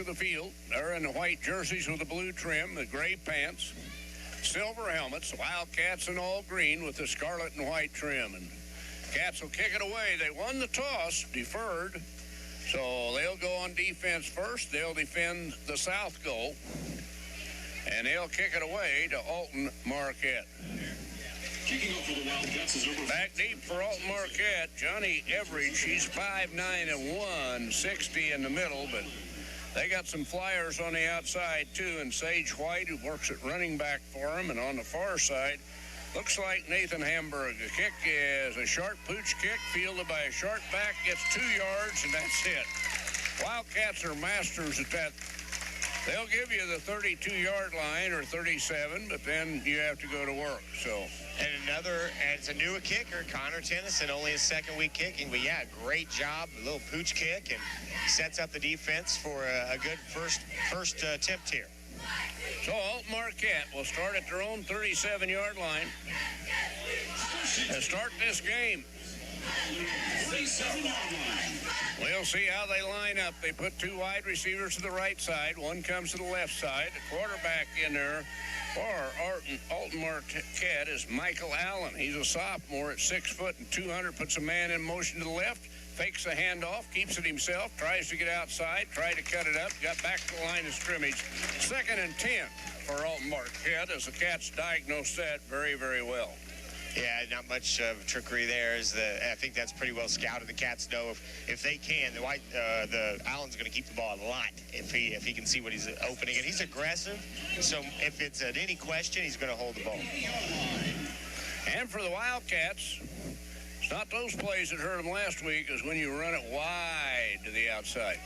to the field. They're in the white jerseys with the blue trim, the gray pants, silver helmets. Wildcats in all green with the scarlet and white trim. And Cats will kick it away. They won the toss, deferred. So they'll go on defense first. They'll defend the south goal. And they'll kick it away to Alton Marquette. Kicking off for the Wildcats is over. Back deep for Alton Marquette. Johnny Everidge, he's 5'9" 60 in the middle, but they got some flyers on the outside too, and Sage White, who works at running back for him, and on the far side, looks like Nathan Hamburg. The kick is a short pooch kick, fielded by a short back, gets 2 yards, and that's it. Wildcats are masters at that. They'll give you the 32-yard line or 37, but then you have to go to work. So. And it's a newer kicker, Connor Tennyson, only his second week kicking. But yeah, great job, a little pooch kick, and sets up the defense for a good first attempt here. So Alton Marquette will start at their own 37-yard line and start this game. We'll see how they line up. They put 2 wide receivers to the right side. One comes to the left side. The quarterback in there for Alton Marquette is Michael Allen. He's a sophomore at 6 foot and 200. Puts a man in motion to the left. Fakes the handoff, keeps it himself, tries to get outside, tried to cut it up, got back to the line of scrimmage. 2nd and 10 for Alton Marquette as the Cats diagnosed that very, very well. Yeah, not much trickery there. I think that's pretty well scouted. The Cats know if they can, the Allen's going to keep the ball a lot if he can see what he's opening. And he's aggressive, so if it's at any question, he's going to hold the ball. And for the Wildcats, it's not those plays that hurt them last week. It's when you run it wide to the outside.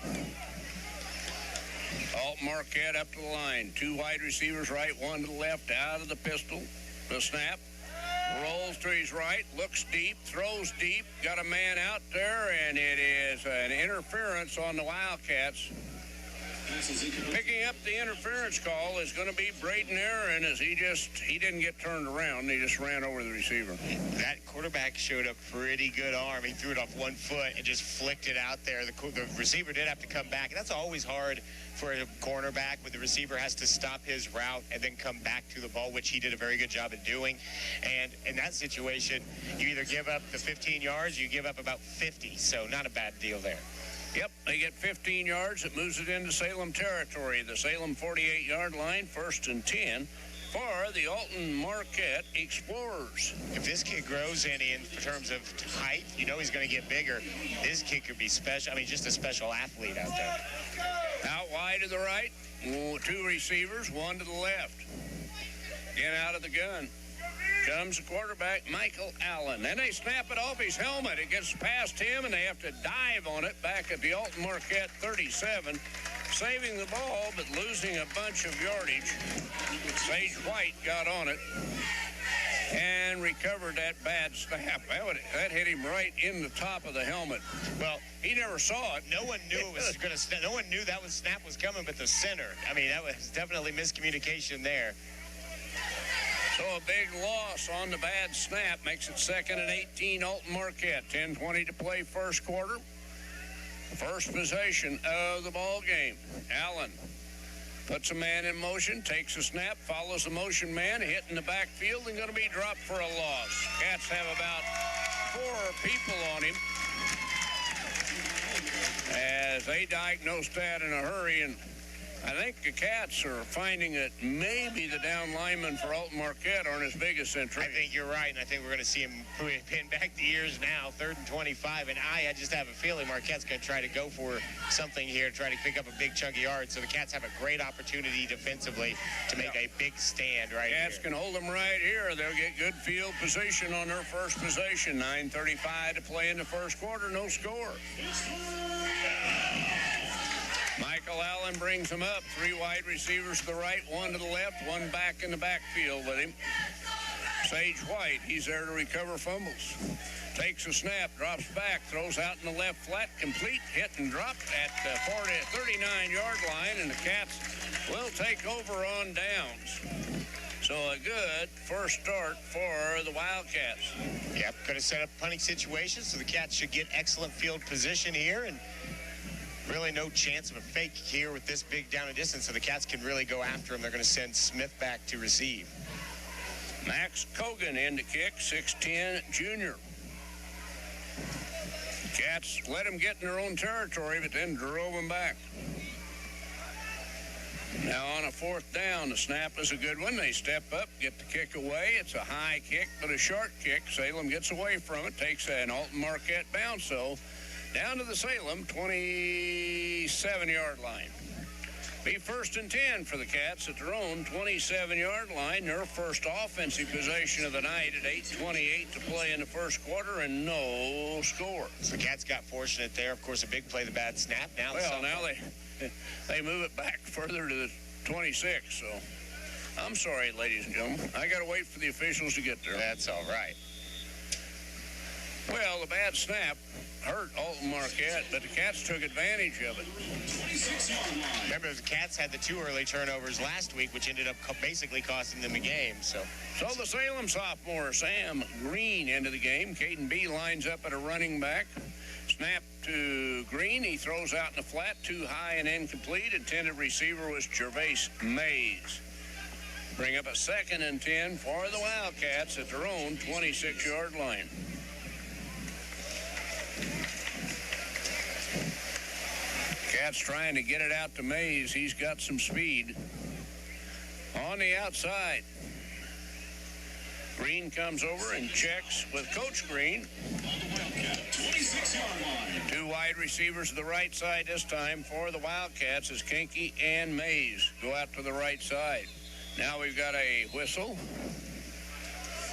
Alton Marquette up to the line. 2 wide receivers right, 1 to the left, out of the pistol. The snap. Rolls to his right, looks deep, throws deep, got a man out there, and it is an interference on the Wildcats. Picking up the interference call is going to be Braden Aaron, as he didn't get turned around. He just ran over the receiver. That quarterback showed a pretty good arm. He threw it off 1 foot and just flicked it out there. The receiver did have to come back. And that's always hard for a cornerback when the receiver has to stop his route and then come back to the ball, which he did a very good job of doing. And in that situation, you either give up the 15 yards or you give up about 50. So not a bad deal there. Yep, they get 15 yards. It moves it into Salem territory. The Salem 48-yard line, 1st and 10 for the Alton Marquette Explorers. If this kid grows any in terms of height, you know he's going to get bigger. This kid could be special. I mean, just a special athlete out there. Out wide to the right, 2 receivers, 1 to the left. Again out of the gun comes the quarterback, Michael Allen. Then they snap it off his helmet. It gets past him, and they have to dive on it back at the Alton Marquette 37. Saving the ball, but losing a bunch of yardage. Sage White got on it and recovered that bad snap. That hit him right in the top of the helmet. Well, he never saw it. No one knew it was going to. No one knew that snap was coming, but the center. I mean, that was definitely miscommunication there. So a big loss on the bad snap makes it 2nd and 18, Alton Marquette. 10:20 to play first quarter. First possession of the ball game. Allen puts a man in motion, takes a snap, follows the motion man, hit in the backfield, and going to be dropped for a loss. Cats have about 4 people on him as they diagnosed that in a hurry, and I think the Cats are finding that maybe the down linemen for Alton Marquette aren't as big as Central. I think you're right, and I think we're going to see him pin back the ears now, 3rd and 25. And I just have a feeling Marquette's going to try to go for something here, try to pick up a big chunk of yards. So the Cats have a great opportunity defensively to make a big stand right here. Cats can hold them right here. They'll get good field position on their first possession. 9:35 to play in the first quarter, no score. Michael Allen brings him up. 3 wide receivers to the right, 1 to the left, 1 back in the backfield with him. Sage White, he's there to recover fumbles. Takes a snap, drops back, throws out in the left flat, complete, hit and dropped at the 39-yard line, and the Cats will take over on downs. So a good first start for the Wildcats. Yep, going to set up punting situations, so the Cats should get excellent field position here, and really no chance of a fake here with this big down and distance, so the Cats can really go after him. They're going to send Smith back to receive. Max Cogan in to kick, 6'10", junior. Cats let him get in their own territory, but then drove him back. Now on a 4th down, the snap is a good one. They step up, get the kick away. It's a high kick, but a short kick. Salem gets away from it, takes an Alton Marquette bounce, so down to the Salem 27-yard line. Be 1st and 10 for the Cats at their own 27-yard line. Their first offensive possession of the night at 8:28 to play in the first quarter and no score. So the Cats got fortunate there. Of course, a big play, the bad snap. Now they move it back further to the 26. So I'm sorry, ladies and gentlemen. I got to wait for the officials to get there. That's all right. Well, the bad snap hurt Alton Marquette, but the Cats took advantage of it. Remember, the Cats had the 2 early turnovers last week, which ended up basically costing them the game. So the Salem sophomore, Sam Green, into the game. Caden B lines up at a running back. Snap to Green. He throws out in the flat, too high and incomplete. Intended receiver was Gervais Mays. Bring up a 2nd and 10 for the Wildcats at their own 26-yard line. Cats trying to get it out to Mays. He's got some speed. On the outside, Green comes over and checks with Coach Green. 2 wide receivers to the right side this time for the Wildcats as Kinky and Mays go out to the right side. Now we've got a whistle.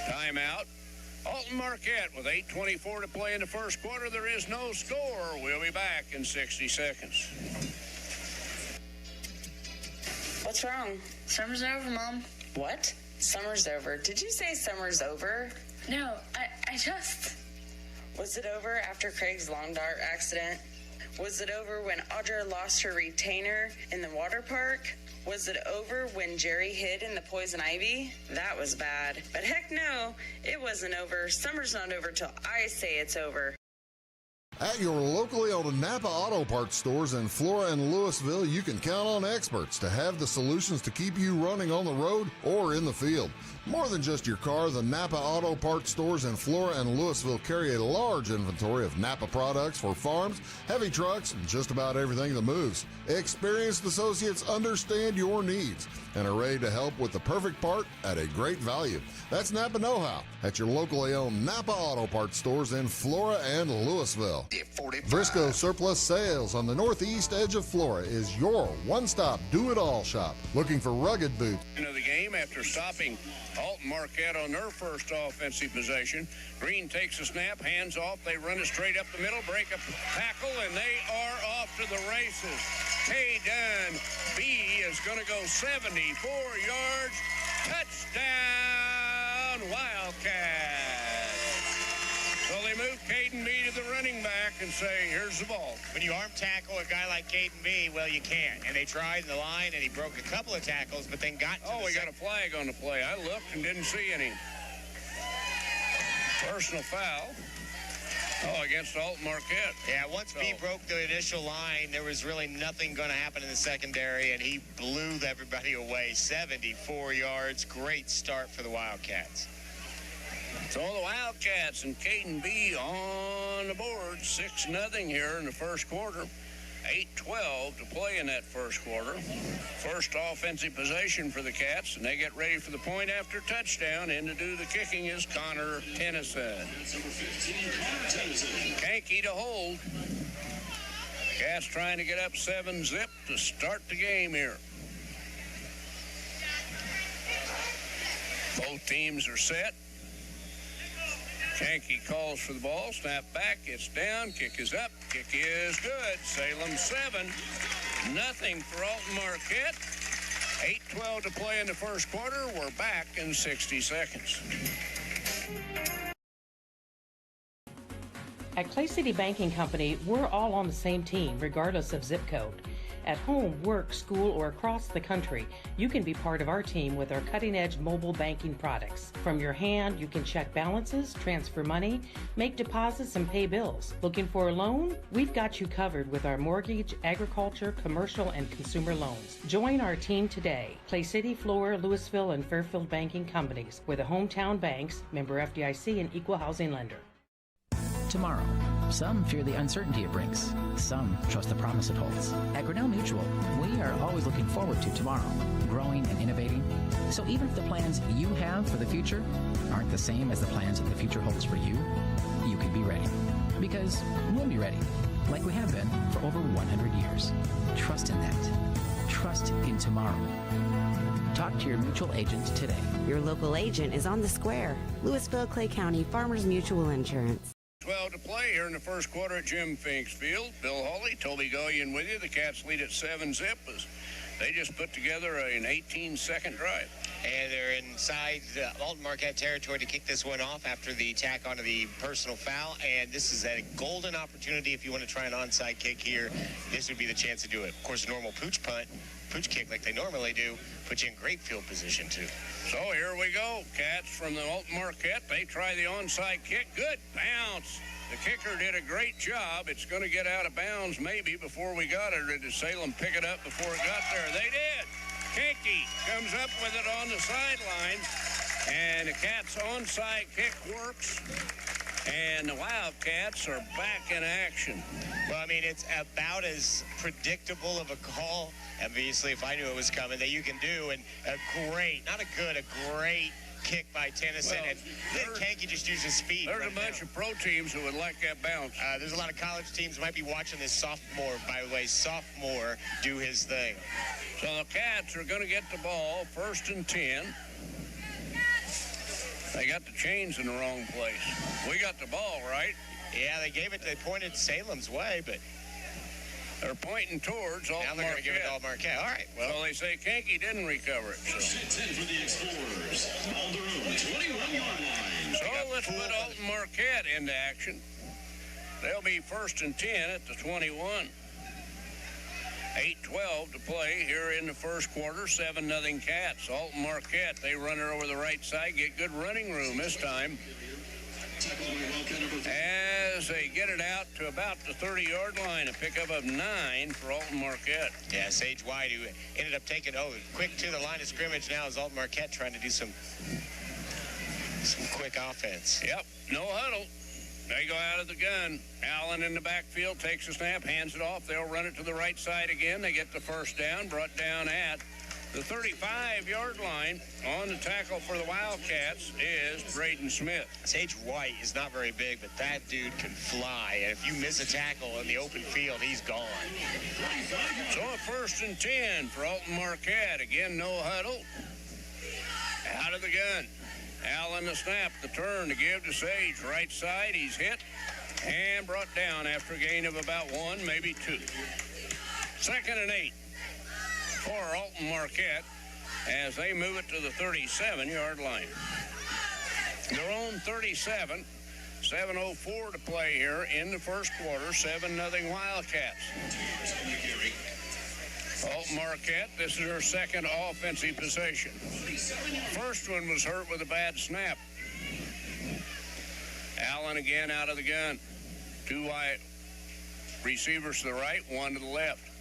Timeout. Alton Marquette with 8:24 to play in the first quarter. There is no score. We'll be back in 60 seconds. What's wrong? Summer's over, Mom. What? Summer's over. Did you say summer's over? No, I just... Was it over after Craig's lawn dart accident? Was it over when Audra lost her retainer in the water park? Was it over when Jerry hid in the poison ivy? That was bad. But heck no, it wasn't over. Summer's not over till I say it's over. At your locally owned Napa Auto Parts stores in Flora and Louisville, you can count on experts to have the solutions to keep you running on the road or in the field. More than just your car, the Napa Auto Parts stores in Flora and Louisville carry a large inventory of Napa products for farms, heavy trucks, and just about everything that moves. Experienced associates understand your needs and are ready to help with the perfect part at a great value. That's Napa Know-How at your locally owned Napa Auto Parts stores in Flora and Louisville. Briscoe Surplus Sales on the northeast edge of Flora is your one-stop do-it-all shop. Looking for rugged boots. Into the game after stopping Alton Marquette on their first offensive possession. Green takes a snap, hands off. They run it straight up the middle, break a tackle, and they are off to the races. Caden B is going to go 74 yards. Touchdown, Wildcats. So they move Caden B to the running back and say, here's the ball. When you arm tackle a guy like Caden B, well, you can't. And they tried in the line, and he broke a couple of tackles, but then got to we got a flag on the play. I looked and didn't see any. Personal foul. Against Alton Marquette. Yeah, once B broke the initial line, there was really nothing going to happen in the secondary, and he blew everybody away. 74 yards. Great start for the Wildcats. So the Wildcats and Caden B on the board, 6-0 here in the first quarter. 8:12 to play in that first quarter. First offensive possession for the Cats, and they get ready for the point after touchdown. In to do the kicking is Connor Tennyson. Kanky to hold. Cats trying to get up 7-zip to start the game here. Both teams are set. Kanky calls for the ball. Snap back. It's down. Kick is up. Kick is good. Salem 7-0 for Alton Marquette. 8:12 to play in the first quarter. We're back in 60 seconds. At Clay City Banking Company, we're all on the same team, regardless of zip code. At home, work, school, or across the country, you can be part of our team with our cutting-edge mobile banking products. From your hand, you can check balances, transfer money, make deposits, and pay bills. Looking for a loan? We've got you covered with our mortgage, agriculture, commercial, and consumer loans. Join our team today. Clay City, Flora, Louisville, and Fairfield banking companies. We're the hometown banks, member FDIC, and equal housing lender. Tomorrow. Some fear the uncertainty it brings. Some trust the promise it holds. At Grinnell Mutual, we are always looking forward to tomorrow, growing and innovating. So even if the plans you have for the future aren't the same as the plans that the future holds for you, you can be ready. Because we'll be ready, like we have been for over 100 years. Trust in that. Trust in tomorrow. Talk to your mutual agent today. Your local agent is on the square. Louisville, Clay County Farmers Mutual Insurance. 12 to play here in the first quarter at Jim Fink's Field. Bill Hawley, Toby Goyen with you. The Cats lead at 7-zip as they just put together an 18-second drive. And they're inside Alton Marquette territory to kick this one off after the tack onto the personal foul. And this is a golden opportunity if you want to try an onside kick here. This would be the chance to do it. Of course, a normal pooch kick like they normally do, puts you in great field position, too. So here we go. Cats from the Alton Marquette. They try the onside kick. Good bounce. The kicker did a great job. It's going to get out of bounds maybe before we got it. Or did Salem pick it up before it got there? They did. Kinky comes up with it on the sideline. And the Cats' onside kick works. And the Wildcats are back in action. Well, I mean, it's about as predictable of a call, obviously, if I knew it was coming, that you can do. And a great kick by Tennyson. Well, and then Kanky just uses speed. There's a bunch of pro teams who would like that bounce. There's a lot of college teams who might be watching this sophomore, by the way, do his thing. So the Cats are going to get the ball, 1st and 10. They got the chains in the wrong place. We got the ball, right? Yeah, they pointed Salem's way, but they're pointing towards Alton Marquette. Now they're going to give it to Alton Marquette. All right. Well, they say Kanky didn't recover it. So. 10 for the Explorers. On their own 21-yard line. So let's put Alton Marquette into action. They'll be 1st and 10 at the 21. 8:12 to play here in the first quarter. 7-0 Cats. Alton Marquette, they run her over the right side, get good running room this time. As they get it out to about the 30-yard line, a pickup of 9 for Alton Marquette. Yeah, Sage White, who ended up taking quick to the line of scrimmage now, is Alton Marquette trying to do some quick offense. Yep, no huddle. They go out of the gun. Allen in the backfield takes a snap, hands it off. They'll run it to the right side again. They get the first down, brought down at the 35-yard line. On the tackle for the Wildcats is Braden Smith. Sage White is not very big, but that dude can fly. And if you miss a tackle in the open field, he's gone. So a 1st and 10 for Alton Marquette. Again, no huddle. Out of the gun. Allen the snap, the turn to give to Sage. Right side, he's hit and brought down after a gain of about 1, maybe 2. 2nd and 8 for Alton Marquette as they move it to the 37-yard line. Their own 37. 7:04 to play here in the first quarter. 7-0 Wildcats. Alton Marquette, this is her second offensive possession. First one was hurt with a bad snap. Allen again out of the gun. 2 wide receivers to the right, 1 to the left.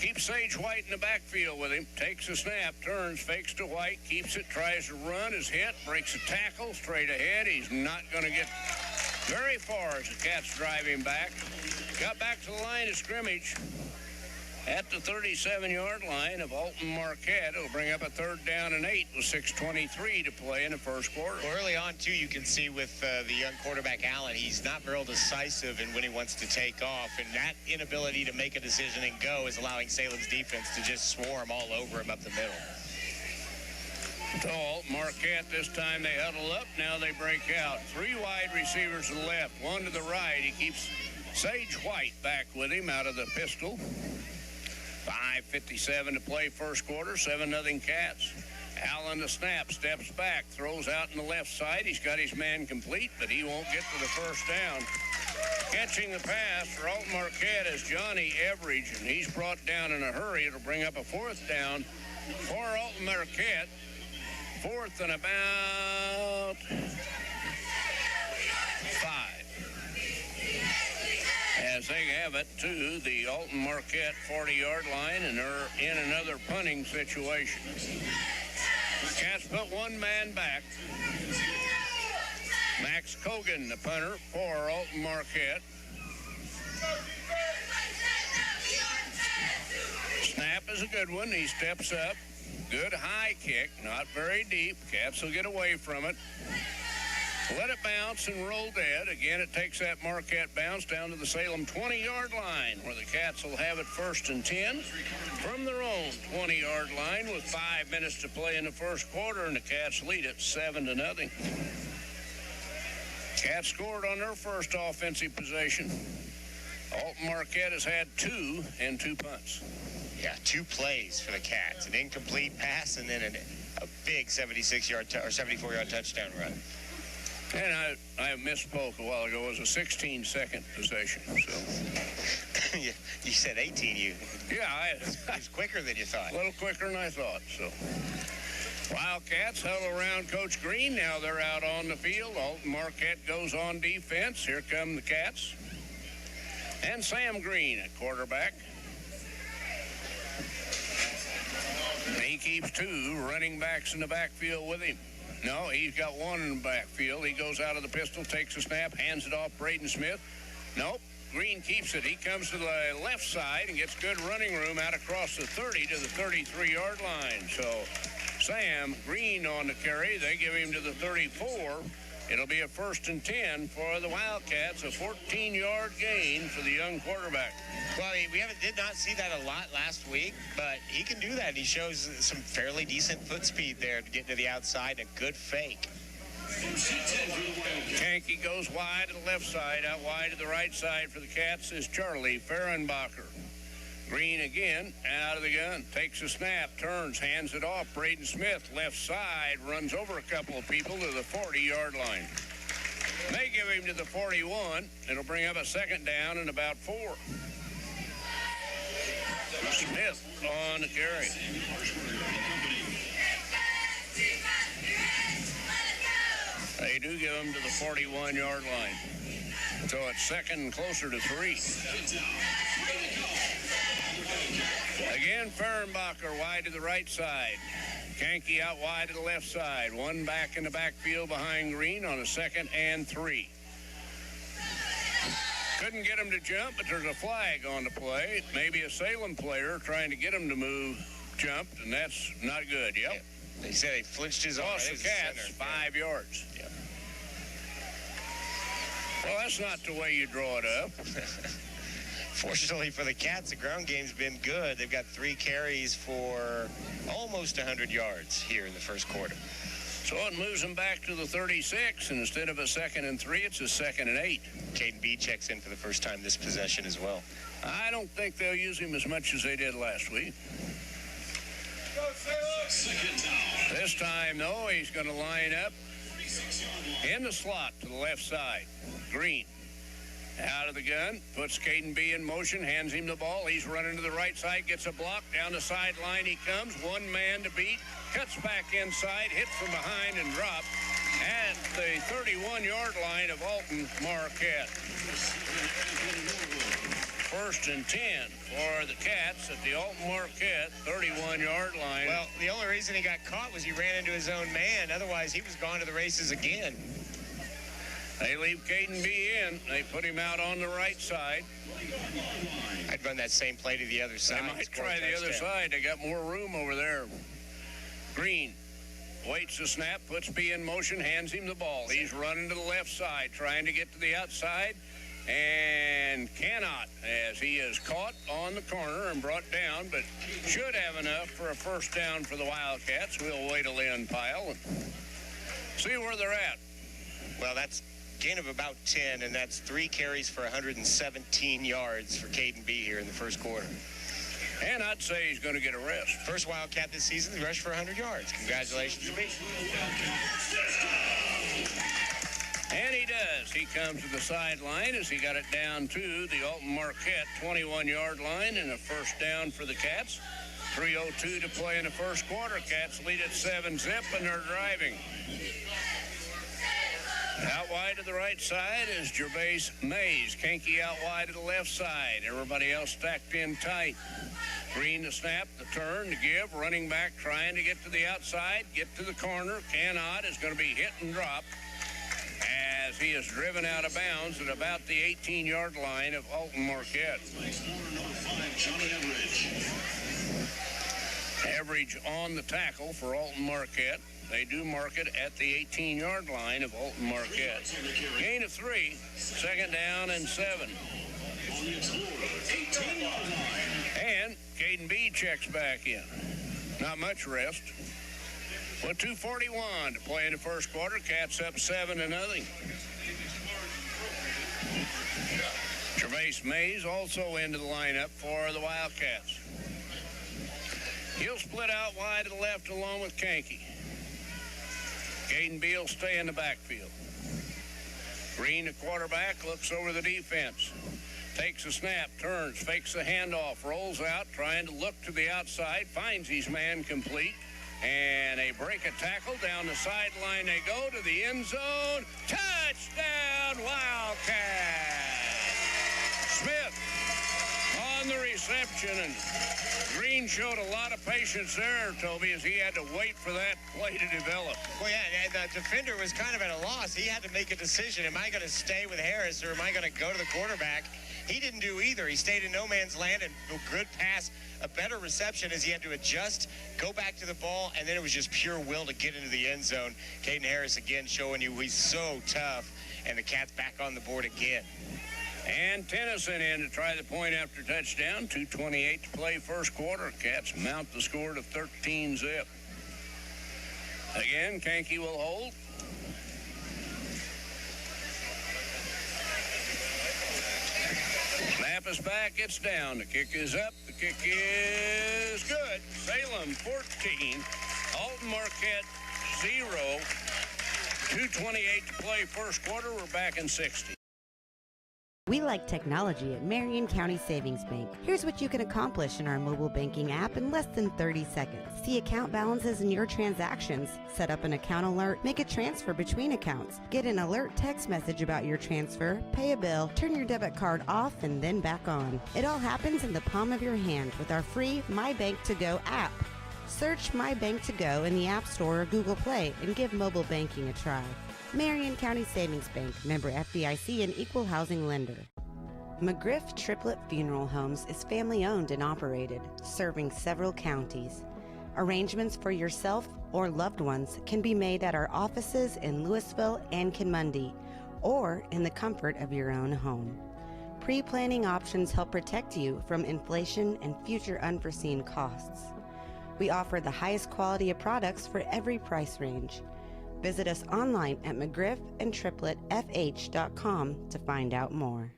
Keeps Sage White in the backfield with him. Takes a snap, turns, fakes to White, keeps it, tries to run, is hit, breaks a tackle, straight ahead. He's not going to get very far as the Cats drive him back. Got back to the line of scrimmage at the 37-yard line of Alton Marquette. It'll bring up a 3rd down and 8 with 6:23 to play in the first quarter. Well, early on, too, you can see with the young quarterback Allen, he's not real decisive in when he wants to take off, and that inability to make a decision and go is allowing Salem's defense to just swarm all over him up the middle. So Alton Marquette, this time they huddle up. Now they break out. 3 wide receivers to the left, 1 to the right. He keeps Sage White back with him out of the pistol. 5:57 to play first quarter. 7-0 Cats. Allen the snap, steps back, throws out in the left side. He's got his man complete, but he won't get to the first down. Catching the pass for Alton Marquette is Johnny Everidge, and he's brought down in a hurry. It'll bring up a fourth down for Alton Marquette. Fourth and about 5. As they have it to the Alton Marquette 40-yard line, and they're in another punting situation. Cats put one man back. Max Cogan, the punter for Alton Marquette. Snap is a good one. He steps up. Good high kick, not very deep. Cats will get away from it. Let it bounce and roll dead. Again, it takes that Marquette bounce down to the Salem 20-yard line, where the Cats will have it 1st and 10 from their own 20-yard line with 5 minutes to play in the first quarter, and the Cats lead it 7-0. Cats scored on their first offensive possession. Alton Marquette has had 2 and 2 punts. Yeah, 2 plays for the Cats. An incomplete pass and then a big 76-yard or 74-yard touchdown run. And I misspoke a while ago. It was a 16-second possession. So you said 18. Yeah, it was quicker than you thought. A little quicker than I thought. So Wildcats huddle around Coach Green. Now they're out on the field. Alton Marquette goes on defense. Here come the Cats. And Sam Green at quarterback. He keeps 2 running backs in the backfield with him. No, he's got 1 in the backfield. He goes out of the pistol, takes a snap, hands it off Braden Smith. Nope, Green keeps it. He comes to the left side and gets good running room out across the 30 to the 33-yard line. So Sam Green on the carry. They give him to the 34. It'll be a 1st and 10 for the Wildcats, a 14-yard gain for the young quarterback. Well, we did not see that a lot last week, but he can do that. He shows some fairly decent foot speed there to get to the outside and a good fake. Yankee goes wide to the left side. Out wide to the right side for the Cats is Charlie Fehrenbacher. Green again, out of the gun, takes a snap, turns, hands it off. Braden Smith, left side, runs over a couple of people to the 40-yard line. They give him to the 41. It'll bring up a 2nd down and about 4. Smith on the carry. They do give him to the 41-yard line. So it's 2nd and closer to 3. Again, Fehrenbacher wide to the right side. Yankee out wide to the left side. 1 back in the backfield behind Green on a 2nd and 3. Couldn't get him to jump, but there's a flag on the play. Maybe a Salem player trying to get him to move jumped, and that's not good. Yep. They said he flinched his arm. Lost the Cats 5 yards. Yep. Well, that's not the way you draw it up. Fortunately for the Cats, the ground game's been good. They've got 3 carries for almost 100 yards here in the first quarter. So it moves them back to the 36, and instead of a 2nd and 3, it's a 2nd and 8. Caden B checks in for the first time this possession as well. I don't think they'll use him as much as they did last week. This time, though, he's going to line up in the slot to the left side. Green out of the gun, puts Caden B in motion, hands him the ball. He's running to the right side, gets a block. Down the sideline he comes, 1 man to beat. Cuts back inside, hit from behind and dropped at the 31-yard line of Alton Marquette. 1st and 10 for the Cats at the Alton Marquette 31-yard line. Well, the only reason he got caught was he ran into his own man. Otherwise, he was gone to the races again. They leave Caden B in. They put him out on the right side. I'd run that same play to the other side. They might try the other side. They got more room over there. Green waits the snap, puts B in motion, hands him the ball. He's running to the left side, trying to get to the outside, and cannot, as he is caught on the corner and brought down, but should have enough for a 1st down for the Wildcats. We'll wait till the end pile and see where they're at. Well, that's gain of about 10, and that's 3 carries for 117 yards for Caden B here in the first quarter. And I'd say he's going to get a rest. First Wildcat this season, he rushed for 100 yards. Congratulations to me. And he does. He comes to the sideline as he got it down to the Alton Marquette 21-yard line, and a first down for the Cats. 3:02 to play in the first quarter. Cats lead at 7-zip, and they're driving. Out wide to the right side is Gervais Mays. Kenke out wide to the left side. Everybody else stacked in tight. Green to snap, the turn to give. Running back trying to get to the outside, get to the corner. Cannot, is going to be hit and dropped as he is driven out of bounds at about the 18-yard line of Alton Marquette. Average on the tackle for Alton Marquette. They do mark it at the 18-yard line of Alton Marquette. Gain of 3, second down and 7. And Caden B checks back in. Not much rest. With 2:41 to play in the first quarter, Cats up 7-0. Gervais Mays also into the lineup for the Wildcats. He'll split out wide to the left along with Kenke. Caden B will stay in the backfield. Green, the quarterback, looks over the defense. Takes a snap, turns, fakes a handoff, rolls out, trying to look to the outside, finds his man complete, and they break a tackle. Down the sideline they go to the end zone. Touchdown, Wildcats! Smith on the reception, and Green showed a lot of patience there, Toby, as he had to wait for that play to develop. Well, yeah, the defender was kind of at a loss. He had to make a decision. Am I going to stay with Harris, or am I going to go to the quarterback? He didn't do either. He stayed in no man's land, and a good pass, a better reception as he had to adjust, go back to the ball, and then it was just pure will to get into the end zone. Caden Harris again showing you he's so tough, and the Cats back on the board again. And Tennyson in to try the point after touchdown. 2:28 to play first quarter. Cats mount the score to 13-zip. Again, Kenke will hold. Snap is back. It's down. The kick is up. The kick is good. Salem 14. Alton Marquette 0. 2:28 to play first quarter. We're back in 60. We like technology at Marion County Savings Bank. Here's what you can accomplish in our mobile banking app in less than 30 seconds. See account balances in your transactions, set up an account alert, make a transfer between accounts, get an alert text message about your transfer, pay a bill, turn your debit card off and then back on. It all happens in the palm of your hand with our free My Bank to Go app. Search My Bank to Go in the App Store or Google Play and give mobile banking a try. Marion County Savings Bank, member FDIC and equal housing lender. McGriff Triplet Funeral Homes is family-owned and operated, serving several counties. Arrangements for yourself or loved ones can be made at our offices in Louisville and Kinmundy, or in the comfort of your own home. Pre-planning options help protect you from inflation and future unforeseen costs. We offer the highest quality of products for every price range. Visit us online at McGriffandTripletFH.com to find out more.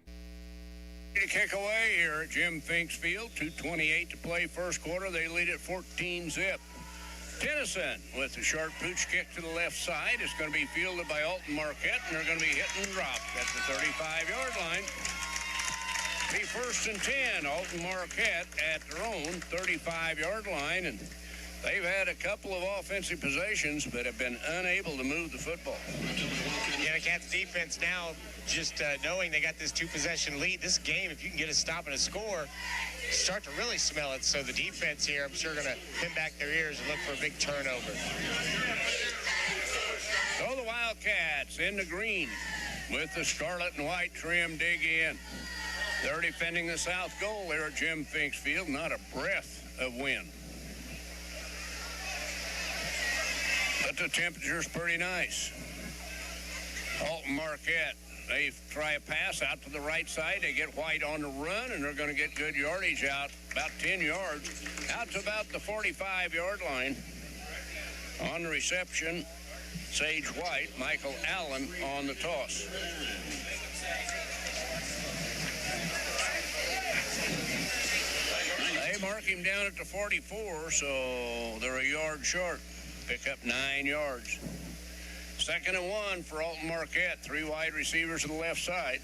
To kick away here at Jim Finks Field. 2:28 to play first quarter. They lead at 14-zip. Tennyson with a sharp pooch kick to the left side. It's going to be fielded by Alton Marquette, and they're going to be hit and dropped at the 35-yard line. Be first and 10. Alton Marquette at their own 35-yard line, and they've had a couple of offensive possessions but have been unable to move the football. Yeah, the Cats defense now just knowing they got this two-possession lead. This game, if you can get a stop and a score, start to really smell it. So the defense here, I'm sure, going to pin back their ears and look for a big turnover. So the Wildcats in the green with the scarlet and white trim dig in. They're defending the south goal there at Jim Finks Field. Not a breath of wind. But the temperature's pretty nice. Alton Marquette, they try a pass out to the right side. They get White on the run, and they're going to get good yardage out, about 10 yards, out to about the 45-yard line. On the reception, Sage White, Michael Allen on the toss. They mark him down at the 44, so they're a yard short. Pick up 9 yards. 2nd and 1 for Alton Marquette. 3 wide receivers to the left side.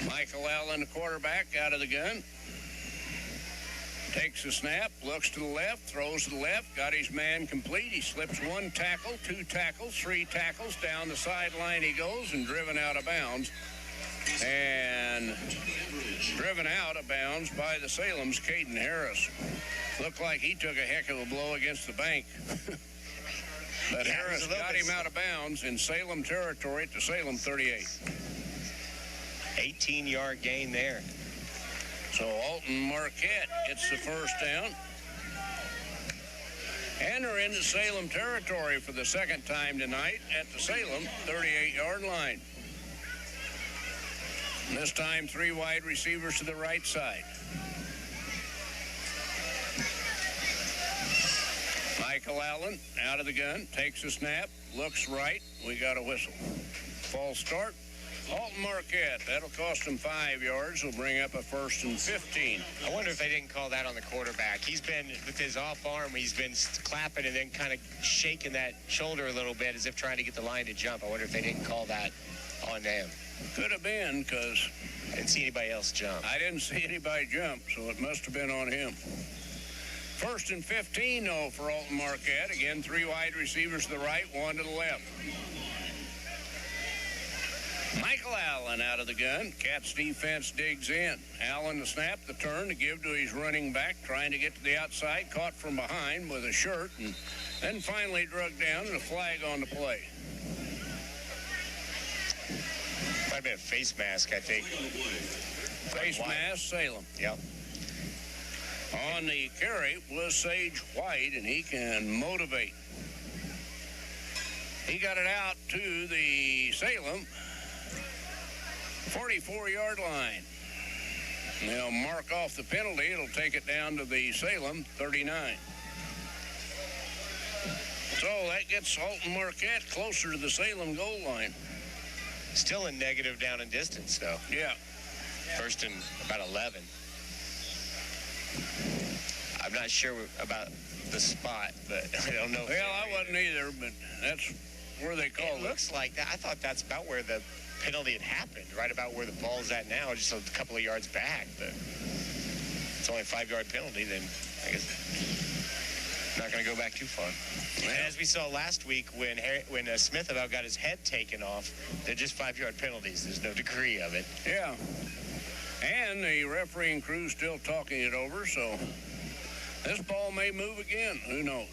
Michael Allen, the quarterback, out of the gun. Takes the snap, looks to the left, throws to the left, got his man complete. He slips 1 tackle, 2 tackles, 3 tackles. Down the sideline he goes and driven out of bounds. And driven out of bounds by the Salem's Caden Harris. Looked like he took a heck of a blow against the bank. But Harris got him out of bounds in Salem territory at the Salem 38. 18-yard gain there. So Alton Marquette gets the first down. And they're into Salem territory for the 2nd time tonight at the Salem 38-yard line. And this time 3 wide receivers to the right side. Michael Allen out of the gun, takes a snap, looks right. We got a whistle. False start. Alton Marquette, that'll cost him 5 yards. Will bring up a 1st and 15. I wonder if they didn't call that on the quarterback. He's been, with his off arm, he's been clapping and then kind of shaking that shoulder a little bit as if trying to get the line to jump. I wonder if they didn't call that on them. Could have been, because I didn't see anybody else jump. I didn't see anybody jump, so it must have been on him. 1st and 15, though, for Alton Marquette. Again, 3 wide receivers to the right, 1 to the left. Michael Allen out of the gun. Cats defense digs in. Allen the snap, the turn to give to his running back, trying to get to the outside, caught from behind with a shirt, and then finally drugged down and a flag on the play. Might have been a face mask, I think. Face mask, Salem. Yep. On the carry was Sage White, and he can motivate. He got it out to the Salem 44-yard line. They'll mark off the penalty. It'll take it down to the Salem 39. So that gets Alton Marquette closer to the Salem goal line. Still in negative down and distance, though. Yeah. 1st and about 11. I'm not sure about the spot, but I don't know. Well, I wasn't either, but that's where they call it. It looks like that. I thought that's about where the penalty had happened, right about where the ball's at now, just a couple of yards back. But it's only a 5-yard penalty, then I guess not going to go back too far. And as we saw last week when Smith about got his head taken off, they're just 5-yard penalties. There's no degree of it. Yeah. And the refereeing crew's still talking it over, so this ball may move again. Who knows?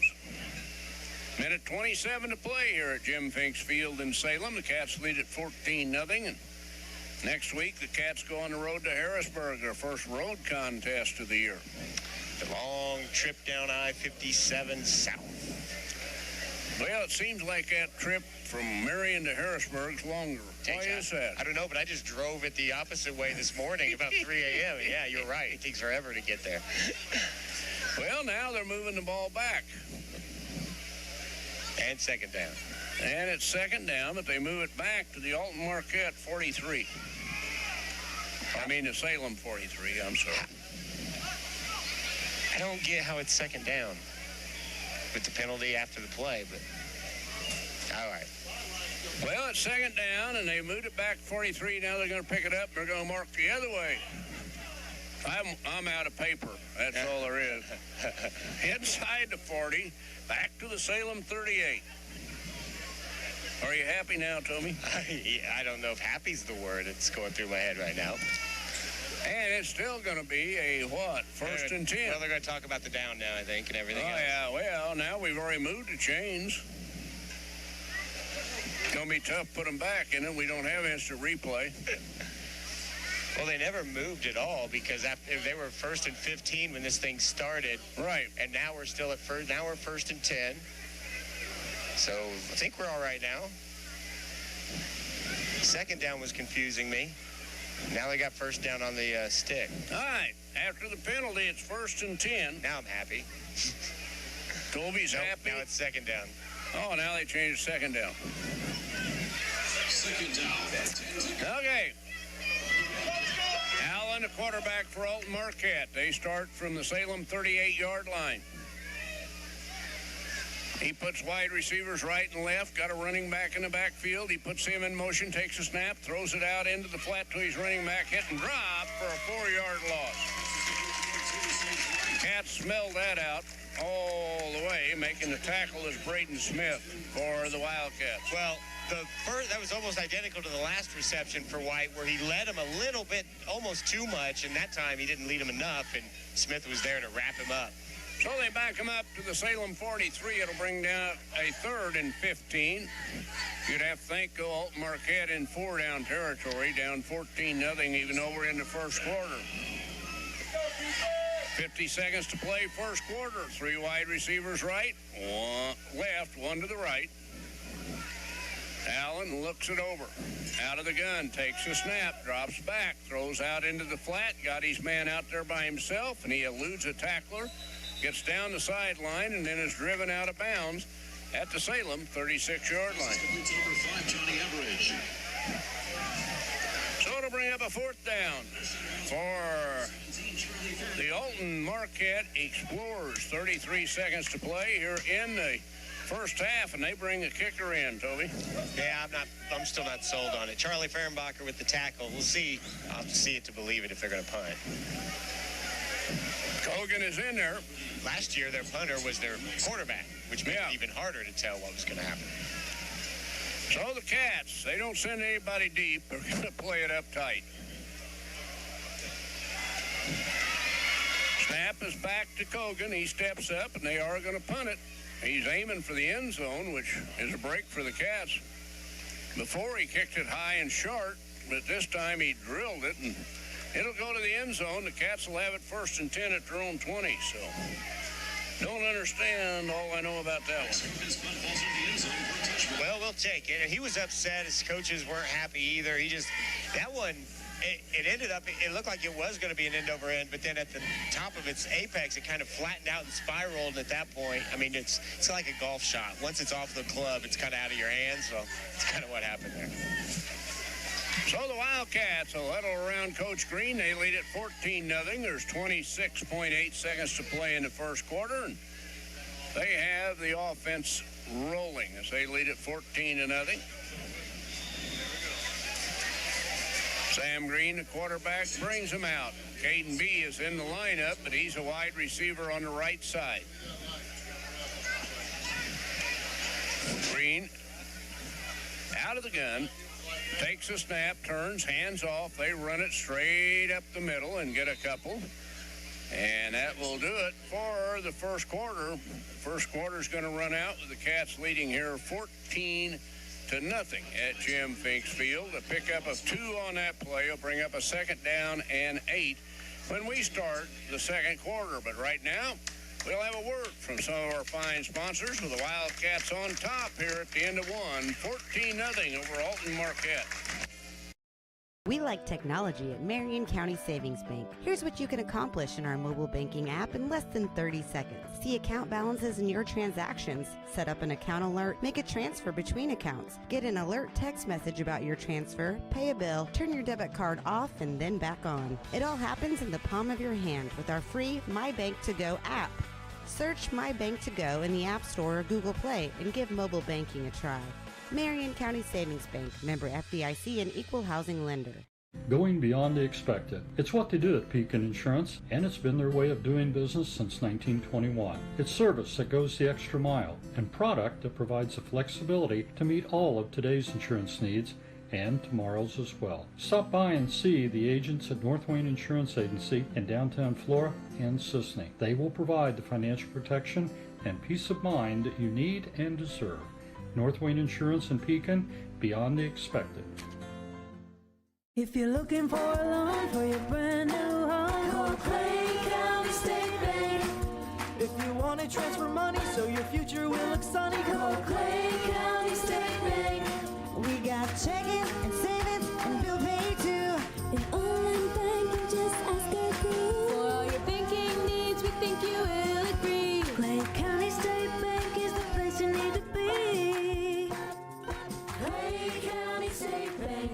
Minute 27 to play here at Jim Finks Field in Salem. The Cats lead at 14-0. And next week, the Cats go on the road to Harrisburg, their first road contest of the year. The long trip down I-57 south. Well, it seems like that trip from Marion to Harrisburg's longer. Why is that? I don't know, but I just drove it the opposite way this morning about 3 a.m. Yeah, you're right. It takes forever to get there. Well, now they're moving the ball back. And 2nd down. And it's 2nd down, but they move it back to the Alton Marquette 43. I mean, the Salem 43, I'm sorry. I don't get how it's 2nd down with the penalty after the play, but all right. Well, it's 2nd down, and they moved it back 43. Now they're going to pick it up, and they're going to mark the other way. I'm out of paper. That's all there is. Inside the 40, back to the Salem 38. Are you happy now, Tommy? I don't know if happy's the word that's going through my head right now. And it's still going to be a what? 1st and 10. Well, they're going to talk about the down now, I think, and everything else. Yeah, well, now we've already moved the chains. It's going to be tough to put them back in it. We don't have instant replay. Well, they never moved at all because they were 1st and 15 when this thing started. Right. And now we're still at first. Now we're 1st and 10. So I think we're all right now. 2nd down was confusing me. Now they got 1st down on the stick. All right. After the penalty, it's 1st and 10. Now I'm happy. Toby's happy. Now it's 2nd down. Oh, now they changed 2nd down. 2nd down. Okay. Allen, the quarterback for Alton Marquette. They start from the Salem 38-yard line. He puts wide receivers right and left, got a running back in the backfield. He puts him in motion, takes a snap, throws it out into the flat to his running back, hit and drop for a 4-yard loss. Cats smelled that out all the way, making the tackle as Braden Smith for the Wildcats. Well, that was almost identical to the last reception for White, where he led him a little bit, almost too much, and that time he didn't lead him enough, and Smith was there to wrap him up. So they back him up to the Salem 43. It'll bring down a 3rd and 15. You'd have to think go Alton Marquette in 4-down territory, down 14-0, even though we're in the first quarter. 50 seconds to play first quarter. 3 wide receivers right, 1 left, 1 to the right. Allen looks it over. Out of the gun, takes a snap, drops back, throws out into the flat, got his man out there by himself, and he eludes a tackler, gets down the sideline, and then is driven out of bounds at the Salem 36-yard line. So it'll bring up a 4th down for the Alton Marquette Explorers. 33 seconds to play here in the first half, and they bring a kicker in, Toby. Yeah, I'm still not sold on it. Charlie Fehrenbacher with the tackle. We'll see. I'll have to see it to believe it if they're going to punt. Kogan is in there. Last year, their punter was their quarterback, which made it even harder to tell what was going to happen. So the Cats, they don't send anybody deep. They're going to play it up tight. Snap is back to Kogan. He steps up, and they are going to punt it. He's aiming for the end zone, which is a break for the Cats. Before, he kicked it high and short, but this time he drilled it, and it'll go to the end zone. The Cats will have it 1st and 10 at their own 20, so don't understand all I know about that one. Well, we'll take it. He was upset. His coaches weren't happy either. That one, it ended up, it looked like it was going to be an end over end, but then at the top of its apex, it kind of flattened out and spiraled. And at that point, I mean, it's like a golf shot. Once it's off the club, it's kind of out of your hands. So it's kind of what happened there. So the Wildcats will huddle around Coach Green. They lead at 14-0. There's 26.8 seconds to play in the first quarter. And they have the offense rolling as they lead at 14-0. Sam Green, the quarterback, brings him out. Caden B is in the lineup, but he's a wide receiver on the right side. Green out of the gun. Takes a snap, turns, hands off. They run it straight up the middle and get a couple. And that will do it for the first quarter. First quarter's going to run out with the Cats leading here 14-0 at Jim Finks Field. A pickup of 2 on that play will bring up a 2nd down and 8 when we start the second quarter. But right now, we'll have a word from some of our fine sponsors with the Wildcats on top here at the end of one. 14-0 over Alton Marquette. We like technology at Marion County Savings Bank. Here's what you can accomplish in our mobile banking app in less than 30 seconds. See account balances in your transactions, set up an account alert, make a transfer between accounts, get an alert text message about your transfer, pay a bill, turn your debit card off and then back on. It all happens in the palm of your hand with our free My Bank to Go app. Search My Bank to Go in the App Store or Google Play and give mobile banking a try. Marion County Savings Bank, member FDIC and equal housing lender. Going beyond the expected. It's what they do at Pekin Insurance, and it's been their way of doing business since 1921. It's service that goes the extra mile, and product that provides the flexibility to meet all of today's insurance needs and tomorrow's as well. Stop by and see the agents at North Wayne Insurance Agency in downtown Flora and Sisney. They will provide the financial protection and peace of mind that you need and deserve. North Wayne Insurance in Pekin, beyond the expected. If you're looking for a loan for your brand new home, call Clay County State Bank. If you want to transfer money so your future will look sunny, call Clay County State Bank. We got checking and savings and bill pay too. An online bank, just ask our crew. For all your banking needs, we think you will agree. Clay County State Bank is the place you need to be. Clay County State Bank.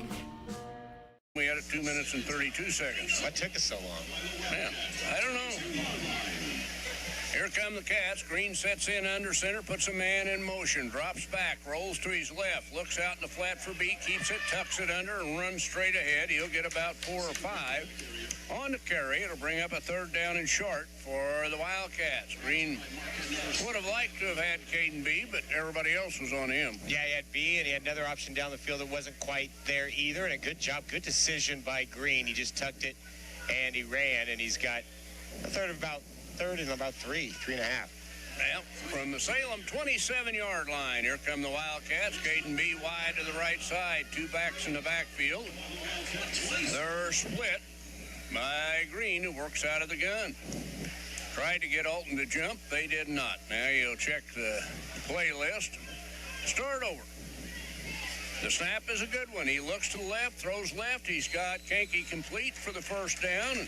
We had it 2 minutes and 32 seconds. What took us so long? Man, I don't know. Here come the Cats. Green sets in under center, puts a man in motion, drops back, rolls to his left, looks out in the flat for B, keeps it, tucks it under, and runs straight ahead. He'll get about 4 or 5 on the carry. It'll bring up a 3rd down and short for the Wildcats. Green would have liked to have had Caden B, but everybody else was on him. Yeah, he had B, and he had another option down the field that wasn't quite there either, and a good job, good decision by Green. He just tucked it, and he ran, and he's got a third and about 3.5. Well, from the Salem 27-yard line, here come the Wildcats. Caden B wide to the right side. 2 backs in the backfield. They're split by Green, who works out of the gun. Tried to get Alton to jump. They did not. Now you'll check the play list. Start over. The snap is a good one. He looks to the left, throws left. He's got Kankey complete for the 1st down.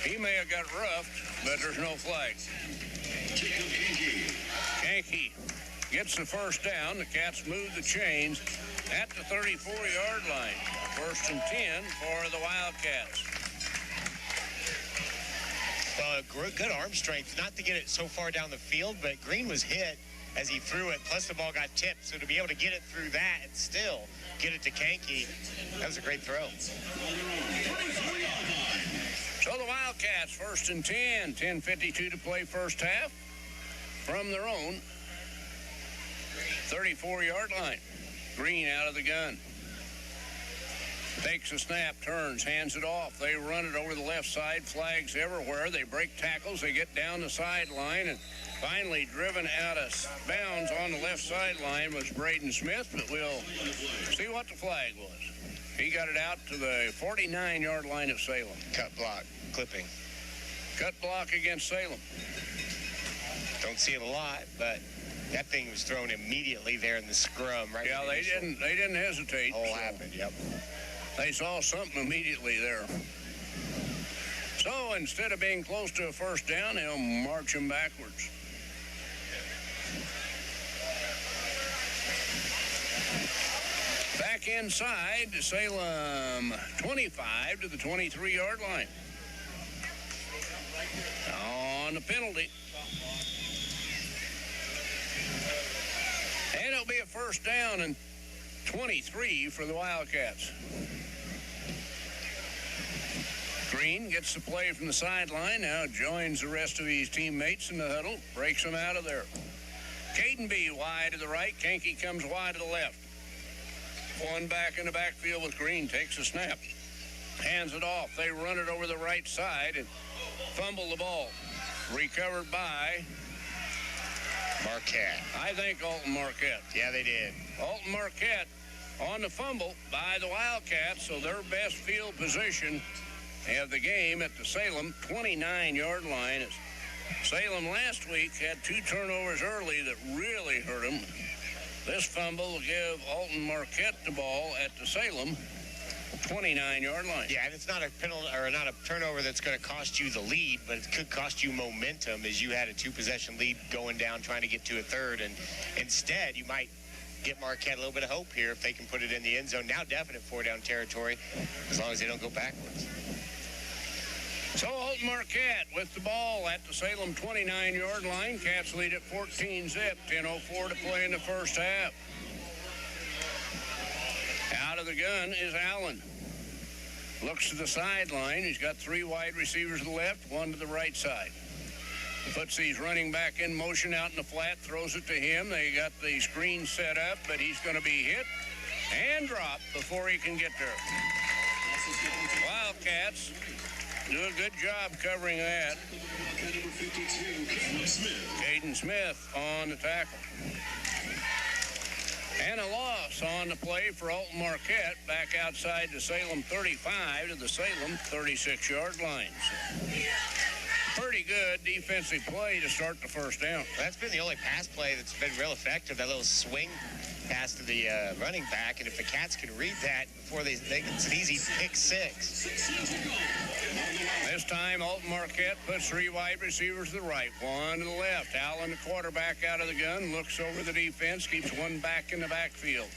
He may have got roughed, but there's no flag. Kankey gets the 1st down. The Cats move the chains at the 34-yard line. 1st and 10 for the Wildcats. Well, good arm strength, not to get it so far down the field, but Green was hit as he threw it, plus the ball got tipped. So to be able to get it through that and still get it to Kankey, that was a great throw. So the Wildcats, 1st and 10, 10:52 to play first half from their own 34-yard line. Green out of the gun. Takes a snap, turns, hands it off. They run it over the left side, flags everywhere. They break tackles. They get down the sideline, and finally driven out of bounds on the left sideline was Braden Smith, but we'll see what the flag was. He got it out to the 49-yard line of Salem. Cut block, clipping. Cut block against Salem. Don't see it a lot, but that thing was thrown immediately there in the scrum. Right. Yeah, they didn't hesitate. All happened, yep. They saw something immediately there. So instead of being close to a 1st down, they'll march them backwards. Back inside to Salem 25 to the 23-yard line. On the penalty. And it'll be a 1st down and 23 for the Wildcats. Green gets the play from the sideline, now joins the rest of his teammates in the huddle, breaks them out of there. Caden B wide to the right, Kankey comes wide to the left. 1 back in the backfield with Green, takes a snap, hands it off. They run it over the right side and fumble the ball. Recovered by Marquette. I think Alton Marquette. Yeah, they did. Alton Marquette on the fumble by the Wildcats, so their best field position of the game at the Salem 29-yard line. Salem last week had 2 turnovers early that really hurt them. This fumble will give Alton Marquette the ball at the Salem 29-yard line. Yeah, and it's not a penalty or not a turnover that's going to cost you the lead, but it could cost you momentum as you had a 2-possession lead going down trying to get to a 3rd, and instead you might get Marquette a little bit of hope here if they can put it in the end zone. Now definite 4-down territory as long as they don't go backwards. So Alton Marquette with the ball at the Salem 29-yard line. Cats lead at 14-zip. 10:04 to play in the first half. Out of the gun is Allen. Looks to the sideline. He's got 3 wide receivers to the left, 1 to the right side. Puts these running back in motion out in the flat, throws it to him. They got the screen set up, but he's going to be hit and dropped before he can get there. Wildcats do a good job covering that. Caden Smith on the tackle. And a loss on the play for Alton Marquette back outside the Salem 35 to the Salem 36-yard line. So pretty good defensive play to start the first down. That's been the only pass play that's been real effective, that little swing pass to the running back. And if the Cats can read that before they it's an easy pick 6. This time, Alton Marquette puts 3 wide receivers to the right, 1 to the left. Allen, the quarterback, out of the gun, looks over the defense, keeps 1 back in the backfield.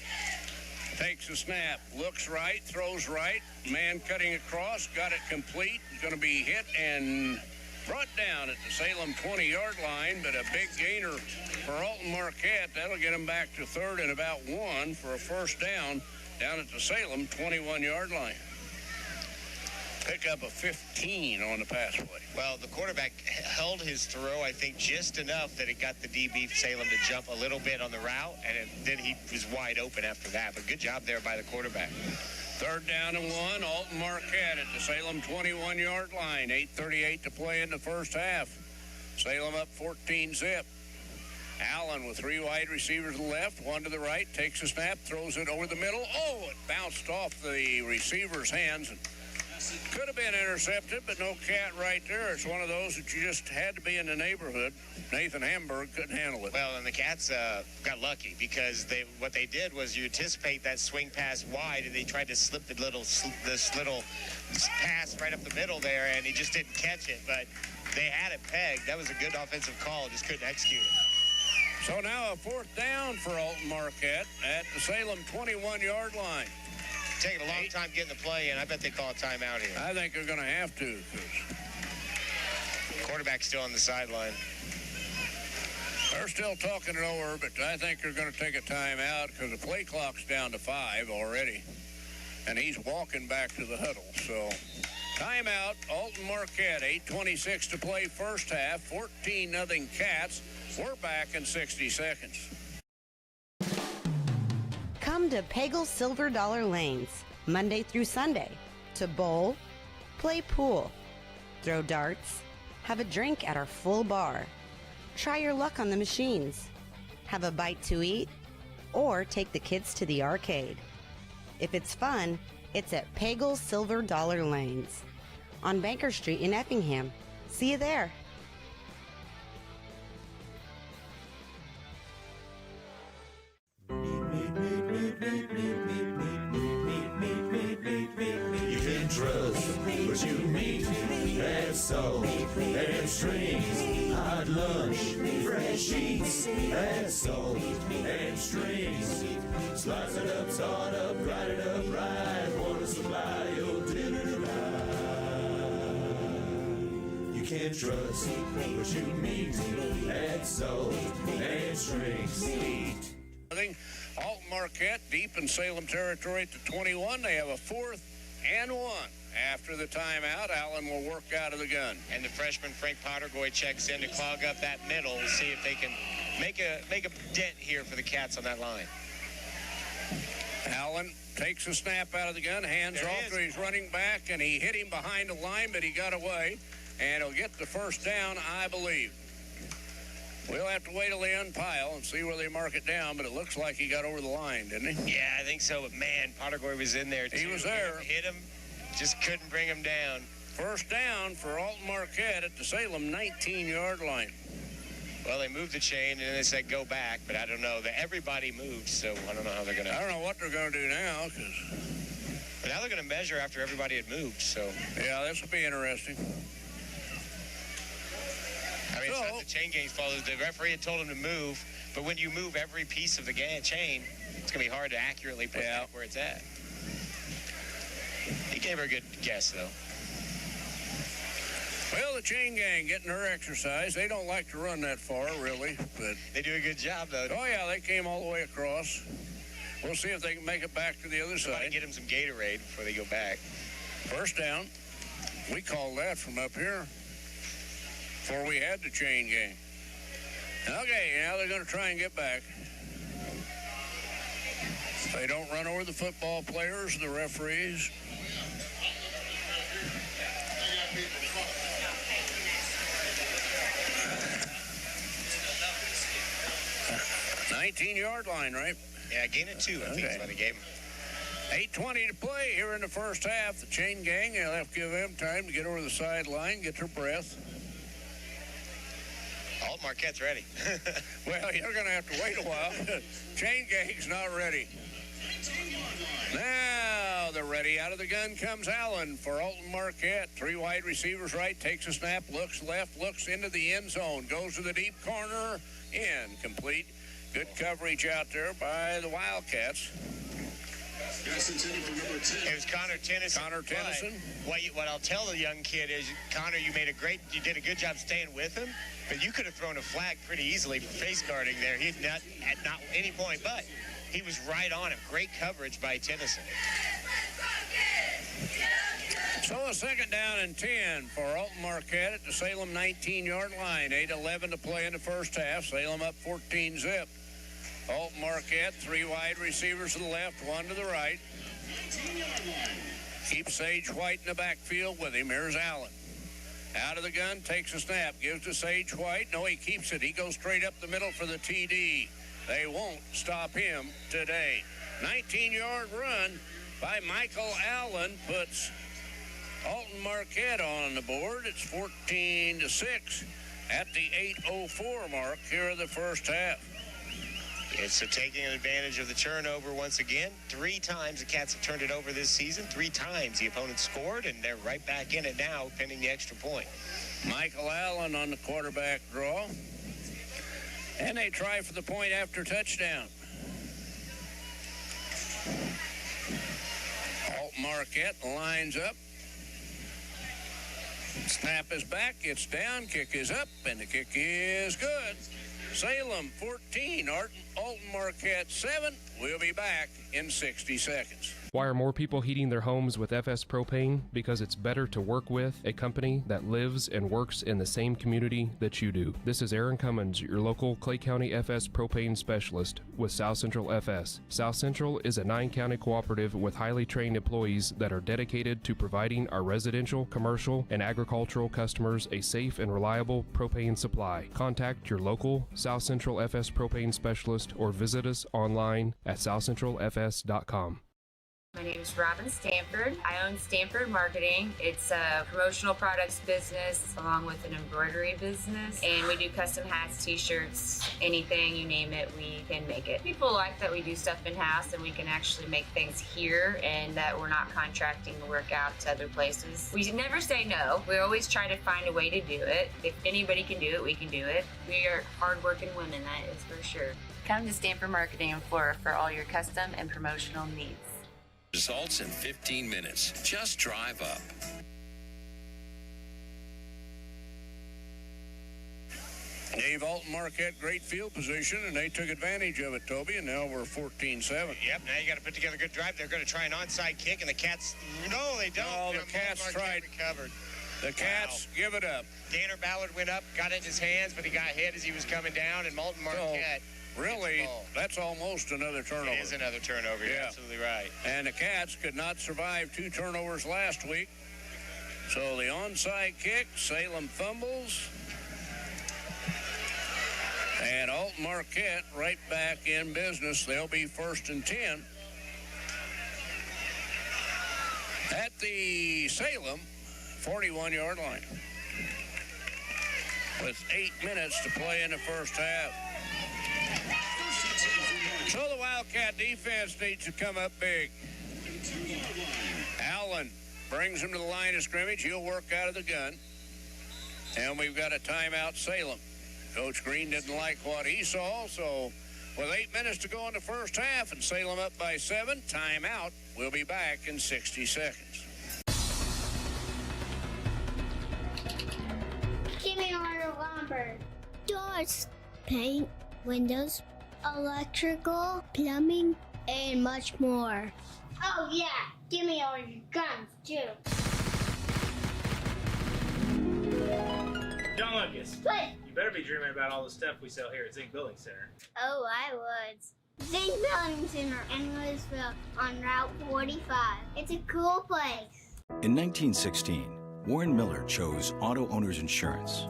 Takes a snap, looks right, throws right. Man cutting across, got it complete. Going to be hit and Brought down at the Salem 20-yard line, but a big gainer for Alton Marquette. That'll get him back to third and about 1 for a first down at the Salem 21-yard line. Pick up a 15 on the pass play. Well, the quarterback held his throw, I think, just enough that it got the DB Salem to jump a little bit on the route, and then he was wide open after that. But good job there by the quarterback. Third down and 1, Alton Marquette at the Salem 21-yard line. 8:38 to play in the first half. Salem up 14-zip. Allen with 3 wide receivers to the left, 1 to the right, takes a snap, throws it over the middle. Oh, it bounced off the receiver's hands. And could have been intercepted, but no cat right there. It's one of those that you just had to be in the neighborhood. Nathan Hamburg couldn't handle it. Well, and the Cats got lucky because what they did was you anticipate that swing pass wide, and they tried to slip this little pass right up the middle there, and he just didn't catch it. But they had it pegged. That was a good offensive call, just couldn't execute it. So now a fourth down for Alton Marquette at the Salem 21-yard line. Taking a long time getting the play in. I bet they call a timeout here. I think they're going to have to. Quarterback's still on the sideline. They're still talking it over, but I think they're going to take a timeout because the play clock's down to 5 already. And he's walking back to the huddle. So timeout, Alton Marquette, 8:26 to play first half, 14-0 Cats. We're back in 60 seconds. Come to Pagel's Silver Dollar Lanes, Monday through Sunday, to bowl, play pool, throw darts, have a drink at our full bar, try your luck on the machines, have a bite to eat, or take the kids to the arcade. If it's fun, it's at Pagel's Silver Dollar Lanes on Banker Street in Effingham. See you there. You can trust what you meet. Add salt, add strings, hot lunch, fresh sheets. Add salt, add strings. Slice it up, salt up, grind it up right. Want to supply your dinner right. You can trust what you meet. Add salt, add strings. Alton Marquette deep in Salem territory at the 21. They have a 4th and 1. After the timeout, Allen will work out of the gun. And the freshman Frank Pottergoy checks in to clog up that middle to see if they can make a dent here for the Cats on that line. Allen takes a snap out of the gun, hands off to his running back, and he hit him behind the line, but he got away. And he'll get the first down, I believe. We'll have to wait till they unpile and see where they mark it down, but it looks like he got over the line, didn't he? Yeah, I think so, but man, Pottergoy was in there too. He was there. Hit him, just couldn't bring him down. First down for Alton Marquette at the Salem 19-yard line. Well, they moved the chain, and then they said go back, but I don't know. Everybody moved, so I don't know how they're going to... I don't know what they're going to do now, But now they're going to measure after everybody had moved, so... Yeah, this will be interesting. I mean, it's not the chain gang's fault. The referee had told him to move, but when you move every piece of the chain, it's going to be hard to accurately put back where it's at. He gave her a good guess, though. Well, the chain gang getting her exercise. They don't like to run that far, really, but... They do a good job, though. Oh, yeah, they came all the way across. We'll see if they can make it back to the other side. Get them some Gatorade before they go back. First down. We called that from up here before we had the chain gang. Okay, now they're going to try and get back. If they don't run over the football players, the referees. $19-yard line, right? Yeah, gain of 2, I think is what he gave him. 8:20 to play here in the first half. The chain gang, they'll have to give them time to get over the sideline, get their breath. Alton Marquette's ready. Well, you're going to have to wait a while. Chain gang's not ready. Now they're ready. Out of the gun comes Allen for Alton Marquette. 3 wide receivers right, takes a snap, looks left, looks into the end zone, goes to the deep corner, incomplete. Good coverage out there by the Wildcats. It was Connor Tennyson. Connor Tennyson. What I'll tell the young kid is, Connor, you did a good job staying with him, but you could have thrown a flag pretty easily for face guarding there. He's not at any point, but he was right on him. Great coverage by Tennyson. So a second down and 10 for Alton Marquette at the Salem 19-yard line. 8:11 to play in the first half. Salem up 14-zip. Alton Marquette, 3 wide receivers to the left, 1 to the right. Keeps Sage White in the backfield with him. Here's Allen. Out of the gun, takes a snap, gives to Sage White. No, he keeps it. He goes straight up the middle for the TD. They won't stop him today. 19-yard run by Michael Allen puts Alton Marquette on the board. It's 14-6 at the 8:04 mark here of the first half. It's taking advantage of the turnover once again. 3 times the Cats have turned it over this season. 3 times the opponent scored, and they're right back in it now, pending the extra point. Michael Allen on the quarterback draw. And they try for the point after touchdown. Alton Marquette lines up. Snap is back, it's down, kick is up, and the kick is good. Salem 14, Alton Marquette 7. We'll be back in 60 seconds. Why are more people heating their homes with FS Propane? Because it's better to work with a company that lives and works in the same community that you do. This is Aaron Cummins, your local Clay County FS Propane specialist with South Central FS. South Central is a 9-county cooperative with highly trained employees that are dedicated to providing our residential, commercial, and agricultural customers a safe and reliable propane supply. Contact your local South Central FS Propane specialist or visit us online at southcentralfs.com. My name is Robin Stanford. I own Stanford Marketing. It's a promotional products business along with an embroidery business. And we do custom hats, t-shirts, anything, you name it, we can make it. People like that we do stuff in-house and we can actually make things here and that we're not contracting the work out to other places. We never say no. We always try to find a way to do it. If anybody can do it, we can do it. We are hardworking women, that is for sure. Come to Stanford Marketing in Flora for all your custom and promotional needs. Results in 15 minutes. Just drive up. Gave Alton Marquette great field position, and they took advantage of it, Toby, and now we're 14-7. Yep, now you got to put together a good drive. They're going to try an onside kick, and the Cats, no, they don't. No, the Cats tried. Recovered. The Cats give it up. Danner Ballard went up, got it in his hands, but he got hit as he was coming down, and Alton Marquette. Really, that's almost another turnover. It is another turnover. You're absolutely right. And the Cats could not survive 2 turnovers last week. So the onside kick, Salem fumbles. And Alton Marquette right back in business. They'll be 1st and 10. At the Salem 41-yard line. With 8 minutes to play in the first half. So the Wildcat defense needs to come up big. Allen brings him to the line of scrimmage. He'll work out of the gun. And we've got a timeout, Salem. Coach Green didn't like what he saw, so with 8 minutes to go in the first half and Salem up by 7, timeout. We'll be back in 60 seconds. Give me order lumber. Doors, paint, windows, electrical, plumbing, and much more. Oh yeah, give me all your guns too. John Lucas. What? You better be dreaming about all the stuff we sell here at Zink Building Center. Oh, I would. Zink Building Center in Louisville on Route 45. It's a cool place. In 1916, Warren Miller chose Auto Owners Insurance.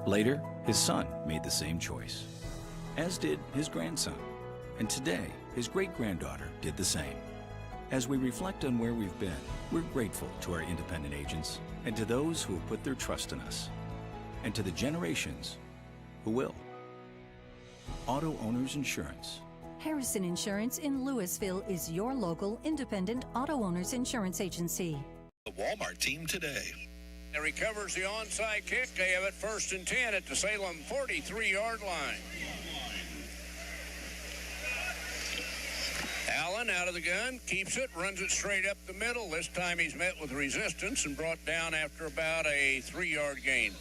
Later, his son made the same choice, as did his grandson. And today, his great-granddaughter did the same. As we reflect on where we've been, we're grateful to our independent agents and to those who have put their trust in us, and to the generations who will. Auto Owners Insurance. Harrison Insurance in Louisville is your local independent auto owners insurance agency. The Walmart team today. It recovers the onside kick. They have it 1st and 10 at the Salem 43-yard line. Allen out of of the gun, keeps it, runs it straight up the middle. This time he's met with resistance and brought down after about a 3-yard gain.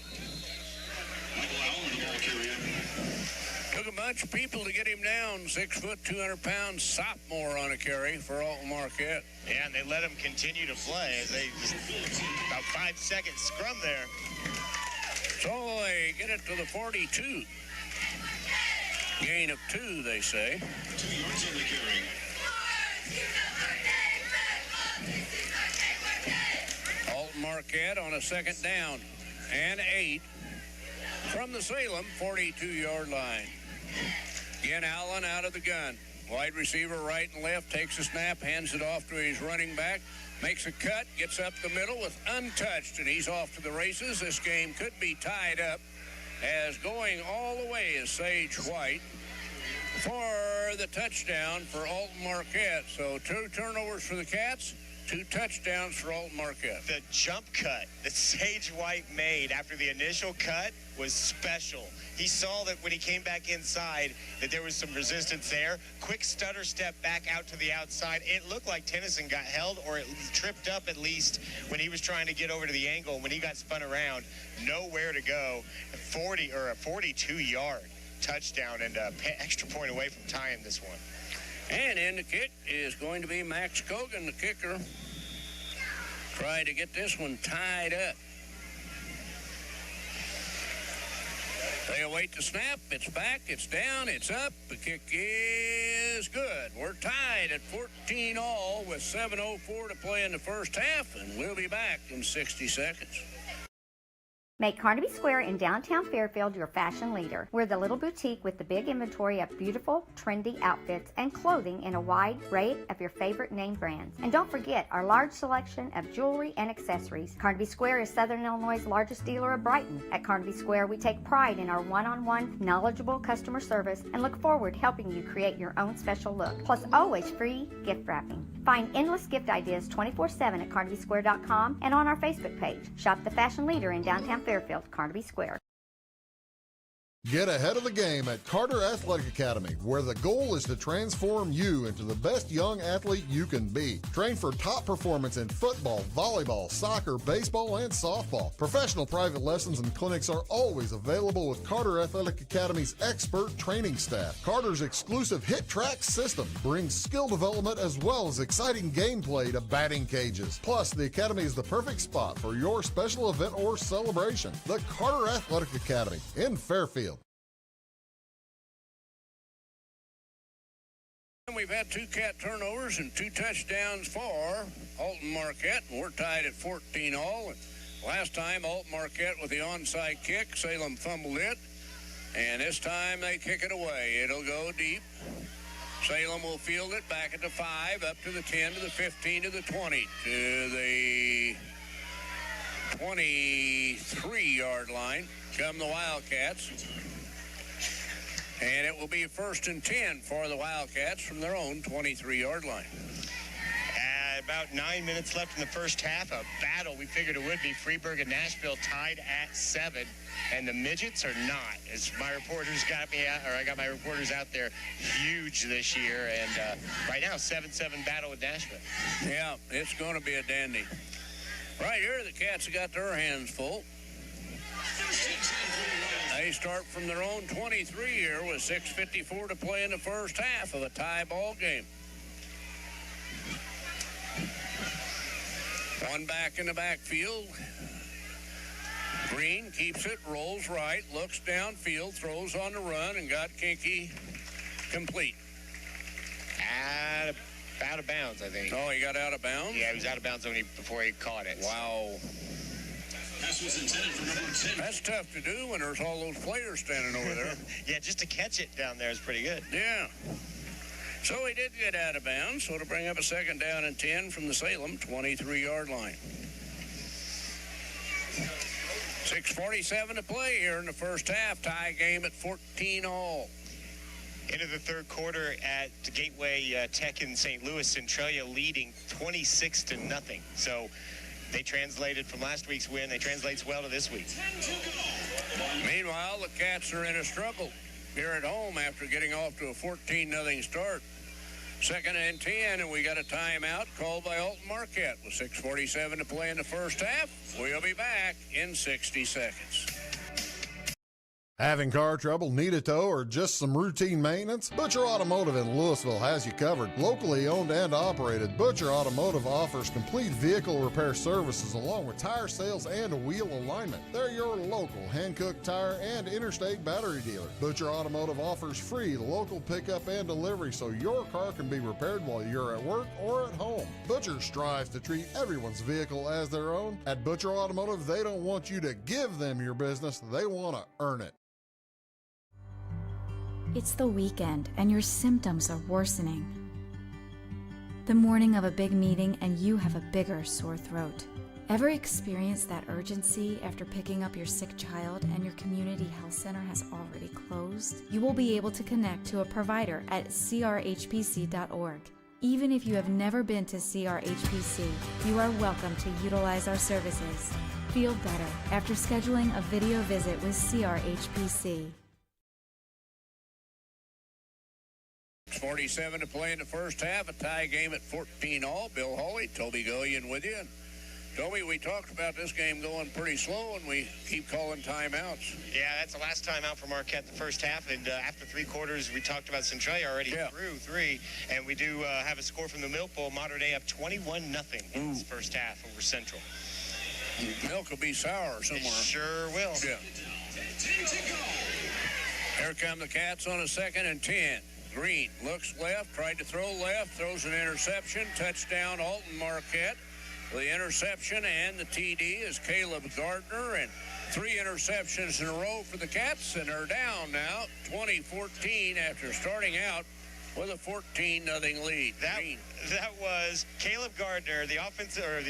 Took a bunch of people to get him down. 6 foot, 200 pounds, sophomore on a carry for Alton Marquette. Yeah, and they let him continue to play. They just about 5 seconds scrum there. So they get it to the 42. Gain of 2, they say. 2 yards on the carry. Alton Marquette on a second down and 8 from the Salem 42-yard line. Again, Allen out of the gun. Wide receiver right and left, takes a snap, hands it off to his running back, makes a cut, gets up the middle with untouched, and he's off to the races. This game could be tied up, as going all the way is Sage White for the touchdown for Alton Marquette. So 2 turnovers for the Cats, 2 touchdowns for Alton Marquette. The jump cut that Sage White made after the initial cut was special. He saw that when he came back inside that there was some resistance there. Quick stutter step back out to the outside. It looked like Tennyson got held, or it tripped up at least when he was trying to get over to the angle. When he got spun around, nowhere to go. A 42-yard touchdown and an extra point away from tying this one. And in the kick is going to be Max Cogan, the kicker. Try to get this one tied up. They await the snap. It's back, it's down, it's up. The kick is good. We're tied at 14 all with 7:04 to play in the first half, and we'll be back in 60 seconds. Make Carnaby Square in downtown Fairfield your fashion leader. We're the little boutique with the big inventory of beautiful, trendy outfits and clothing in a wide array of your favorite name brands. And don't forget our large selection of jewelry and accessories. Carnaby Square is Southern Illinois' largest dealer of Brighton. At Carnaby Square, we take pride in our one-on-one, knowledgeable customer service and look forward to helping you create your own special look. Plus, always free gift wrapping. Find endless gift ideas 24/7 at CarnabySquare.com and on our Facebook page. Shop the fashion leader in downtown Fairfield, Carnaby Square. Get ahead of the game at Carter Athletic Academy, where the goal is to transform you into the best young athlete you can be. Train for top performance in football, volleyball, soccer, baseball, and softball. Professional private lessons and clinics are always available with Carter Athletic Academy's expert training staff. Carter's exclusive Hit Track system brings skill development as well as exciting gameplay to batting cages. Plus, the Academy is the perfect spot for your special event or celebration. The Carter Athletic Academy in Fairfield. We've had 2 Cat turnovers and 2 touchdowns for Alton Marquette, and we're tied at 14 all. And last time, Alton Marquette with the onside kick. Salem fumbled it, and this time they kick it away. It'll go deep. Salem will field it back at the 5, up to the 10, to the 15, to the 20, to the 23-yard line. Come the Wildcats. And it will be 1st and 10 for the Wildcats from their own 23-yard line. About 9 minutes left in the first half. A battle we figured it would be. Freeburg and Nashville tied at 7. And the Midgets are not. As my reporters got me out, or I got my reporters out there, huge this year. And right now, 7-7 battle with Nashville. Yeah, it's going to be a dandy. Right here, the Cats have got their hands full. They start from their own 23 here with 6:54 to play in the first half of a tie ball game. One back in the backfield. Green keeps it, rolls right, looks downfield, throws on the run, and got Kinky complete. Out of bounds, I think. Oh, he got out of bounds? Yeah, he was out of bounds before he caught it. Wow. Pass was intended for number 10. That's tough to do when there's all those players standing over there. Yeah, just to catch it down there is pretty good. Yeah. So he did get out of bounds, so to bring up a 2nd down and 10 from the Salem 23-yard line. 6:47 to play here in the first half. Tie game at 14 all. Into the third quarter at Gateway Tech in St. Louis, Centralia leading 26-0. So they translated from last week's win. They translates well to this week. Meanwhile, the Cats are in a struggle here at home after getting off to a 14-0 start. 2nd and 10, and we got a timeout called by Alton Marquette with 6:47 to play in the first half. We'll be back in 60 seconds. Having car trouble, need a tow, or just some routine maintenance? Butcher Automotive in Louisville has you covered. Locally owned and operated, Butcher Automotive offers complete vehicle repair services along with tire sales and wheel alignment. They're your local Hankook tire and interstate battery dealer. Butcher Automotive offers free local pickup and delivery so your car can be repaired while you're at work or at home. Butcher strives to treat everyone's vehicle as their own. At Butcher Automotive, they don't want you to give them your business, they want to earn it. It's the weekend and your symptoms are worsening. The morning of a big meeting and you have a bigger sore throat. Ever experienced that urgency after picking up your sick child and your community health center has already closed? You will be able to connect to a provider at crhpc.org. Even if you have never been to CRHPC, you are welcome to utilize our services. Feel better after scheduling a video visit with CRHPC. 47 to play in the first half, a tie game at 14-all. Bill Hawley, Toby Gillian with you. Toby, we talked about this game going pretty slow, and we keep calling timeouts. Yeah, that's the last timeout for Marquette the first half, and after 3 quarters, we talked about Centralia already through 3, and we do have a score from the Milk Bowl. Mater Dei up 21-0 in this first half over Central. Milk will be sour somewhere. It sure will. Yeah. Here come the Cats on a 2nd and 10. Green looks left, tried to throw left, throws an interception. Touchdown, Alton Marquette. The interception and the TD is Caleb Gardner, and 3 interceptions in a row for the Cats, and they're down now 20-14 after starting out with a 14-0 lead. That was Caleb Gardner, the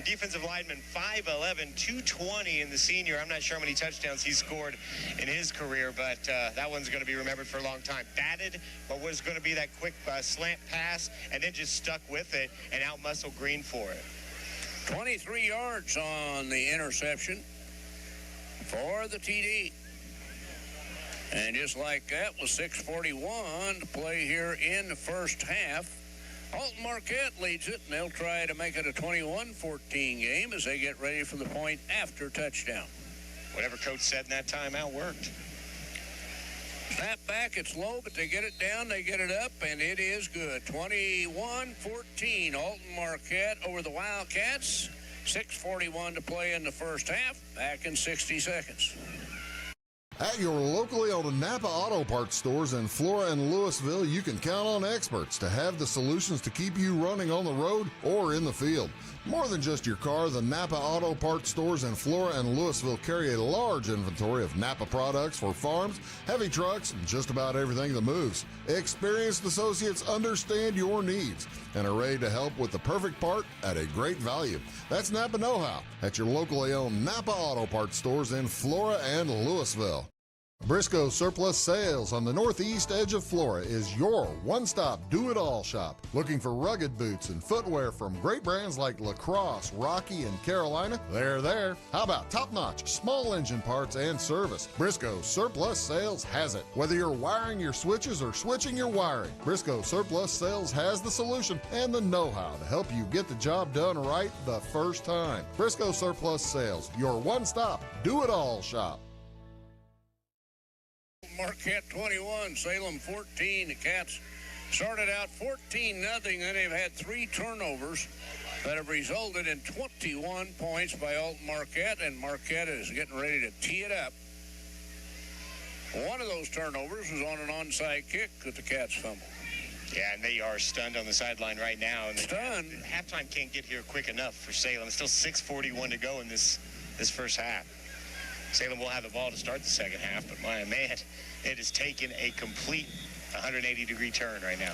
defensive lineman, 5'11", 220 in the senior. I'm not sure how many touchdowns he scored in his career, but that one's going to be remembered for a long time. Batted what was going to be that quick slant pass, and then just stuck with it and out-muscled Green for it. 23 yards on the interception for the TD. And just like that, with 6:41 to play here in the first half, Alton Marquette leads it, and they'll try to make it a 21-14 game as they get ready for the point after touchdown. Whatever coach said in that timeout worked. Snap back, it's low, but they get it down, they get it up, and it is good. 21-14, Alton Marquette over the Wildcats. 6:41 to play in the first half. Back in 60 seconds. At your locally owned Napa Auto Parts stores in Flora and Louisville, you can count on experts to have the solutions to keep you running on the road or in the field. More than just your car, the Napa Auto Parts stores in Flora and Louisville carry a large inventory of Napa products for farms, heavy trucks, and just about everything that moves. Experienced associates understand your needs and are ready to help with the perfect part at a great value. That's Napa Know-How at your locally owned Napa Auto Parts stores in Flora and Louisville. Briscoe Surplus Sales on the northeast edge of Flora is your one-stop do-it-all shop. Looking for rugged boots and footwear from great brands like Lacrosse, Rocky, and Carolina? They're there. How about top-notch small engine parts and service? Briscoe Surplus Sales has it. Whether you're wiring your switches or switching your wiring, Briscoe Surplus Sales has the solution and the know-how to help you get the job done right the first time. Briscoe Surplus Sales, your one-stop do-it-all shop. Marquette 21, Salem 14. The Cats started out 14-0, then they've had 3 turnovers that have resulted in 21 points by Alton Marquette, and Marquette is getting ready to tee it up. One of those turnovers was on an onside kick that the Cats fumbled. Yeah, and they are stunned on the sideline right now. And stunned? Halftime can't get here quick enough for Salem. It's still 6:41 to go in this first half. Salem will have the ball to start the second half, but my man, it has taken a complete 180-degree turn right now.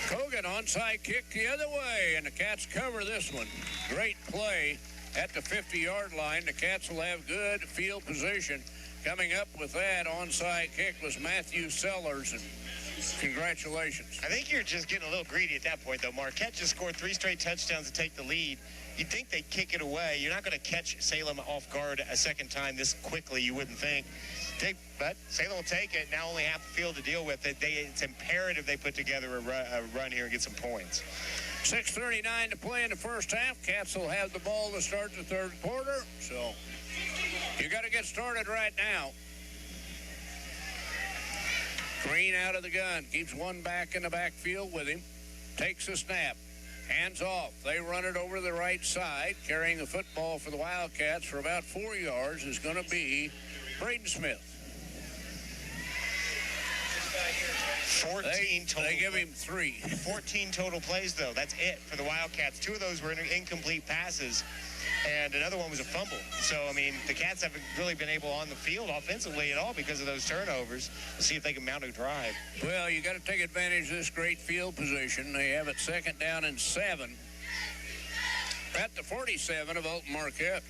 Kogan onside kick the other way, and the Cats cover this one. Great play at the 50-yard line. The Cats will have good field position. Coming up with that onside kick was Matthew Sellers, and congratulations. I think you're just getting a little greedy at that point, though. Marquette just scored 3 straight touchdowns to take the lead. You'd think they'd kick it away. You're not going to catch Salem off guard a second time this quickly, you wouldn't think. But Salem will take it. Now only half the field to deal with it. It's imperative they put together a run here and get some points. 6:39 to play in the first half. Cats will have the ball to start the third quarter. So you got to get started right now. Green out of the gun. Keeps one back in the backfield with him. Takes a snap. Hands off. They run it over the right side. Carrying the football for the Wildcats for about 4 yards is going to be Braden Smith. 14 total. They give him 3. 14 total plays, though. That's it for the Wildcats. 2 of those were incomplete passes, and another one was a fumble. So, I mean, the Cats haven't really been able on the field offensively at all because of those turnovers. We'll see if they can mount a drive. Well, you got to take advantage of this great field position. They have it 2nd down and 7 at the 47 of Alton Marquette.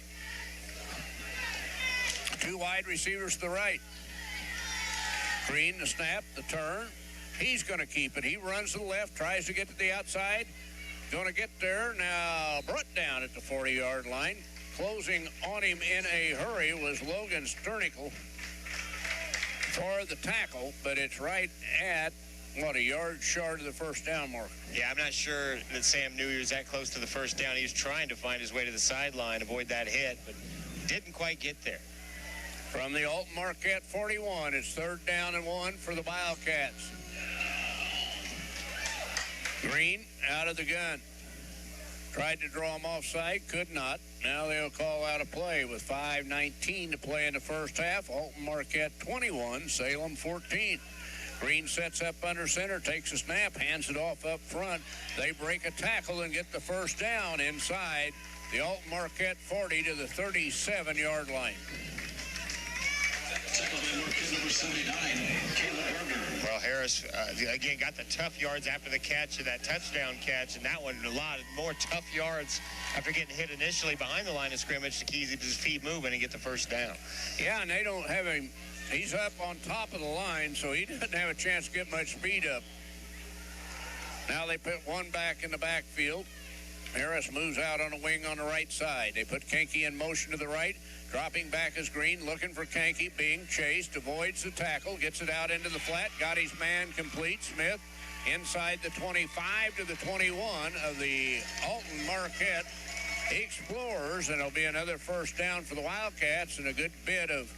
2 wide receivers to the right. Green, the snap, the turn. He's going to keep it. He runs to the left, tries to get to the outside. Going to get there. Now, brought down at the 40-yard line. Closing on him in a hurry was Logan Sternickel for the tackle, but it's right at, a yard short of the first down mark. Yeah, I'm not sure that Sam knew he was that close to the first down. He was trying to find his way to the sideline, avoid that hit, but didn't quite get there. From the Alton Marquette 41, it's 3rd down and 1 for the Wildcats. Green out of the gun. Tried to draw him offside, could not. Now they'll call out a play with 5:19 to play in the first half. Alton Marquette 21, Salem 14. Green sets up under center, takes a snap, hands it off up front. They break a tackle and get the first down inside the Alton Marquette 40 to the 37-yard line. Well, Harris, again, got the tough yards after the catch of that touchdown catch, and that one a lot more tough yards after getting hit initially behind the line of scrimmage to keep his feet moving and get the first down. Yeah, and they don't have him. He's up on top of the line, so he doesn't have a chance to get much speed up. Now they put one back in the backfield. Harris moves out on a wing on the right side. They put Kenke in motion to the right. Dropping back is Green, looking for Kenke, being chased, avoids the tackle, gets it out into the flat, got his man complete. Smith inside the 25 to the 21 of the Alton Marquette Explorers, and it'll be another first down for the Wildcats and a good bit of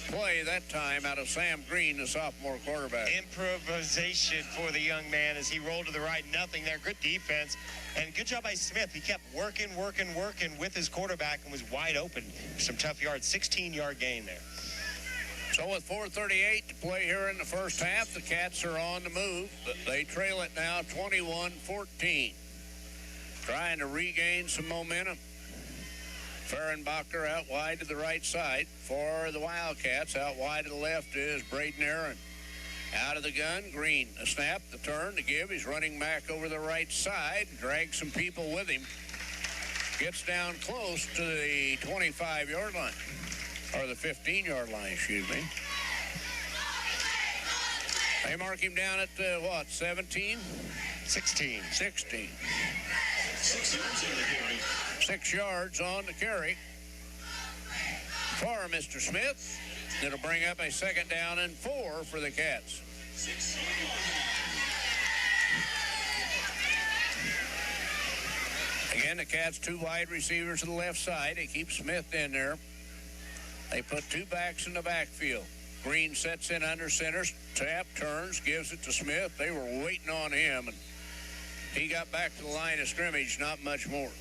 play that time out of Sam Green, the sophomore quarterback. Improvisation for the young man as he rolled to the right. Nothing there. Good defense. And good job by Smith. He kept working with his quarterback and was wide open. Some tough yards. 16-yard gain there. So with 4:38 to play here in the first half, the Cats are on the move. But they trail it now 21-14. Trying to regain some momentum. Fehrenbacher out wide to the right side for the Wildcats. Out wide to the left is Braden Aaron. Out of the gun, Green. A snap, the turn to give. He's running back over the right side. Drags some people with him. Gets down close to the 25-yard line. Or the 15-yard line, excuse me. They mark him down at, 17? 16. 16. 6 yards on the carry for Mr. Smith. It'll bring up a 2nd down and 4 for the Cats. Again, the Cats 2 wide receivers to the left side. They keep Smith in there. They put 2 backs in the backfield. Green sets in under center, tap, turns, gives it to Smith. They were waiting on him, and he got back to the line of scrimmage, not much more.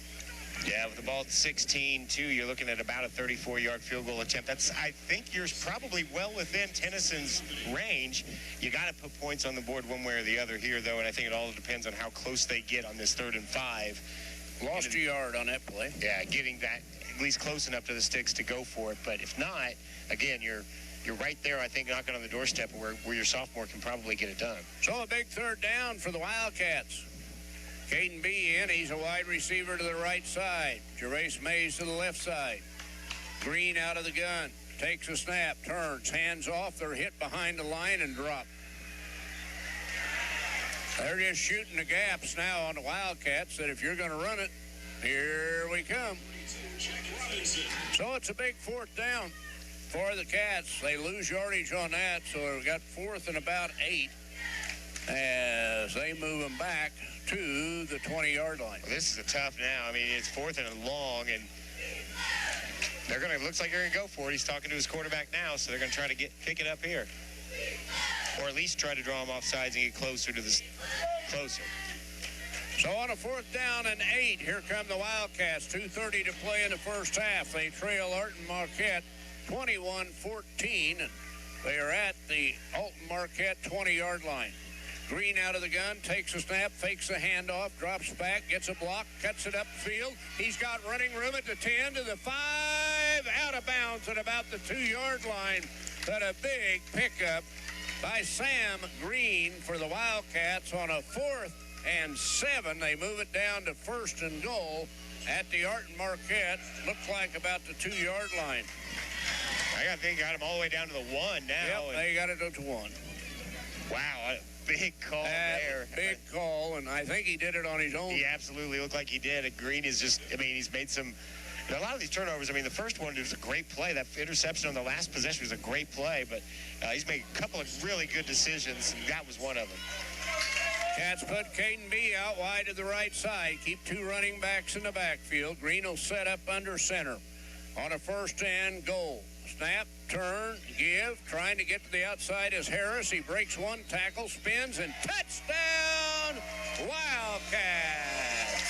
Yeah, with the ball at 16-2, you're looking at about a 34-yard field goal attempt. I think you're probably well within Tennyson's range. You got to put points on the board one way or the other here, though, and I think it all depends on how close they get on this 3rd and 5. Lost a yard on that play. Yeah, getting that at least close enough to the sticks to go for it. But if not, again, you're right there, I think, knocking on the doorstep where your sophomore can probably get it done. So a big 3rd down for the Wildcats. Caden B in. He's a wide receiver to the right side. Gervais Mays to the left side. Green out of the gun. Takes a snap. Turns. Hands off. They're hit behind the line and drop. They're just shooting the gaps now on the Wildcats that if you're going to run it, here we come. So it's a big 4th down. for the Cats. They lose yardage on that, so they've got 4th and about 8 as they move them back to the 20-yard line. Well, this is a tough now. I mean, it's 4th and long, and looks like they're going to go for it. He's talking to his quarterback now, so they're going to try to pick it up here. Or at least try to draw him off sides and get closer to this, closer. So on a 4th down and 8, here come the Wildcats. 2:30 to play in the first half. They trail Alton Marquette 21-14, and they are at the Alton Marquette 20-yard line. Green out of the gun, takes a snap, fakes a handoff, drops back, gets a block, cuts it upfield. He's got running room at the 10 to the 5, out of bounds at about the 2-yard line. But a big pickup by Sam Green for the Wildcats on a 4th and 7. They move it down to 1st and goal at the Alton Marquette. Looks like about the 2-yard line. I think got him all the way down to the 1 now. Yep, they got it up to 1. Wow, big call there. Big call, and I think he did it on his own. He absolutely looked like he did. And Green is just, I mean, he's made some, a lot of these turnovers. I mean, the first one was a great play. That interception on the last possession was a great play, but he's made a couple of really good decisions, and that was one of them. Cats put Caden B out wide to the right side. Keep 2 running backs in the backfield. Green will set up under center on a 1st and goal. Snap, turn, give, trying to get to the outside is Harris. He breaks 1 tackle, spins, and touchdown, Wildcats.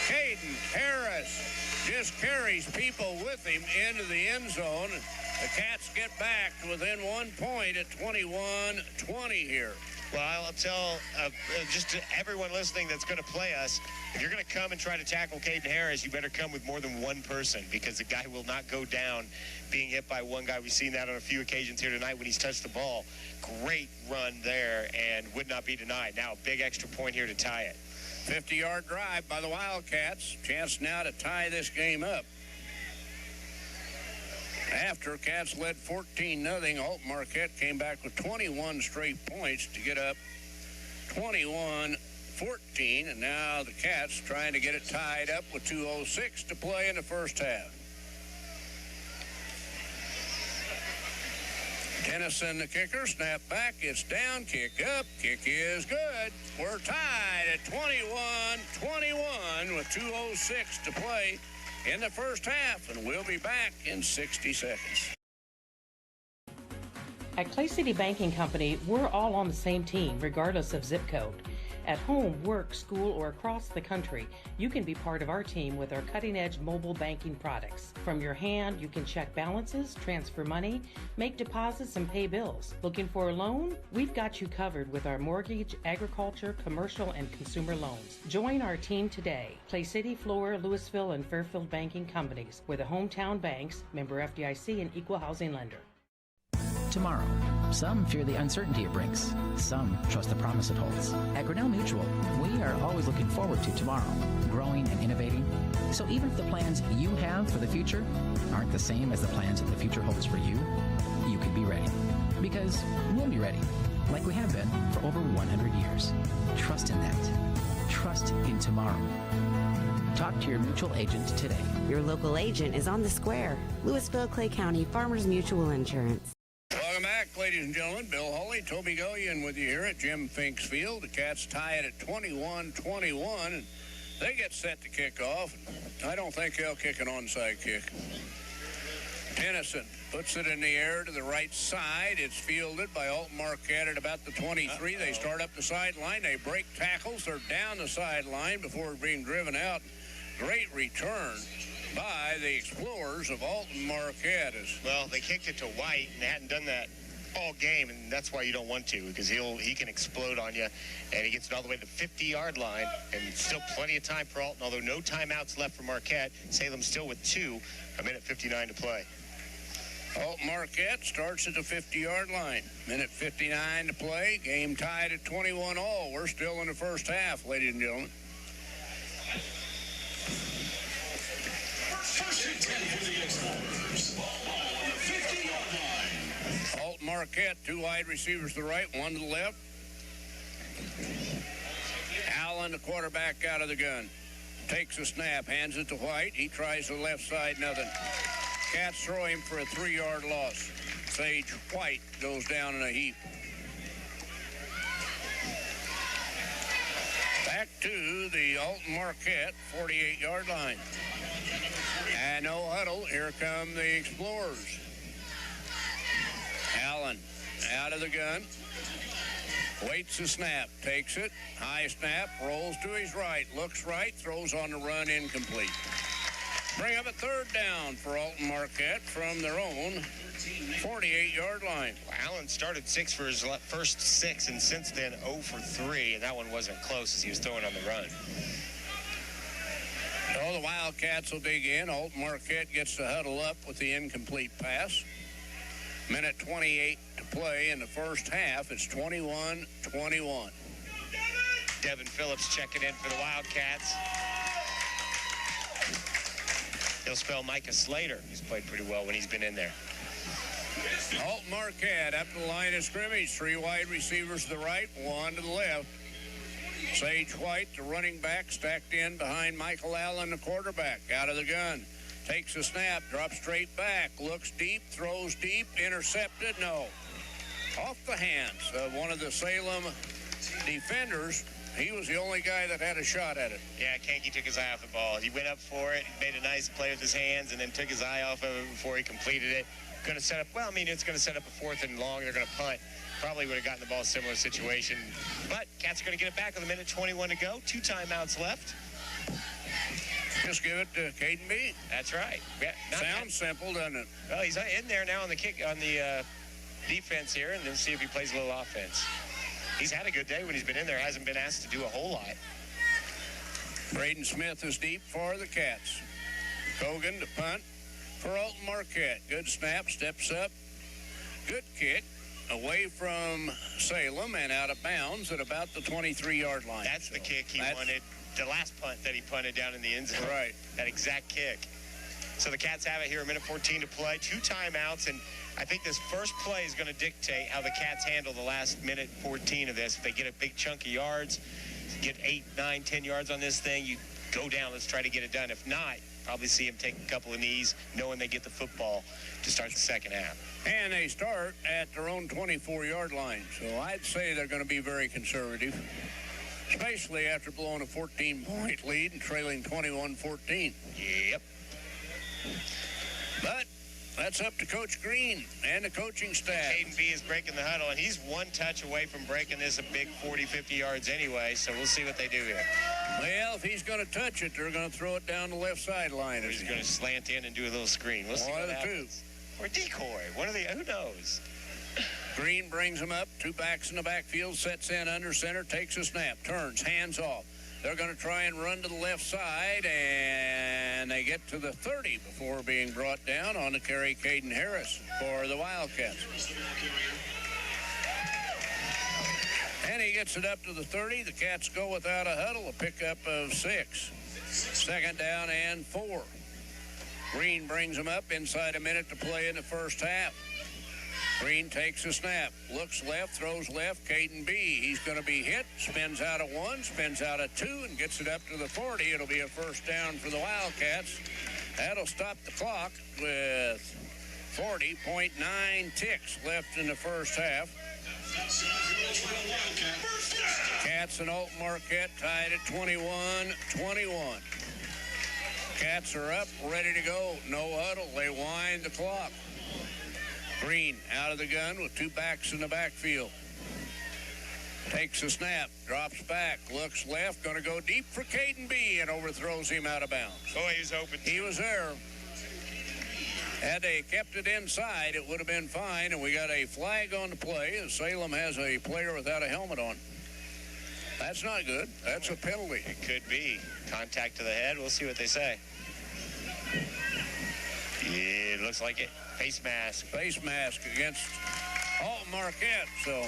Caden Harris just carries people with him into the end zone. The Cats get back within 1 point at 21-20 here. Well, I'll tell just to everyone listening that's going to play us, if you're going to come and try to tackle Caden Harris, you better come with more than 1 person, because the guy will not go down being hit by 1 guy. We've seen that on a few occasions here tonight when he's touched the ball. Great run there and would not be denied. Now a big extra point here to tie it. 50-yard drive by the Wildcats. Chance now to tie this game up. After Cats led 14-0, Alton Marquette came back with 21 straight points to get up 21-14, and now the Cats trying to get it tied up with 2:06 to play in the first half. Tennyson, the kicker, snap back, it's down, kick up, kick is good. We're tied at 21-21 with 2:06 to play in the first half, and we'll be back in 60 seconds. At Clay City Banking Company, we're all on the same team, regardless of zip code. At home, work, school, or across the country, you can be part of our team with our cutting-edge mobile banking products. From your hand, you can check balances, transfer money, make deposits, and pay bills. Looking for a loan? We've got you covered with our mortgage, agriculture, commercial, and consumer loans. Join our team today. Clay City, Flora, Louisville, and Fairfield Banking Companies. We're the hometown banks, member FDIC, and equal housing lender. Tomorrow, some fear the uncertainty it brings. Some trust the promise it holds. At Grinnell Mutual, we are always looking forward to tomorrow, growing and innovating. So even if the plans you have for the future aren't the same as the plans that the future holds for you, you can be ready. Because we'll be ready, like we have been for over 100 years. Trust in that. Trust in tomorrow. Talk to your mutual agent today. Your local agent is on the square. Louisville, Clay County Farmers Mutual Insurance. Welcome back, ladies and gentlemen. Bill Hawley, Toby Gillian with you here at Jim Fink's Field. The Cats tie it at 21-21, and they get set to kick off. I don't think they'll kick an onside kick. Tennyson puts it in the air to the right side. It's fielded by Alton Marquette at about the 23. They start up the sideline. They break tackles. They're down the sideline before being driven out. Great return by the Explorers of Alton Marquette. Well, they kicked it to White, and they hadn't done that all game, and that's why you don't want to, because he can explode on you, and he gets it all the way to the 50-yard line, and still plenty of time for Alton, although no timeouts left for Marquette. Salem still with 2, a minute 59 to play. Alton Marquette starts at the 50-yard line. Minute 59 to play. Game tied at 21-all. We're still in the first half, ladies and gentlemen. Alton Marquette, 2 wide receivers to the right, 1 to the left. Allen, the quarterback, out of the gun. Takes a snap, hands it to White. He tries the left side, nothing. Cats throw him for a 3-yard loss. Sage White goes down in a heap. Back to the Alton Marquette 48-yard line. And no huddle. Here come the Explorers. Allen out of the gun. Waits the snap. Takes it. High snap. Rolls to his right. Looks right. Throws on the run. Incomplete. Bring up a 3rd down for Alton Marquette from their own 48-yard line. Well, Allen started 6 for his first 6, and since then 0 for 3, and that one wasn't close as he was throwing on the run. So the Wildcats will dig in. Alton Marquette gets to huddle up with the incomplete pass. Minute 28 to play in the first half. It's 21-21. Devin Phillips checking in for the Wildcats. He'll spell Micah Slater, who's played pretty well when he's been in there. Alton Marquette up to the line of scrimmage. 3 wide receivers to the right, 1 to the left. Sage White, the running back, stacked in behind Michael Allen, the quarterback. Out of the gun. Takes a snap, drops straight back, looks deep, throws deep, intercepted, no. Off the hands of one of the Salem defenders. He was the only guy that had a shot at it. Yeah, Kanky took his eye off the ball. He went up for it, made a nice play with his hands, and then took his eye off of it before he completed it. Going to set up, well, I mean, it's going to set up a 4th and long. They're going to punt. Probably would have gotten the ball similar situation. But Cats are going to get it back with 1:21 to go. 2 timeouts left. Just give it to Caden B. That's right. Yeah, sounds simple, doesn't it? Well, he's in there now on the defense here, and then see if he plays a little offense. He's had a good day when he's been in there. Hasn't been asked to do a whole lot. Braden Smith is deep for the Cats. Cogan to punt for Alton Marquette. Good snap, steps up. Good kick. Away from Salem and out of bounds at about the 23-yard line. That's the kick he wanted. The last punt that he punted down in the end zone. Right. That exact kick. So the Cats have it here, 1:14 to play. 2 timeouts, and I think this first play is going to dictate how the Cats handle the last 1:14 of this. If they get a big chunk of yards, get 8, 9, 10 yards on this thing, you go down. Let's try to get it done. If not, probably see them take a couple of knees, knowing they get the football to start the second half. And they start at their own 24-yard line. So I'd say they're going to be very conservative, especially after blowing a 14-point lead and trailing 21-14. Yep. But that's up to Coach Green and the coaching staff. Caden B is breaking the huddle, and he's 1 touch away from breaking this a big 40, 50 yards anyway, so we'll see what they do here. Well, if he's going to touch it, they're going to throw it down the left sideline. He's going to slant in and do a little screen. We'll see what happens. Or decoy. One of the, who knows? Green brings him up. 2 backs in the backfield, sets in under center, takes a snap, turns, hands off. They're going to try and run to the left side, and they get to the 30 before being brought down on the carry. Caden Harris for the Wildcats. And he gets it up to the 30. The Cats go without a huddle, a pickup of 6. 2nd down and 4. Green brings him up inside a minute to play in the first half. Green takes a snap, looks left, throws left. Caden B, he's going to be hit, spins out of 1, spins out of 2, and gets it up to the 40. It'll be a first down for the Wildcats. That'll stop the clock with 40.9 ticks left in the first half. Cats and Alton Marquette tied at 21-21. Cats are up, ready to go. No huddle. They wind the clock. Green out of the gun with 2 backs in the backfield. Takes a snap, drops back, looks left, going to go deep for Caden B, and overthrows him out of bounds. Oh, he was open. He was there. Had they kept it inside, it would have been fine, and we got a flag on the play as Salem has a player without a helmet on. That's not good. That's a penalty. It could be. Contact to the head. We'll see what they say. Yeah, it looks like it. Face mask. Face mask against Alton Marquette. So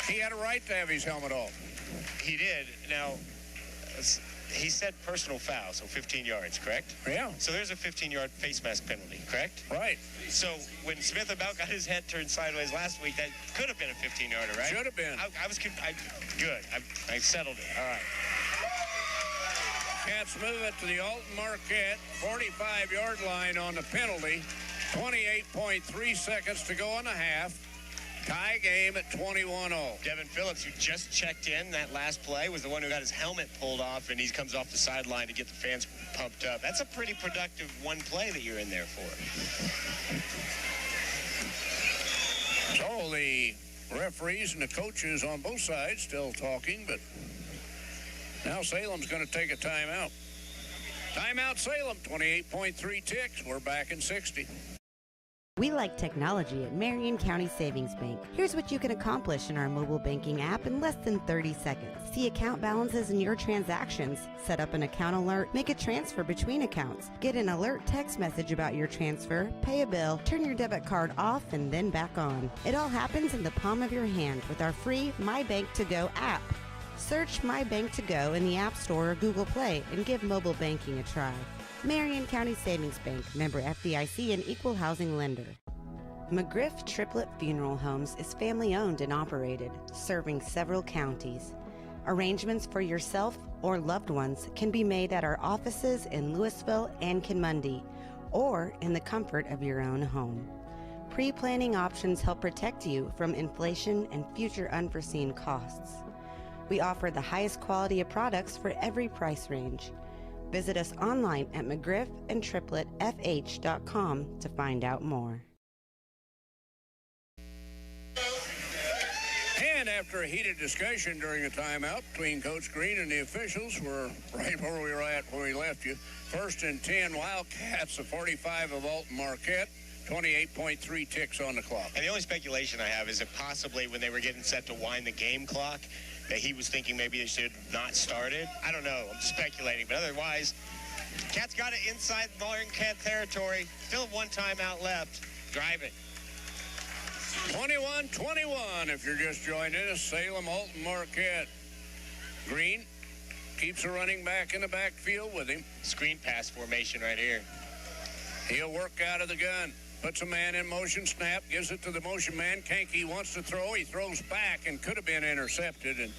he had a right to have his helmet off. He did. Now, he said personal foul, so 15 yards, correct? Yeah. So there's a 15-yard face mask penalty, correct? Right. So when Smith about got his head turned sideways last week, that could have been a 15-yarder, right? Should have been. Good. I settled it. All right. Cats move it to the Alton Marquette 45-yard line on the penalty. 28.3 seconds to go in the half. Tie game at 21-0. Devin Phillips, who just checked in that last play, was the one who got his helmet pulled off, and he comes off the sideline to get the fans pumped up. That's a pretty productive one play that you're in there for. So the referees and the coaches on both sides still talking, but now Salem's going to take a timeout. Timeout Salem, 28.3 ticks. We're back in 60. We like technology at Marion County Savings Bank. Here's what you can accomplish in our mobile banking app in less than 30 seconds. See account balances in your transactions, set up an account alert, make a transfer between accounts, get an alert text message about your transfer, pay a bill, turn your debit card off and then back on. It all happens in the palm of your hand with our free My Bank to Go app. Search My Bank to Go in the App Store or Google Play and give mobile banking a try. Marion County Savings Bank, member FDIC and equal housing lender. McGriff Triplet Funeral Homes is family owned and operated, serving several counties. Arrangements for yourself or loved ones can be made at our offices in Louisville and Kinmundy, or in the comfort of your own home. Pre-planning options help protect you from inflation and future unforeseen costs. We offer the highest quality of products for every price range. Visit us online at mcgriffandtripletfh.com to find out more. And after a heated discussion during a timeout between Coach Green and the officials, we're right where we were at when we left you. 1st and 10 Wildcats, the 45 of Alton Marquette. 28.3 ticks on the clock. And the only speculation I have is that possibly when they were getting set to wind the game clock, that he was thinking maybe they should not start it. I don't know. I'm just speculating. But otherwise, Cats got it inside Marquette territory. Still have one timeout left. Drive it. 21-21 if you're just joining us. Salem, Alton Marquette. Green keeps a running back in the backfield with him. Screen pass formation right here. He'll work out of the gun. Puts a man in motion, snap, gives it to the motion man. Kankey wants to throw. He throws back and could have been intercepted. And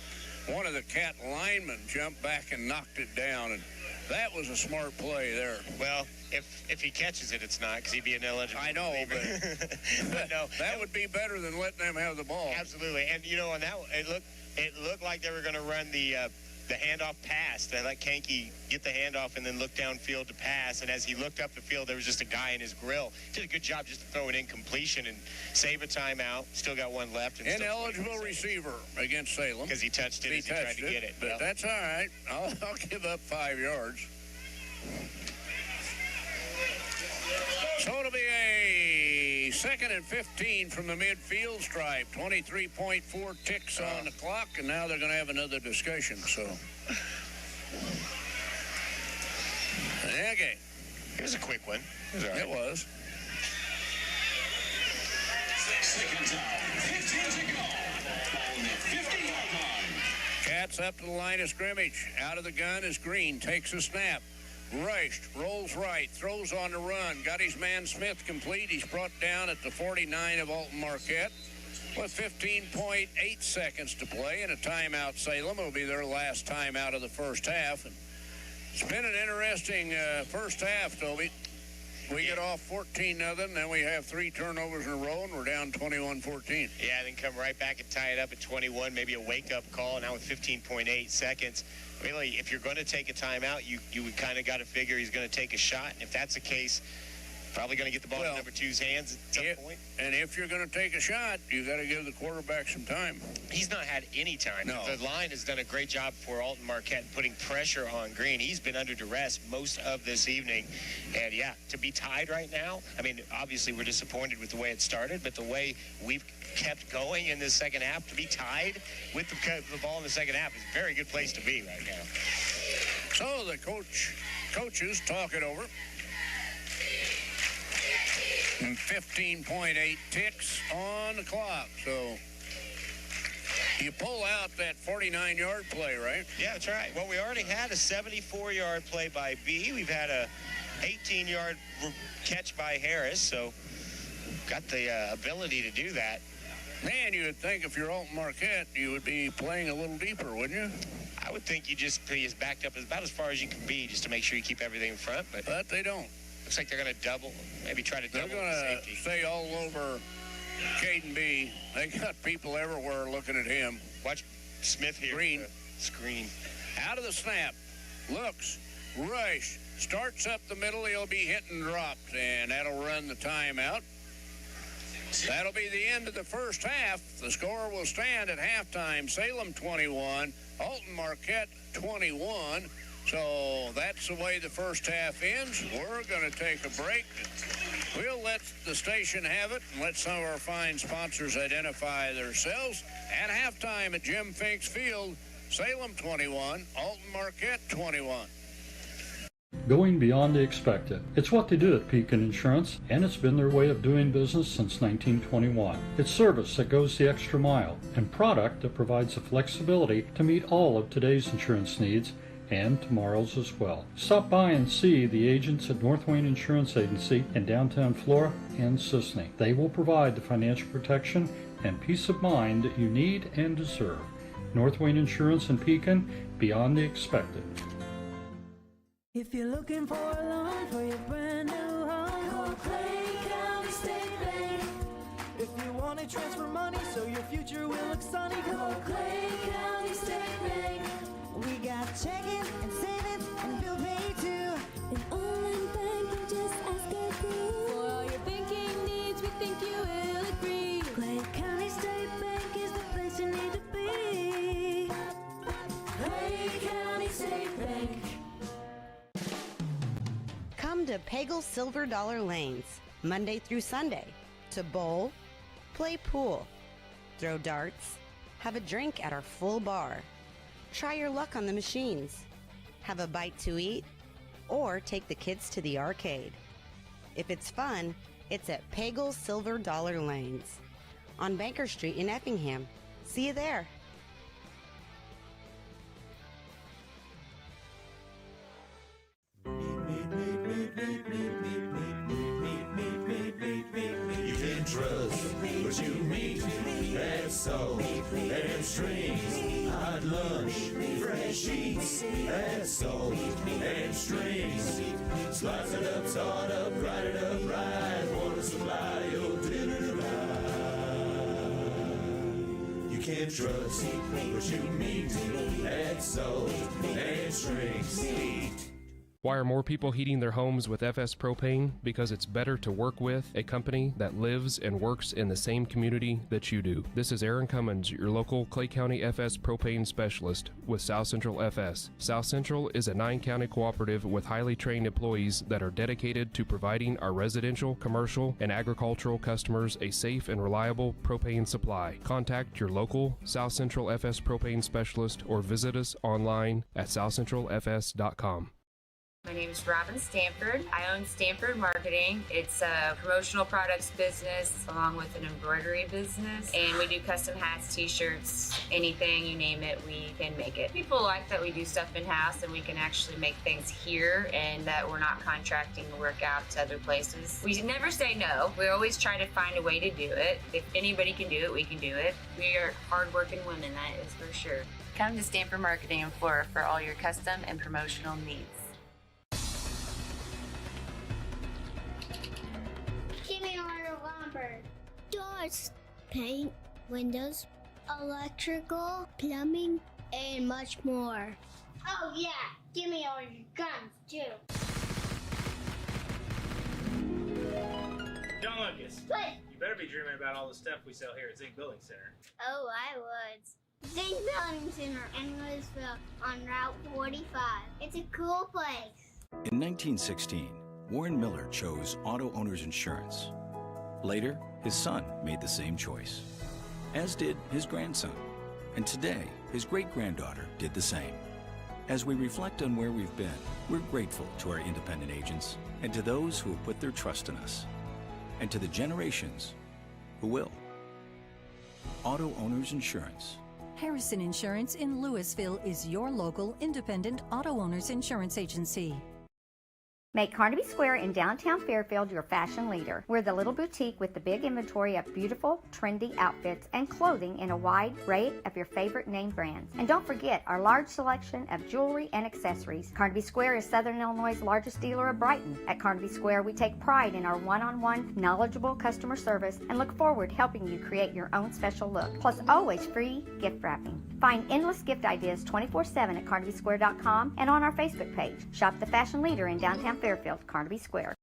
one of the Cat linemen jumped back and knocked it down. And that was a smart play there. Well, if he catches it, it's not, because he'd be an ineligible. I know, but no, that would be better than letting them have the ball. Absolutely. And, you know, on that one, it looked like they were going to run the handoff pass. They let Kankey get the handoff and then look downfield to pass. And as he looked up the field, there was just a guy in his grill. Did a good job just to throw an incompletion and save a timeout. Still got one left. And ineligible receiver against Salem. Because he touched it as he tried to get it. But that's all right. I'll give up 5 yards. So it'll be a 2nd and 15 from the midfield stripe. 23.4 ticks on the clock, and now they're going to have another discussion. So, okay. It was a quick one. It was. Second down, 15 to go on the 50-yard line. Cats up to the line of scrimmage. Out of the gun is Green. Takes a snap. Rushed, rolls right, throws on the run, got his man Smith complete. He's brought down at the 49 of Alton Marquette with 15.8 seconds to play and a timeout. Salem will be their last timeout of the first half. And it's been an interesting first half, Toby. We get off 14-0, then we have 3 turnovers in a row, and we're down 21-14. Yeah, then come right back and tie it up at 21, maybe a wake-up call. Now with 15.8 seconds. Really, if you're going to take a timeout, you would kind of got to figure he's going to take a shot. And if that's the case, probably going to get the ball in number 2's hands at some point. And if you're going to take a shot, you got to give the quarterback some time. He's not had any time. No. The line has done a great job for Alton Marquette putting pressure on Green. He's been under duress most of this evening. And, yeah, to be tied right now, I mean, obviously we're disappointed with the way it started, but the way we've kept going in this second half, to be tied with the ball in the second half is a very good place to be right now. So the coaches talk it over. And 15.8 ticks on the clock. So you pull out that 49-yard play, right? Yeah, that's right. Well, we already had a 74-yard play by B. We've had a 18-yard catch by Harris. So got the ability to do that. Man, you would think if you're Alton Marquette, you would be playing a little deeper, wouldn't you? I would think you just be as backed up as about as far as you can be just to make sure you keep everything in front. But they don't. Looks like they're going to double, maybe try to double the They're going safety. to stay all over Caden B. They got people everywhere looking at him. Watch Smith here. Screen. Out of the snap. Looks. Rush. Starts up the middle. He'll be hit and dropped. And that'll run the timeout. That'll be the end of the first half. The score will stand at halftime. Salem 21, Alton Marquette 21. So that's the way the first half ends. We're going to take a break. We'll let the station have it and let some of our fine sponsors identify themselves. At halftime at Jim Fink's Field, Salem 21, Alton Marquette 21. Going beyond the expected. It's what they do at Pekin Insurance, and it's been their way of doing business since 1921. It's service that goes the extra mile, and product that provides the flexibility to meet all of today's insurance needs and tomorrow's as well. Stop by and see the agents at North Wayne Insurance Agency in downtown Flora and Sisney. They will provide the financial protection and peace of mind that you need and deserve. North Wayne Insurance in Pekin, beyond the expected. If you're looking for a loan for your brand new home, call Clay County State Bank. If you want to transfer money so your future will look sunny, call Clay County State Bank. We got checking and savings and bill pay too. An online bank, just ask our crew. For all your banking needs, we think you will agree. Clay County State Bank is the place you need to be. Clay County State Bank. Come to Pagel Silver Dollar Lanes, Monday through Sunday, to bowl, play pool, throw darts, have a drink at our full bar, try your luck on the machines, have a bite to eat, or take the kids to the arcade. If it's fun, it's at Pagel Silver Dollar Lanes on Banker Street in Effingham. See you there. You can trust what you meet at Salt and Strings. Hot lunch, fresh sheets at Salt and Strings. Slice it up, saw it up, grind it up right. Want to supply your dinner right. You can trust what you meet at Salt and Strings. Why are more people heating their homes with FS Propane? Because it's better to work with a company that lives and works in the same community that you do. This is Aaron Cummins, your local Clay County FS Propane specialist with South Central FS. South Central is a 9-county cooperative with highly trained employees that are dedicated to providing our residential, commercial, and agricultural customers a safe and reliable propane supply. Contact your local South Central FS Propane specialist or visit us online at southcentralfs.com. My name is Robin Stanford. I own Stanford Marketing. It's a promotional products business along with an embroidery business. And we do custom hats, t-shirts, anything, you name it, we can make it. People like that we do stuff in-house and we can actually make things here and that we're not contracting the work out to other places. We never say no. We always try to find a way to do it. If anybody can do it, we can do it. We are hardworking women, that is for sure. Come to Stanford Marketing in Flora for all your custom and promotional needs. Give me order lumber. Doors, paint, windows, electrical, plumbing, and much more. Oh yeah, give me all your guns too. John Lucas. What? You better be dreaming about all the stuff we sell here at Zink Building Center. Oh, I would. Zink Building Center in Louisville on Route 45. It's a cool place. In 1916, Warren Miller chose Auto Owners Insurance. Later, his son made the same choice, as did his grandson. And today, his great-granddaughter did the same. As we reflect on where we've been, we're grateful to our independent agents and to those who have put their trust in us, and to the generations who will. Auto Owners Insurance. Harrison Insurance in Louisville is your local independent auto owners insurance agency. Make Carnaby Square in downtown Fairfield your fashion leader. We're the little boutique with the big inventory of beautiful, trendy outfits and clothing in a wide array of your favorite name brands. And don't forget our large selection of jewelry and accessories. Carnaby Square is Southern Illinois' largest dealer of Brighton. At Carnaby Square, we take pride in our one-on-one, knowledgeable customer service and look forward to helping you create your own special look. Plus, always free gift wrapping. Find endless gift ideas 24/7 at CarnabySquare.com and on our Facebook page. Shop the fashion leader in downtown Fairfield, Carnaby Square.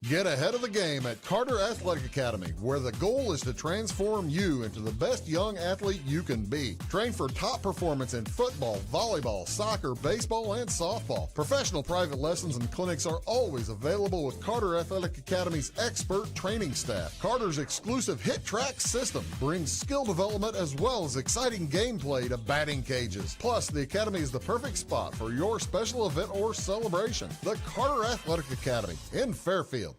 Get ahead of the game at Carter Athletic Academy, where the goal is to transform you into the best young athlete you can be. Train for top performance in football, volleyball, soccer, baseball, and softball. Professional private lessons and clinics are always available with Carter Athletic Academy's expert training staff. Carter's exclusive Hit Track system brings skill development as well as exciting gameplay to batting cages. Plus, the Academy is the perfect spot for your special event or celebration. The Carter Athletic Academy in Fairfield.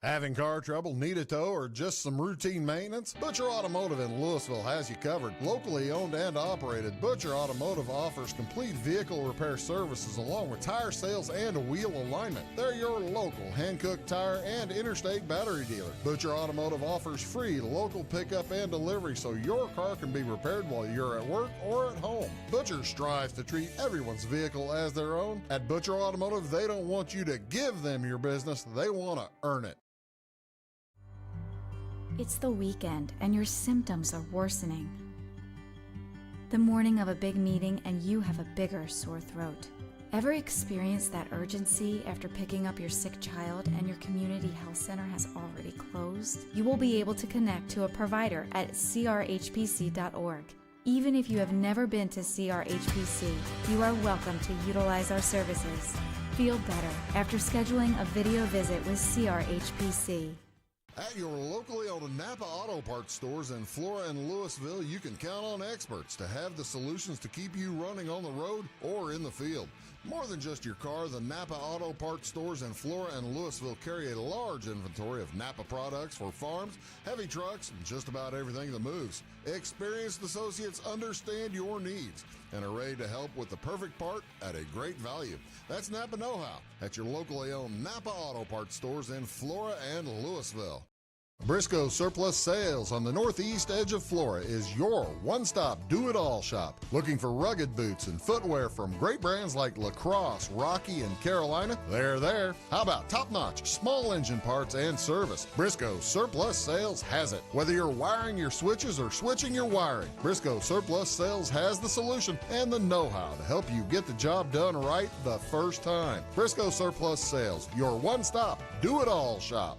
Having car trouble, need a tow, or just some routine maintenance? Butcher Automotive in Louisville has you covered. Locally owned and operated, Butcher Automotive offers complete vehicle repair services along with tire sales and wheel alignment. They're your local Hankook tire and interstate battery dealer. Butcher Automotive offers free local pickup and delivery so your car can be repaired while you're at work or at home. Butcher strives to treat everyone's vehicle as their own. At Butcher Automotive, they don't want you to give them your business, they want to earn it. It's the weekend and your symptoms are worsening. The morning of a big meeting and you have a bigger sore throat. Ever experienced that urgency after picking up your sick child and your community health center has already closed? You will be able to connect to a provider at crhpc.org. Even if you have never been to CRHPC, you are welcome to utilize our services. Feel better after scheduling a video visit with CRHPC. At your locally owned Napa Auto Parts stores in Flora and Louisville, you can count on experts to have the solutions to keep you running on the road or in the field. More than just your car, the Napa Auto Parts stores in Flora and Louisville carry a large inventory of Napa products for farms, heavy trucks, and just about everything that moves. Experienced associates understand your needs and are ready to help with the perfect part at a great value. That's Napa Know-How at your locally owned Napa Auto Parts stores in Flora and Louisville. Briscoe Surplus Sales on the northeast edge of Flora is your one-stop do-it-all shop. Looking for rugged boots and footwear from great brands like Lacrosse, Rocky, and Carolina? They're there. How about top-notch small engine parts and service? Briscoe Surplus Sales has it. Whether you're wiring your switches or switching your wiring, Briscoe Surplus Sales has the solution and the know-how to help you get the job done right the first time. Briscoe Surplus Sales, your one-stop do-it-all shop.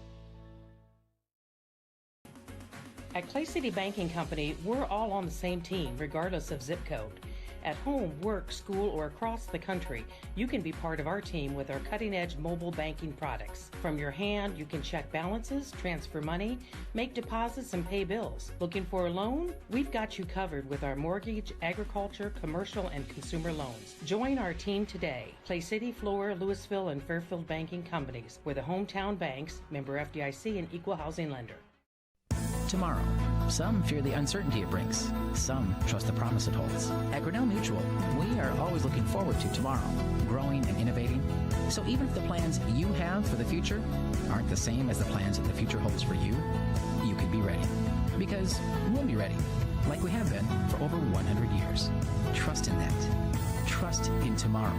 At Clay City Banking Company, we're all on the same team, regardless of zip code. At home, work, school, or across the country, you can be part of our team with our cutting-edge mobile banking products. From your hand, you can check balances, transfer money, make deposits, and pay bills. Looking for a loan? We've got you covered with our mortgage, agriculture, commercial, and consumer loans. Join our team today. Clay City, Flora, Louisville, and Fairfield Banking Companies. We're the hometown banks, member FDIC, and equal housing lender. Tomorrow, some fear the uncertainty it brings. Some trust the promise it holds. At Grinnell Mutual, we are always looking forward to tomorrow, growing and innovating. So even if the plans you have for the future aren't the same as the plans that the future holds for you, you can be ready. Because we'll be ready, like we have been for over 100 years. Trust in that. Trust in tomorrow.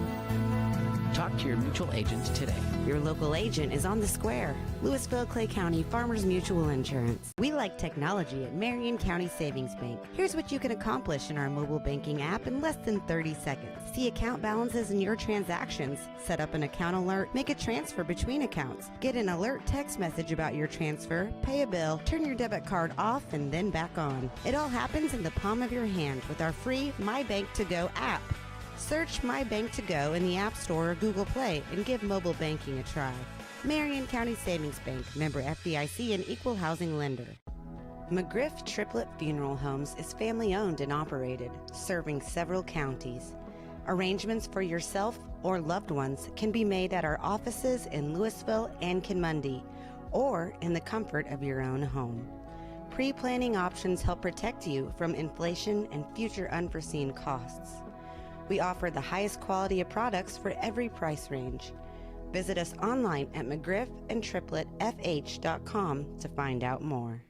Talk to your mutual agent today. Your local agent is on the square. Louisville, Clay County Farmers Mutual Insurance. We like technology at Marion County Savings Bank. Here's what you can accomplish in our mobile banking app in less than 30 seconds. See account balances in your transactions, set up an account alert, make a transfer between accounts, get an alert text message about your transfer, pay a bill, turn your debit card off and then back on. It all happens in the palm of your hand with our free My Bank to Go app. Search My Bank to Go in the App Store or Google Play and give mobile banking a try. Marion County Savings Bank, member FDIC and equal housing lender. McGriff Triplet Funeral Homes is family owned and operated, serving several counties. Arrangements for yourself or loved ones can be made at our offices in Louisville and Kinmundy, or in the comfort of your own home. Pre-planning options help protect you from inflation and future unforeseen costs. We offer the highest quality of products for every price range. Visit us online at McGriffandTriplettFH.com to find out more.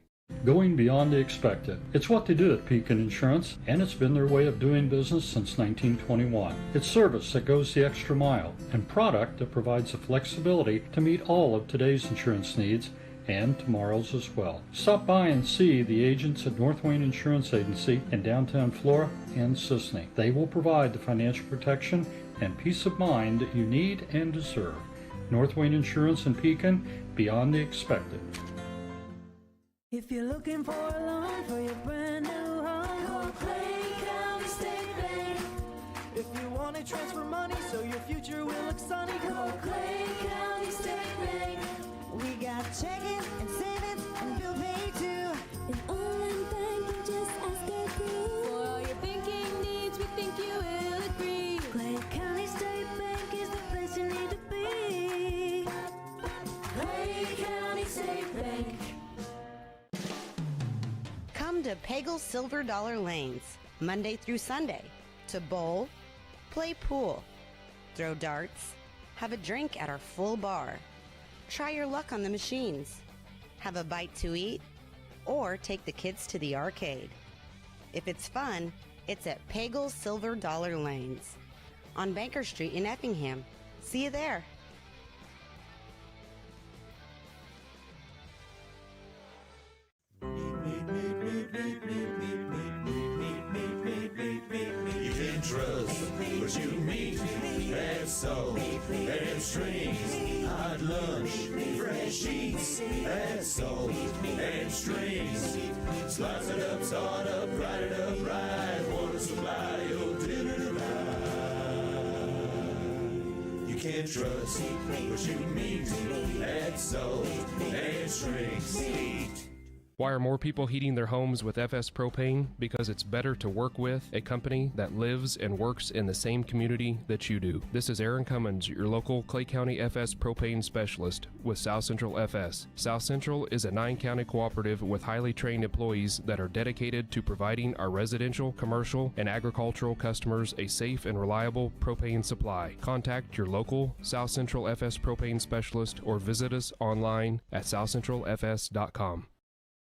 Going beyond the expected. It's what they do at Pekin Insurance, and it's been their way of doing business since 1921. It's service that goes the extra mile, and product that provides the flexibility to meet all of today's insurance needs and tomorrow's as well. Stop by and see the agents at North Wayne Insurance Agency in downtown Flora and Sisney. They will provide the financial protection and peace of mind that you need and deserve. North Wayne Insurance in Pekin, beyond the expected. If you're looking for a loan for your brand new home, call Clay County State Bank. If you want to transfer money so your future will look sunny, call Clay County State Bank. We got checking and savings and bill pay too. An online banking, just ask our crew. For all your banking needs, we think you will agree. Clay County State Bank is the place you need to be. Clay County State Bank. Come to Pagel Silver Dollar Lanes, Monday through Sunday, to bowl, play pool, throw darts, have a drink at our full bar, try your luck on the machines, have a bite to eat, or take the kids to the arcade. If it's fun, it's at Pagel Silver Dollar Lanes on Banker Street in Effingham. See you there. You can trust what you meet. That's salt and strings. Hot lunch, fresh sheets. That's salt and strings. Slice it up, salt up, grind it up right. Water supply your dinner tonight. You can trust what you meet. That's salt and strings. Why are more people heating their homes with FS Propane? Because it's better to work with a company that lives and works in the same community that you do. This is Aaron Cummins, your local Clay County FS Propane specialist with South Central FS. South Central is a 9-county cooperative with highly trained employees that are dedicated to providing our residential, commercial, and agricultural customers a safe and reliable propane supply. Contact your local South Central FS Propane specialist or visit us online at southcentralfs.com.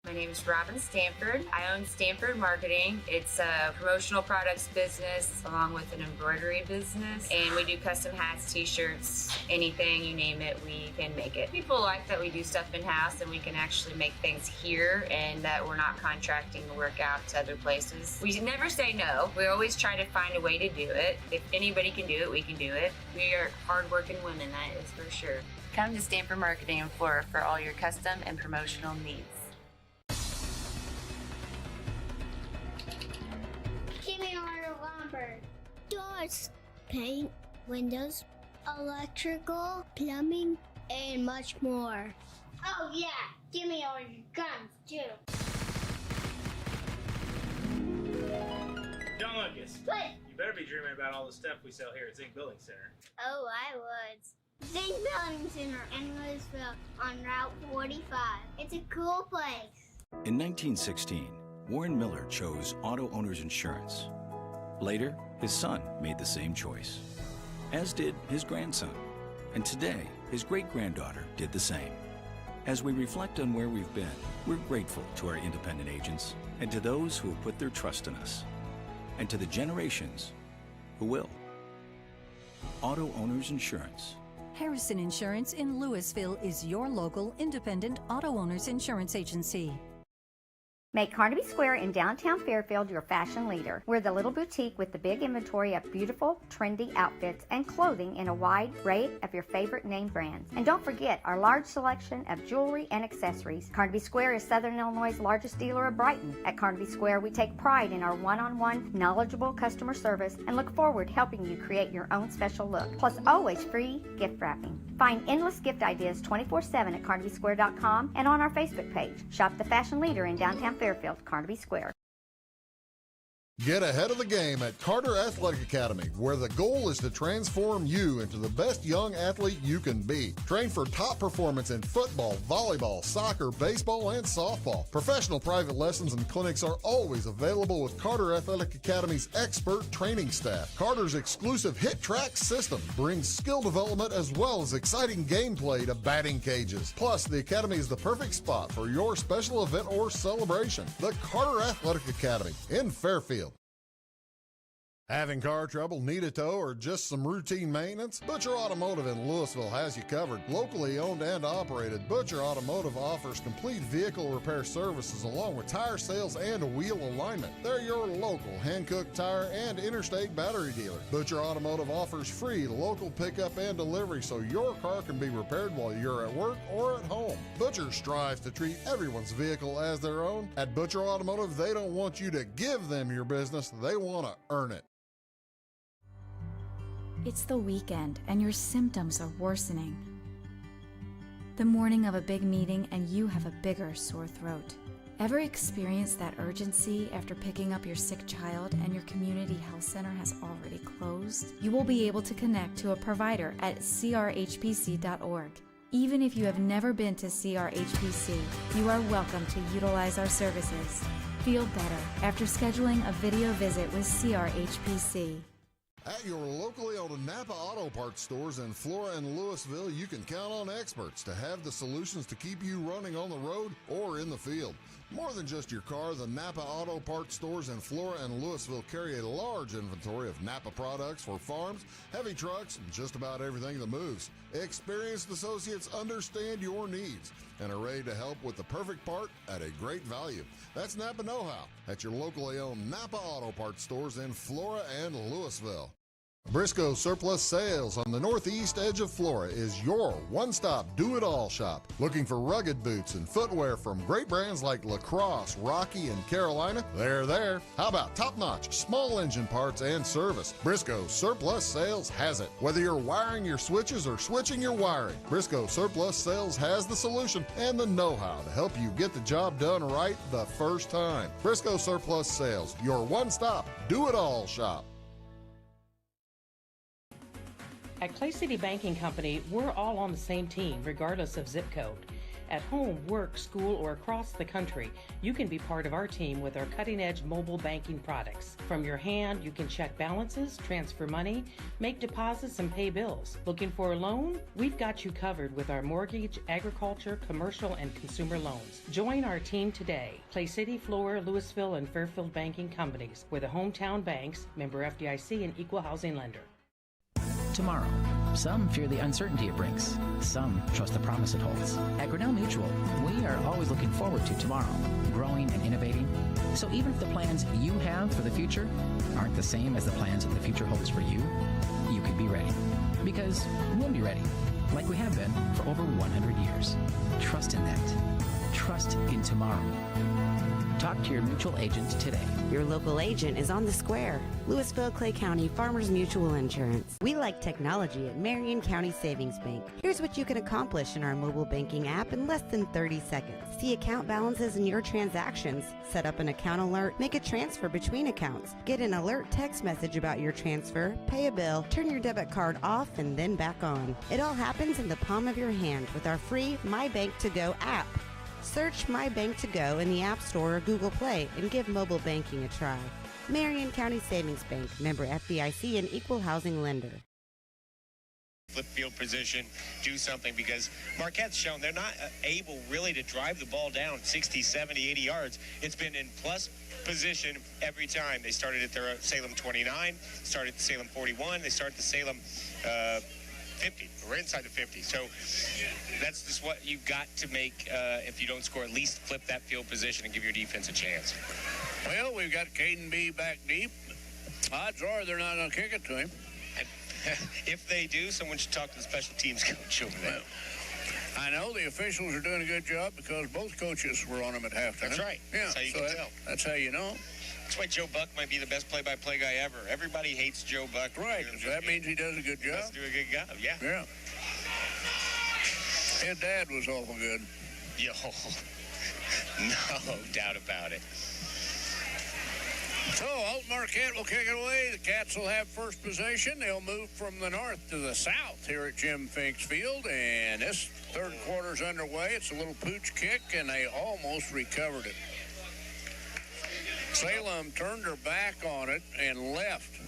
My name is Robin Stanford. I own Stanford Marketing. It's a promotional products business along with an embroidery business. And we do custom hats, t-shirts, anything, you name it, we can make it. People like that we do stuff in-house and we can actually make things here and that we're not contracting the work out to other places. We never say no. We always try to find a way to do it. If anybody can do it, we can do it. We are hardworking women, that is for sure. Come to Stanford Marketing in Flora for all your custom and promotional needs. Give me our lumber. Doors, paint, windows, electrical, plumbing, and much more. Oh yeah, give me all your guns too. John Lucas. What? You better be dreaming about all the stuff we sell here at Zink Building Center. Oh, I would. Zink Building Center in Louisville on Route 45. It's a cool place. In 1916, Warren Miller chose Auto Owners Insurance. Later, his son made the same choice, as did his grandson. And today, his great-granddaughter did the same. As we reflect on where we've been, we're grateful to our independent agents and to those who have put their trust in us, and to the generations who will. Auto Owners Insurance. Harrison Insurance in Louisville is your local independent auto owners insurance agency. Make Carnaby Square in downtown Fairfield your fashion leader. We're the little boutique with the big inventory of beautiful, trendy outfits and clothing in a wide array of your favorite name brands. And don't forget our large selection of jewelry and accessories. Carnaby Square is Southern Illinois' largest dealer of Brighton. At Carnaby Square, we take pride in our one-on-one, knowledgeable customer service and look forward to helping you create your own special look. Plus, always free gift wrapping. Find endless gift ideas 24/7 at CarnabySquare.com and on our Facebook page. Shop the fashion leader in downtown Fairfield, Carnaby Square. Get ahead of the game at Carter Athletic Academy, where the goal is to transform you into the best young athlete you can be. Train for top performance in football, volleyball, soccer, baseball, and softball. Professional private lessons and clinics are always available with Carter Athletic Academy's expert training staff. Carter's exclusive Hit Track system brings skill development as well as exciting gameplay to batting cages. Plus, the Academy is the perfect spot for your special event or celebration. The Carter Athletic Academy in Fairfield. Having car trouble, need a tow, or just some routine maintenance? Butcher Automotive in Louisville has you covered. Locally owned and operated, Butcher Automotive offers complete vehicle repair services along with tire sales and wheel alignment. They're your local Hankook tire and interstate battery dealer. Butcher Automotive offers free local pickup and delivery so your car can be repaired while you're at work or at home. Butcher strives to treat everyone's vehicle as their own. At Butcher Automotive, they don't want you to give them your business, they want to earn it. It's the weekend and your symptoms are worsening. The morning of a big meeting and you have a bigger sore throat. Ever experienced that urgency after picking up your sick child and your community health center has already closed? You will be able to connect to a provider at crhpc.org. Even if you have never been to CRHPC, you are welcome to utilize our services. Feel better after scheduling a video visit with CRHPC. At your locally owned Napa Auto Parts stores in Flora and Louisville, you can count on experts to have the solutions to keep you running on the road or in the field. More than just your car, the Napa Auto Parts stores in Flora and Louisville carry a large inventory of Napa products for farms, heavy trucks, and just about everything that moves. Experienced associates understand your needs and are ready to help with the perfect part at a great value. That's Napa Know-How at your locally owned Napa Auto Parts stores in Flora and Louisville. Briscoe Surplus Sales on the northeast edge of Flora is your one-stop do-it-all shop. Looking for rugged boots and footwear from great brands like Lacrosse, Rocky, and Carolina? They're there. How about top-notch small engine parts and service? Briscoe Surplus Sales has it. Whether you're wiring your switches or switching your wiring, Briscoe Surplus Sales has the solution and the know-how to help you get the job done right the first time. Briscoe Surplus Sales, your one-stop do-it-all shop. At Clay City Banking Company, we're all on the same team, regardless of zip code. At home, work, school, or across the country, you can be part of our team with our cutting-edge mobile banking products. From your hand, you can check balances, transfer money, make deposits, and pay bills. Looking for a loan? We've got you covered with our mortgage, agriculture, commercial, and consumer loans. Join our team today. Clay City, Flora, Louisville, and Fairfield Banking Companies. We're the hometown banks, member FDIC, and equal housing lender. Tomorrow, some fear the uncertainty it brings. Some trust the promise it holds. At Grinnell Mutual, we are always looking forward to tomorrow, growing and innovating. So even if the plans you have for the future aren't the same as the plans that the future holds for you, you can be ready. Because we'll be ready, like we have been for over 100 years. Trust in that. Trust in tomorrow. Talk to your mutual agent today. Your local agent is on the square. Louisville, Clay County Farmers Mutual Insurance. We like technology at Marion County Savings Bank. Here's what you can accomplish in our mobile banking app in less than 30 seconds. See account balances in your transactions, set up an account alert, make a transfer between accounts, get an alert text message about your transfer, pay a bill, turn your debit card off and then back on. It all happens in the palm of your hand with our free My Bank to Go app. Search My Bank to Go in the App Store or Google Play and give mobile banking a try. Marion County Savings Bank, member FDIC and equal housing lender. Flip field position, do something, because Marquette's shown they're not able really to drive the ball down 60, 70, 80 yards. It's been in plus position every time. They started at their Salem 29, started at Salem 41, they started at Salem 50. We're inside the 50. So that's just what you've got to make if you don't score. At least flip that field position and give your defense a chance. Well, we've got Caden B back deep. Odds are they're not going to kick it to him. If they do, someone should talk to the special teams coach over there. Well, I know the officials are doing a good job because both coaches were on him at halftime. That's right. Yeah, That's how you can tell. That's how you know. That's why Joe Buck might be the best play-by-play guy ever. Everybody hates Joe Buck. Right. So that means he does a good job. He does do a good job, yeah. Yeah. His dad was awful good. Yo, no doubt about it. So Alton Marquette will kick it away. The Cats will have first possession. They'll move from the north to the south here at Jim Finks Field. And this third quarter's underway. It's a little pooch kick, and they almost recovered it. Salem turned her back on it and left.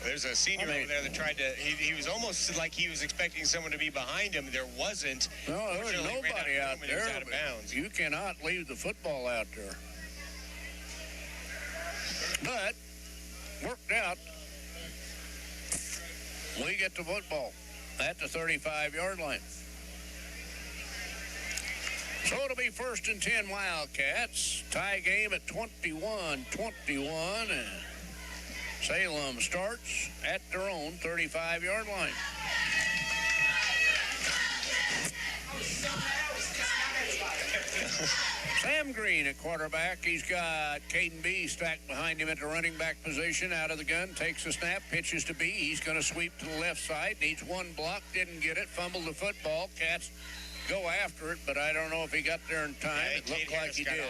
There's a senior over there that tried to, he was almost like he was expecting someone to be behind him. There wasn't. No, there was nobody out there. He was out of bounds. You cannot leave the football out there. But, worked out. We get the football at the 35-yard line. So it'll be 1st and 10 Wildcats. Tie game at 21-21. And Salem starts at their own 35-yard line. Sam Green at quarterback. He's got Caden B stacked behind him at the running back position. Out of the gun, takes a snap, pitches to B. He's going to sweep to the left side. Needs one block, didn't get it, fumbled the football. Cats go after it, but I don't know if he got there in time. Yeah, it looked like he did.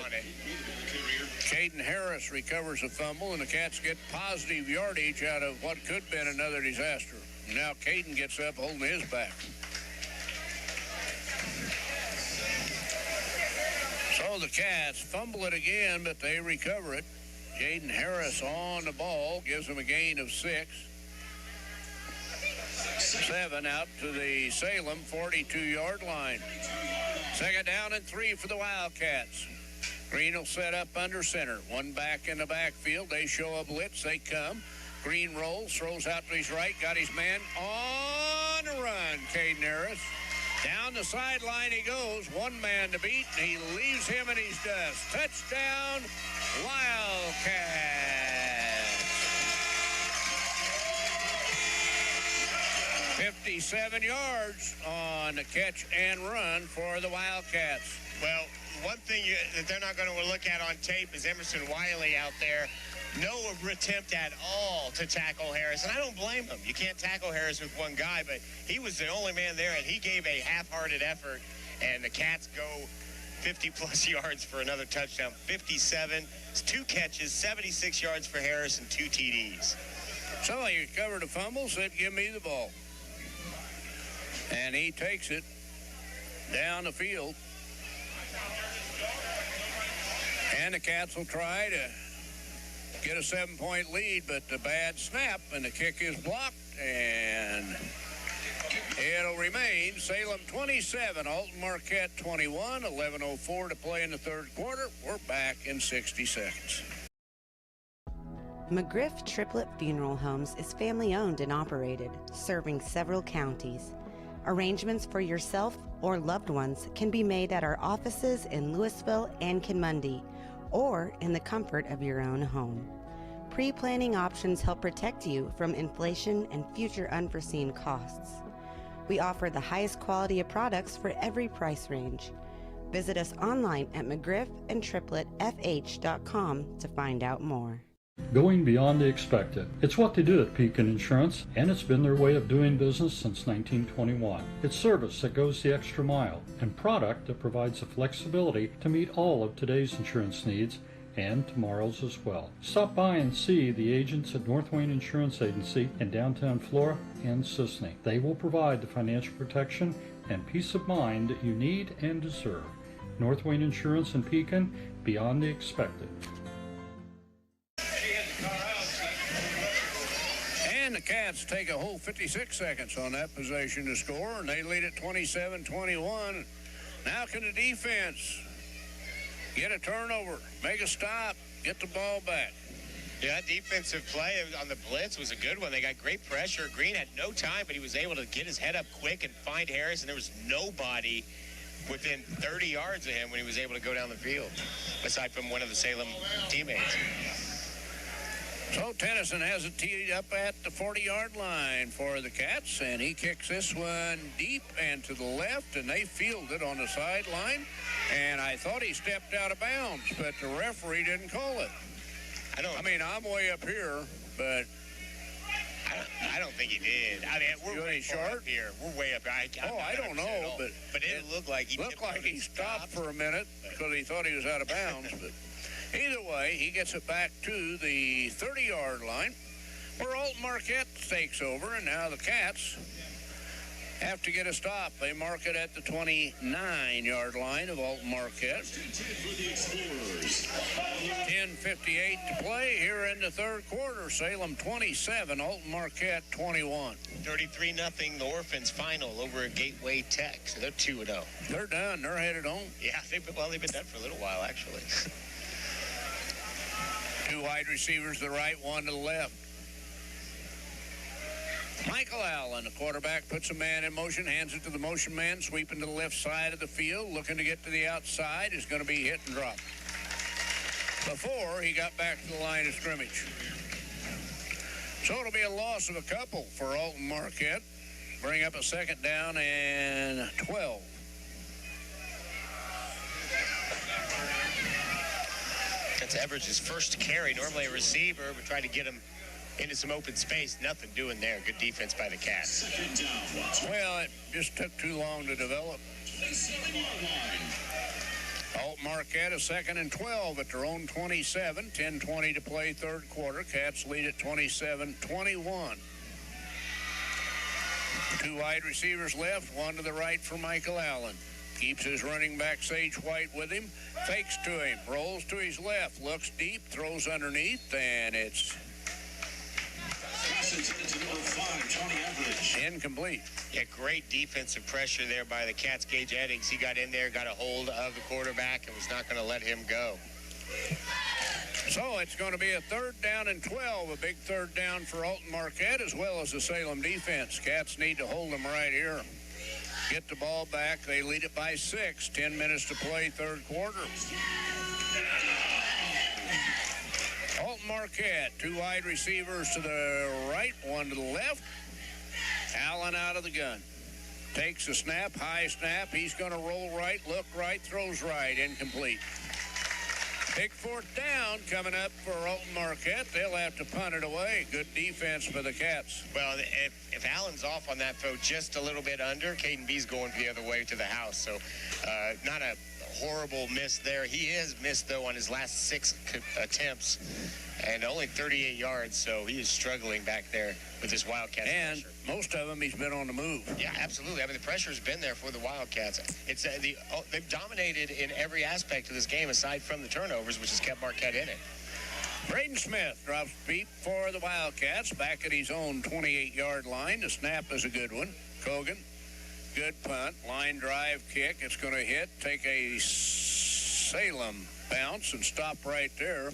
Caden Harris recovers a fumble, and the Cats get positive yardage out of what could have been another disaster. Now Caden gets up holding his back. So the Cats fumble it again, but they recover it. Caden Harris on the ball, gives them a gain of 6. 7 out to the Salem 42-yard line. 2nd down and 3 for the Wildcats. Green will set up under center. One back in the backfield. They show a blitz. They come. Green rolls, throws out to his right, got his man on the run, Caden Harris. Down the sideline he goes. One man to beat, and he leaves him in his dust. Touchdown, Wildcats. 57 yards on the catch and run for the Wildcats. Well, one thing that they're not going to look at on tape is Emerson Wiley out there. No attempt at all to tackle Harris, and I don't blame him. You can't tackle Harris with one guy, but he was the only man there, and he gave a half-hearted effort, and the Cats go 50-plus yards for another touchdown. 57, 2 catches, 76 yards for Harris, and 2 TDs. So he recovered a fumble, said, give me the ball. And he takes it down the field. And the Cats will try to get a 7-point lead, but the bad snap, and the kick is blocked, and it'll remain Salem 27, Alton Marquette 21, 11:04 to play in the third quarter. We're back in 60 seconds. McGriff Triplet Funeral Homes is family-owned and operated, serving several counties. Arrangements for yourself or loved ones can be made at our offices in Louisville and Kinmundy, or in the comfort of your own home. Pre-planning options help protect you from inflation and future unforeseen costs. We offer the highest quality of products for every price range. Visit us online at McGriffandTripletFH.com to find out more. Going beyond the expected. It's what they do at Pekin Insurance, and it's been their way of doing business since 1921. It's service that goes the extra mile, and product that provides the flexibility to meet all of today's insurance needs and tomorrow's as well. Stop by and see the agents at North Wayne Insurance Agency in downtown Flora and Sisney. They will provide the financial protection and peace of mind that you need and deserve. North Wayne Insurance in Pekin, beyond the expected. And the Cats take a whole 56 seconds on that possession to score, and they lead it 27-21. Now can the defense get a turnover, make a stop, get the ball back? Yeah, defensive play on the blitz was a good one. They got great pressure. Green had no time, but he was able to get his head up quick and find Harris, and there was nobody within 30 yards of him when he was able to go down the field, aside from one of the Salem teammates. So Tennyson has it teed up at the 40-yard line for the Cats, and he kicks this one deep and to the left, and they field it on the sideline. And I thought he stepped out of bounds, but the referee didn't call it. I mean, I'm way up here, but I don't think he did. I mean, we're way far up here. We're way up here. I don't know, but it looked like he stopped for a minute because he thought he was out of bounds. But Either way, he gets it back to the 30-yard line, where Alton Marquette takes over, and now the Cats have to get a stop. They mark it at the 29-yard line of Alton Marquette. 10:58 to play here in the third quarter. Salem 27, Alton Marquette 21. 33-0, the Orphans final over at Gateway Tech. So they're 2-0. They're done. They're headed home. Yeah, they've been done for a little while, actually. Two wide receivers to the right, one to the left. Michael Allen, the quarterback, puts a man in motion, hands it to the motion man, sweeping to the left side of the field, looking to get to the outside, is going to be hit and dropped before he got back to the line of scrimmage. So it'll be a loss of a couple for Alton Marquette. Bring up a second down and 12. That's Everidge's first carry. Normally a receiver, but tried to get him into some open space. Nothing doing there. Good defense by the Cats. Well, it just took too long to develop. Alton Marquette a second and 12 at their own 27. 10:20 to play third quarter. Cats lead at 27-21. Two wide receivers left, one to the right for Michael Allen. Keeps his running back Sage White with him. Fakes to him. Rolls to his left. Looks deep. Throws underneath. And it's incomplete. Yeah, great defensive pressure there by the Cats. Gage Eddings, he got in there, got a hold of the quarterback, and was not going to let him go. So it's going to be a third down and 12, a big third down for Alton Marquette as well as the Salem defense. Cats need to hold them right here. Get the ball back. They lead it by 6. 10 minutes to play third quarter. Alton Marquette, two wide receivers to the right, one to the left. Allen out of the gun. Takes a snap, high snap. He's going to roll right, look right, throws right, incomplete. Big fourth down coming up for Alton Marquette. They'll have to punt it away. Good defense for the Cats. Well, if Allen's off on that throw just a little bit under, Caden B's going the other way to the house. So not a horrible miss there. He is missed, though, on his last 6 attempts and only 38 yards. So he is struggling back there with this Wildcats and pressure. Most of them, he's been on the move. Yeah, absolutely. I mean, the pressure's been there for the Wildcats. It's they've dominated in every aspect of this game aside from the turnovers, which has kept Marquette in it. Braden Smith drops deep for the Wildcats back at his own 28-yard line. The snap is a good one. Cogan, good punt. Line drive kick. It's going to hit. Take a Salem bounce and stop right there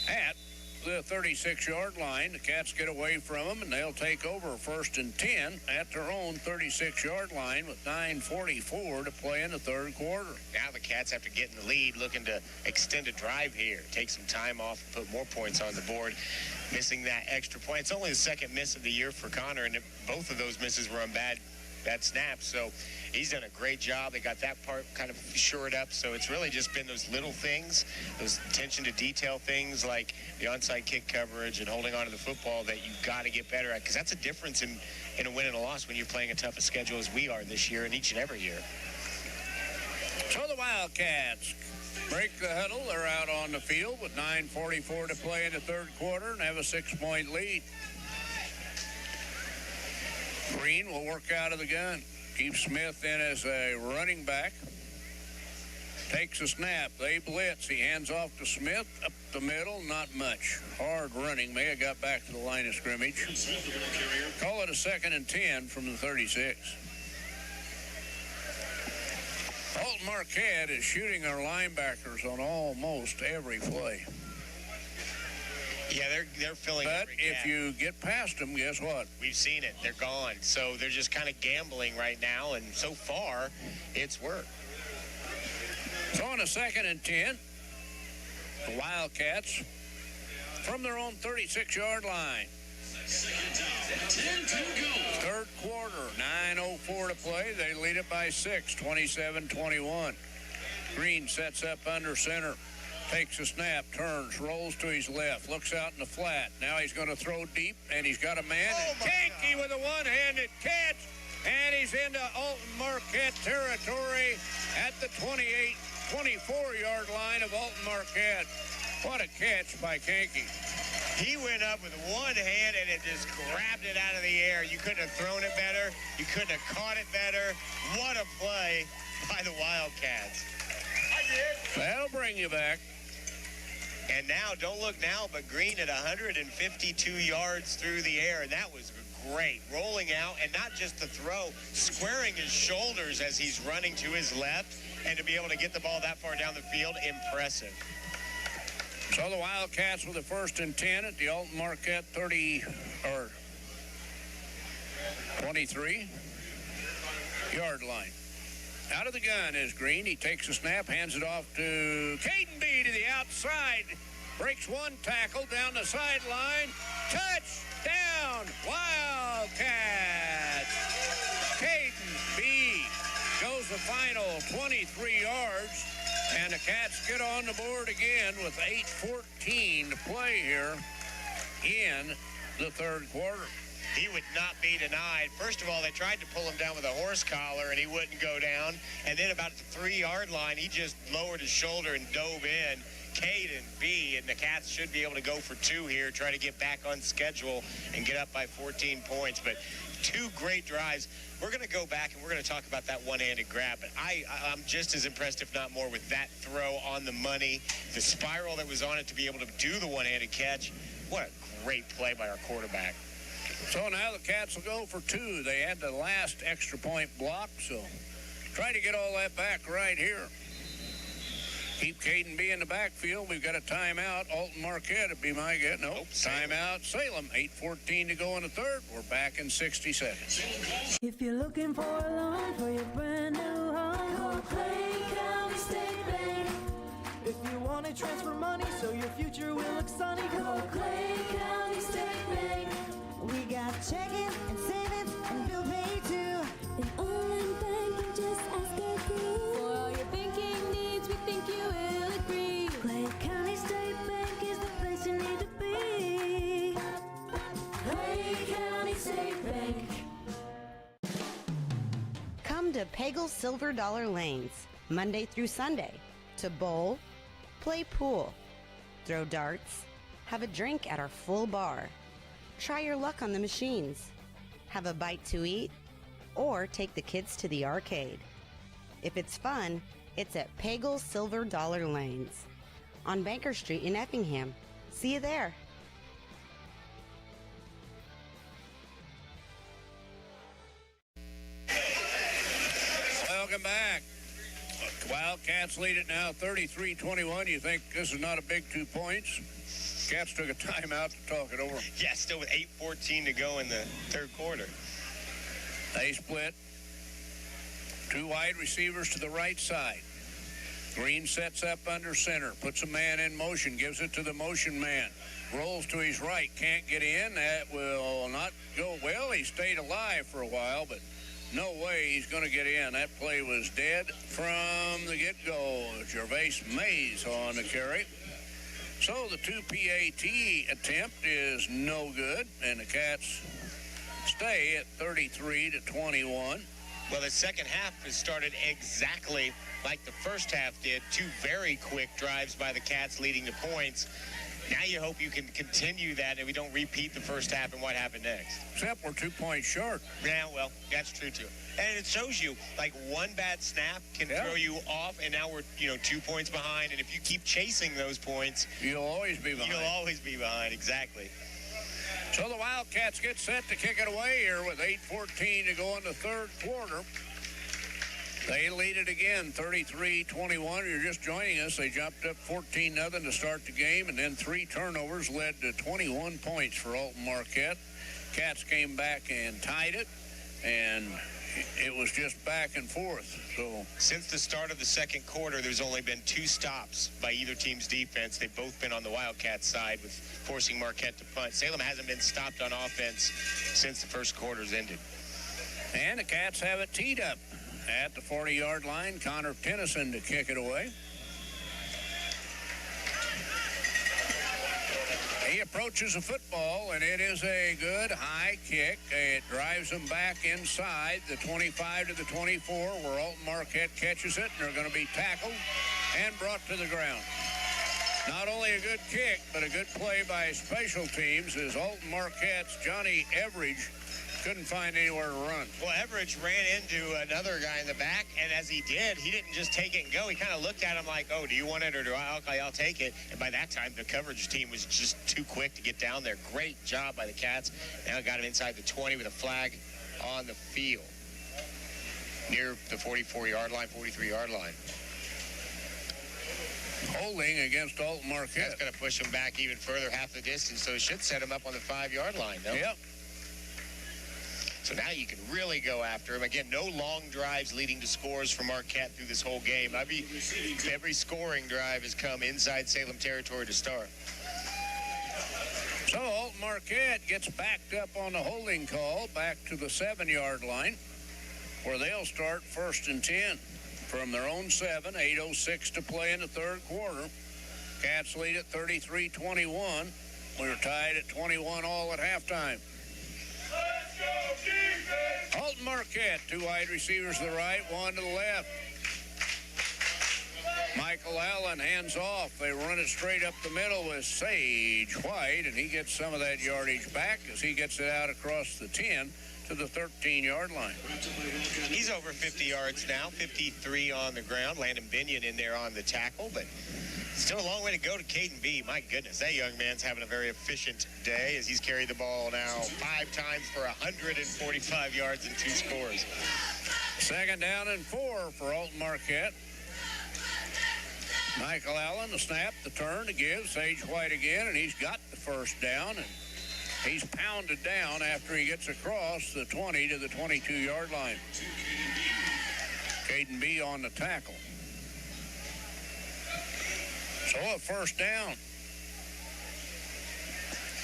at the 36-yard line. The Cats get away from them, and they'll take over first and 10 at their own 36-yard line with 9:44 to play in the third quarter. Now the Cats have to get in the lead, looking to extend a drive here, take some time off and put more points on the board. Missing that extra point. It's only the second miss of the year for Connor, and both of those misses were on bad snaps. So he's done a great job. They got that part kind of shored up. So it's really just been those little things, those attention to detail things like the onside kick coverage and holding on to the football that you've got to get better at, because that's a difference in a win and a loss when you're playing a tough a schedule as we are this year and each and every year. So the Wildcats break the huddle. They're out on the field with 9:44 to play in the third quarter and have a 6-point lead. Green will work out of the gun. Keeps Smith in as a running back. Takes a snap. They blitz. He hands off to Smith. Up the middle, not much. Hard running. May have got back to the line of scrimmage. Call it a 2nd and 10 from the 36. Alton Marquette is shooting our linebackers on almost every play. Yeah, they're filling But every gap. if you get past them, guess what? We've seen it. They're gone. So they're just kind of gambling right now, and so far, it's worked. So on a 2nd and 10, the Wildcats from their own 36-yard line. Third quarter, 9:04 to play. They lead it by 6, 27-21. Green sets up under center. Takes a snap, turns, rolls to his left, looks out in the flat. Now he's going to throw deep, and he's got a man. Kanky with a one-handed catch, and he's into Alton Marquette territory at the 24-yard line of Alton Marquette. What a catch by Kankey. He went up with one hand and it just grabbed it out of the air. You couldn't have thrown it better. You couldn't have caught it better. What a play by the Wildcats. That'll bring you back. And now, don't look now, but Green at 152 yards through the air, and that was great. Rolling out, and not just the throw, squaring his shoulders as he's running to his left, and to be able to get the ball that far down the field, impressive. So the Wildcats with the 1st and 10 at the Alton Marquette 23-yard line. Out of the gun is Green. He takes a snap, hands it off to Caden B to the outside. Breaks one tackle down the sideline. Touchdown, Wildcats! Caden B goes the final 23 yards. And the Cats get on the board again with 8:14 to play here in the third quarter. He would not be denied. First of all, they tried to pull him down with a horse collar, and he wouldn't go down. And then about the 3-yard line, he just lowered his shoulder and dove in. Caden B, and the Cats should be able to go for 2 here, try to get back on schedule and get up by 14 points. But 2 great drives. We're going to go back and we're going to talk about that one-handed grab. But I'm just as impressed, if not more, with that throw on the money, the spiral that was on it to be able to do the one-handed catch. What a great play by our quarterback. So now the Cats will go for 2. They had the last extra point block, so try to get all that back right here. Keep Caden B in the backfield. We've got a timeout. Alton Marquette would be my guess. Nope. Timeout. Salem. 8:14 to go in the third. We're back in 60 seconds. If you're looking for a loan for your brand new home, call Clay County State Bank. If you want to transfer money so your future will look sunny, call Clay County State Bank. We got checking and savings and bill pay too. An online banking, just ask our crew. For all your banking needs, we think you will agree. Clay County State Bank is the place you need to be. Clay County State Bank. Come to Pagel's Silver Dollar Lanes, Monday through Sunday, to bowl, play pool, throw darts, have a drink at our full bar. Try your luck on the machines, have a bite to eat, or take the kids to the arcade. If it's fun, it's at Pagel's Silver Dollar Lanes on Banker Street in Effingham. See you there. Welcome back. Wildcats lead it now 33-21. You think this is not a big 2 points? Cats took a timeout to talk it over. Yeah, still with 8:14 to go in the third quarter. They split. 2 wide receivers to the right side. Green sets up under center, puts a man in motion, gives it to the motion man. Rolls to his right, can't get in. That will not go well. He stayed alive for a while, but no way he's going to get in. That play was dead from the get-go. Gervais Mays on the carry. So the 2 PAT attempt is no good, and the Cats stay at 33-21. Well, the second half has started exactly like the first half did. 2 very quick drives by the Cats leading to points. Now you hope you can continue that and we don't repeat the first half and what happened next. Except we're 2 points short. Yeah, well, that's true, too. And it shows you, like, one bad snap can throw you off, and now we're, 2 points behind. And if you keep chasing those points, you'll always be behind. You'll always be behind, exactly. So the Wildcats get set to kick it away here with 8:14 to go in the third quarter. They lead it again, 33-21. You're just joining us. They jumped up 14-0 to start the game, and then 3 turnovers led to 21 points for Alton Marquette. Cats came back and tied it, and it was just back and forth. So since the start of the second quarter, there's only been 2 stops by either team's defense. They've both been on the Wildcats side with forcing Marquette to punt. Salem hasn't been stopped on offense since the first quarter's ended. And the Cats have it teed up at the 40-yard line. Connor Tennyson to kick it away. He approaches the football, and it is a good high kick. It drives them back inside the 25 to the 24, where Alton Marquette catches it, and they're going to be tackled and brought to the ground. Not only a good kick, but a good play by special teams as Alton Marquette's Johnny Everidge couldn't find anywhere to run. Well, Everidge ran into another guy in the back, and as he did, he didn't just take it and go. He kind of looked at him like, oh, do you want it or do I? Okay, I'll take it. And by that time, the coverage team was just too quick to get down there. Great job by the Cats. Now got him inside the 20 with a flag on the field near the 44-yard line, 43-yard line. Holding against Alton Marquette. That's going to push him back even further, half the distance, so it should set him up on the 5-yard line, though. Yep. So now you can really go after him. Again, no long drives leading to scores for Marquette through this whole game. Every scoring drive has come inside Salem territory to start. So Alton Marquette gets backed up on the holding call back to the 7-yard line where they'll start 1st and 10 from their own 7, 8:06 to play in the third quarter. Cats lead at 33-21. We were tied at 21 all at halftime. Alton Marquette, 2 wide receivers to the right, 1 to the left. Michael Allen hands off. They run it straight up the middle with Sage White, and he gets some of that yardage back as he gets it out across the 10 to the 13-yard line. He's over 50 yards now, 53 on the ground. Landon Binion in there on the tackle, but still a long way to go to Caden B. My goodness, that young man's having a very efficient day as he's carried the ball now 5 times for 145 yards and 2 scores. 2nd down and 4 for Alton Marquette. Michael Allen, the snap, the turn, to give. Sage White again, and he's got the 1st down, and he's pounded down after he gets across the 20 to the 22-yard line. Caden B on the tackle. So a 1st down.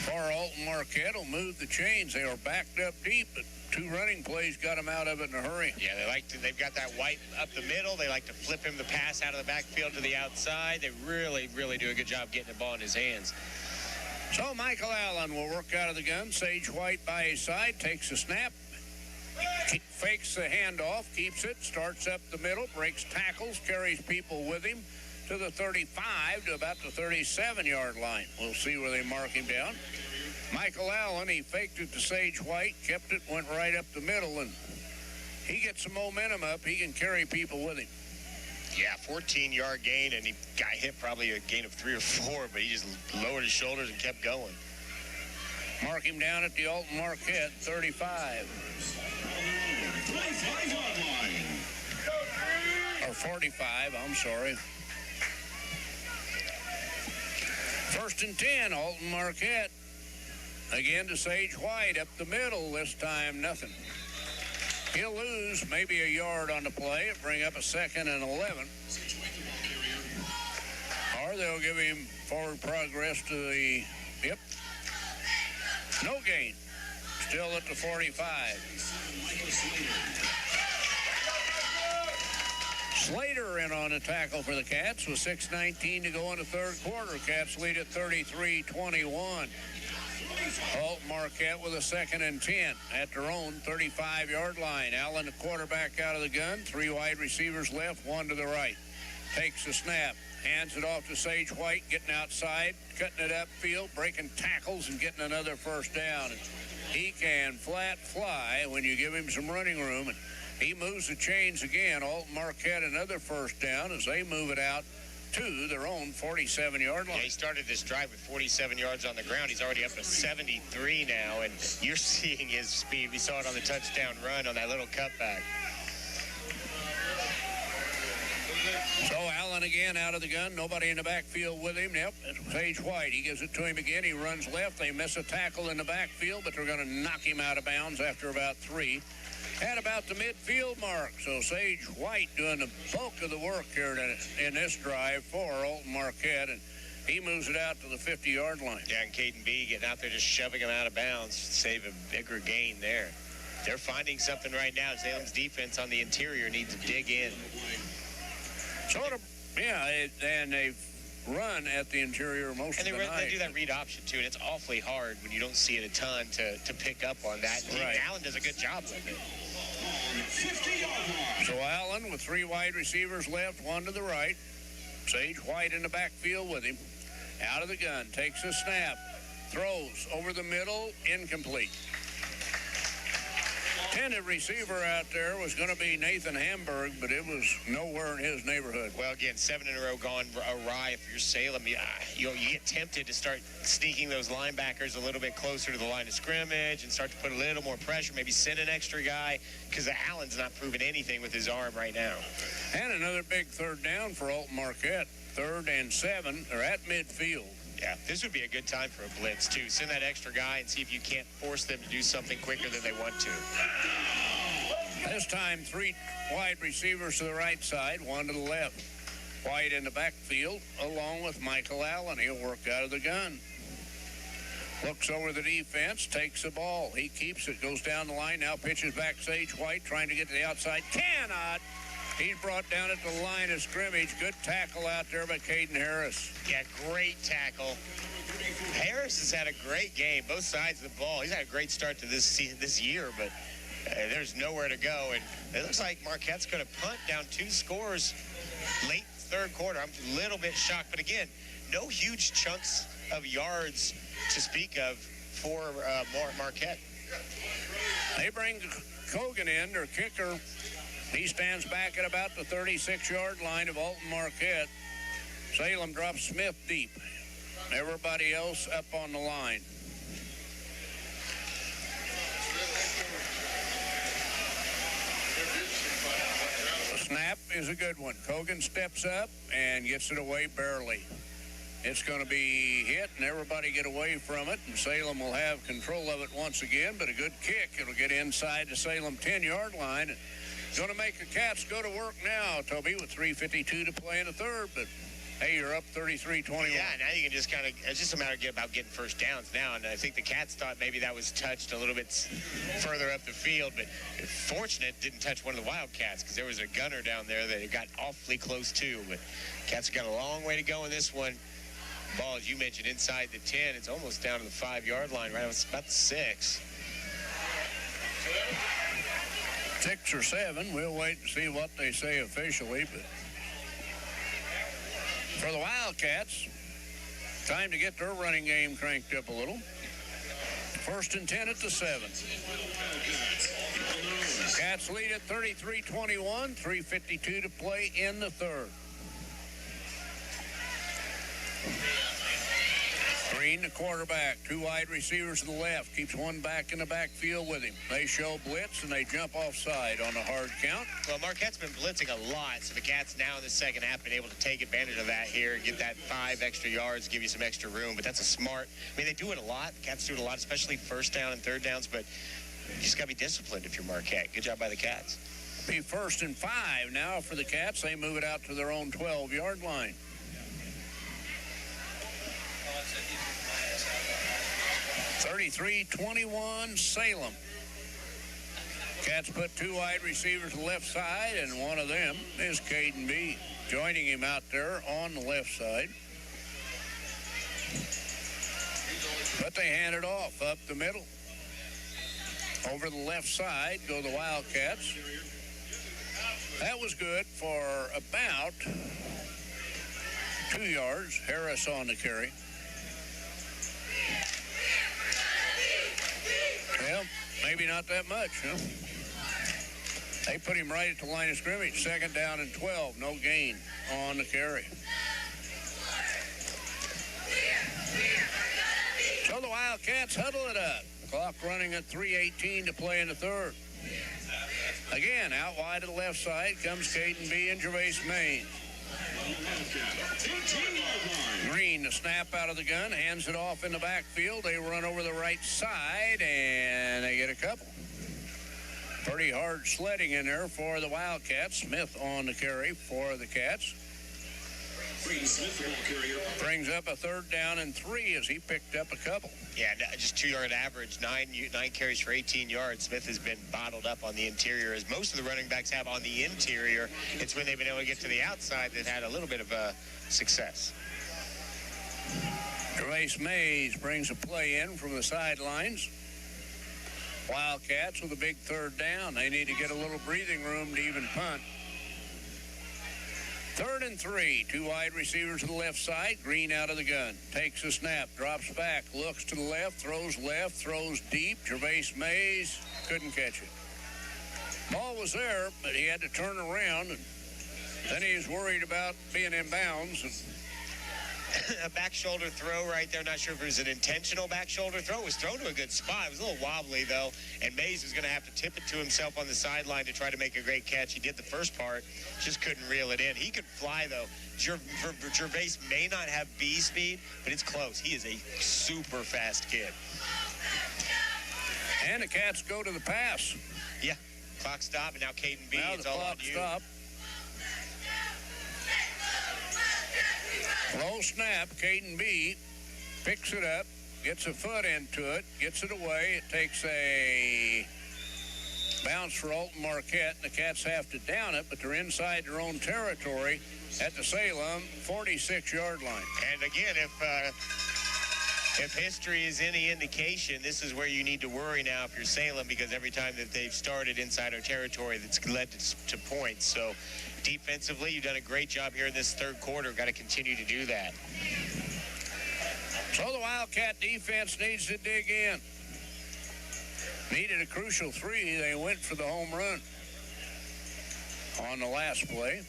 For Alton Marquette will move the chains. They are backed up deep, but 2 running plays got them out of it in a hurry. Yeah, they've got that White up the middle. They like to flip him the pass out of the backfield to the outside. They really, really do a good job getting the ball in his hands. So Michael Allen will work out of the gun. Sage White by his side, takes a snap, fakes the handoff, keeps it, starts up the middle, breaks tackles, carries people with him to the 35 to about the 37-yard line. We'll see where they mark him down. Michael Allen, he faked it to Sage White, kept it, went right up the middle, and he gets some momentum up. He can carry people with him. Yeah, 14-yard gain, and he got hit probably a gain of 3 or 4, but he just lowered his shoulders and kept going. Mark him down at the Alton Marquette 35. Or 45, I'm sorry. 1st and 10, Alton Marquette. Again to Sage White up the middle. This time, nothing. He'll lose maybe a yard on the play. It'll bring up a 2nd and 11. Or they'll give him forward progress to the, yep. No gain. Still at the 45. Slater in on the tackle for the Cats with 6:19 to go in the third quarter. Cats lead at 33-21. Alton Marquette with a 2nd and 10 at their own 35-yard line. Allen, the quarterback, out of the gun. 3 wide receivers left, 1 to the right. Takes the snap, hands it off to Sage White, getting outside, cutting it upfield, breaking tackles, and getting another 1st down. And he can flat fly when you give him some running room. And he moves the chains again. Alton Marquette another 1st down as they move it out to their own 47-yard line. Yeah, he started this drive with 47 yards on the ground. He's already up to 73 now, and you're seeing his speed. We saw it on the touchdown run on that little cutback. So Allen again out of the gun. Nobody in the backfield with him. Yep, it's Sage White. He gives it to him again. He runs left. They miss a tackle in the backfield, but they're going to knock him out of bounds after about 3. At about the midfield mark. So Sage White doing the bulk of the work here in this drive for Alton Marquette, and he moves it out to the 50-yard line. Yeah, and Caden B getting out there just shoving him out of bounds, save a bigger gain there. They're finding something right now. Salem's defense on the interior needs to dig in. Sort of, yeah, and they've run at the interior most of the night. They do that read option, too, and it's awfully hard when you don't see it a ton to pick up on that. Right. Allen does a good job with it. So Allen with 3 wide receivers left, 1 to the right. Sage White in the backfield with him. Out of the gun, takes a snap, throws over the middle, incomplete. Intended receiver out there was going to be Nathan Hamburg, but it was nowhere in his neighborhood. Well, again, 7 in a row gone awry. If you're Salem, you get tempted to start sneaking those linebackers a little bit closer to the line of scrimmage and start to put a little more pressure, maybe send an extra guy, because Allen's not proving anything with his arm right now. And another big third down for Alton Marquette. 3rd and 7. They're at midfield. Yeah, this would be a good time for a blitz, too. Send that extra guy and see if you can't force them to do something quicker than they want to. This time, 3 wide receivers to the right side, 1 to the left. White in the backfield, along with Michael Allen. He'll work out of the gun. Looks over the defense, takes the ball. He keeps it, goes down the line, now pitches back Sage White, trying to get to the outside. Cannot. He's brought down at the line of scrimmage. Good tackle out there by Caden Harris. Yeah, great tackle. Harris has had a great game, both sides of the ball. He's had a great start to this year, but there's nowhere to go. And it looks like Marquette's going to punt down 2 scores late 3rd quarter. I'm a little bit shocked, but again, no huge chunks of yards to speak of for Marquette. They bring Cogan in, their kicker. He stands back at about the 36-yard line of Alton Marquette. Salem drops Smith deep. Everybody else up on the line. The snap is a good one. Cogan steps up and gets it away barely. It's going to be hit, and everybody get away from it, and Salem will have control of it once again, but a good kick. It'll get inside the Salem 10-yard line. Going to make the Cats go to work now, Toby, with 3:52 to play in the 3rd, but hey, you're up 33-21. Yeah, now you can just it's just a matter about getting first downs now, and I think the Cats thought maybe that was touched a little bit further up the field, but fortunate didn't touch one of the Wildcats, because there was a gunner down there that it got awfully close to, but Cats have got a long way to go in this one. Ball, as you mentioned, inside the 10. It's almost down to the 5-yard line, right? It's about the 6. 6 or 7. We'll wait and see what they say officially. But for the Wildcats, time to get their running game cranked up a little. 1st and 10 at the 7. Cats lead at 33-21. 3:52 to play in the 3rd. Green, the quarterback, 2 wide receivers to the left, keeps 1 back in the backfield with him. They show blitz, and they jump offside on the hard count. Well, Marquette's been blitzing a lot, so the Cats now in the second half been able to take advantage of that here and get that 5 extra yards, give you some extra room. But that's a smart, they do it a lot. The Cats do it a lot, especially 1st down and 3rd downs, but you just got to be disciplined if you're Marquette. Good job by the Cats. Be 1st and 5 now for the Cats. They move it out to their own 12-yard line. 33-21 Salem. Cats put 2 wide receivers to the left side, and one of them is Caden B. Joining him out there on the left side. But they hand it off up the middle. Over the left side go the Wildcats. That was good for about 2 yards. Harris on the carry. Well, maybe not that much, huh? They put him right at the line of scrimmage. 2nd down and 12. No gain on the carry. So the Wildcats huddle it up. Clock running at 3:18 to play in the 3rd. Again, out wide to the left side comes Caden B and Gervais Maines. Green, the snap out of the gun, hands it off in the backfield. They run over the right side, and they get a couple. Pretty hard sledding in there for the Wildcats. Smith on the carry for the Cats. Brings up a 3rd down and 3 as he picked up a couple. Yeah, just 2-yard average, 9 carries for 18 yards. Smith has been bottled up on the interior, as most of the running backs have on the interior. It's when they've been able to get to the outside that had a little bit of success. Gervais Mays brings a play in from the sidelines. Wildcats with a big 3rd down. They need to get a little breathing room to even punt. 3rd and 3. 2 wide receivers to the left side. Green out of the gun. Takes a snap. Drops back. Looks to the left. Throws deep. Gervais Mays couldn't catch it. Ball was there, but he had to turn around. And then he was worried about being in bounds. And a back shoulder throw right there. Not sure if it was an intentional back shoulder throw. It was thrown to a good spot. It was a little wobbly, though, and Mays was going to have to tip it to himself on the sideline to try to make a great catch. He did the first part, just couldn't reel it in. He could fly, though. Gervais may not have B speed, but it's close. He is a super fast kid. And the Cats go to the pass. Yeah, clock stop, and now Caden B. Now it's the all on clock you. stop. Low snap, Caden B picks it up, gets a foot into it, gets it away. It takes a bounce for Alton Marquette, and the Cats have to down it, but they're inside their own territory at the Salem 46-yard line. And again, if history is any indication, this is where you need to worry now if you're Salem, because every time that they've started inside our territory, that's led to points. So defensively, you've done a great job here in this third quarter. Got to continue to do that. So the Wildcat defense needs to dig in. Needed a crucial 3. They went for the home run on the last play.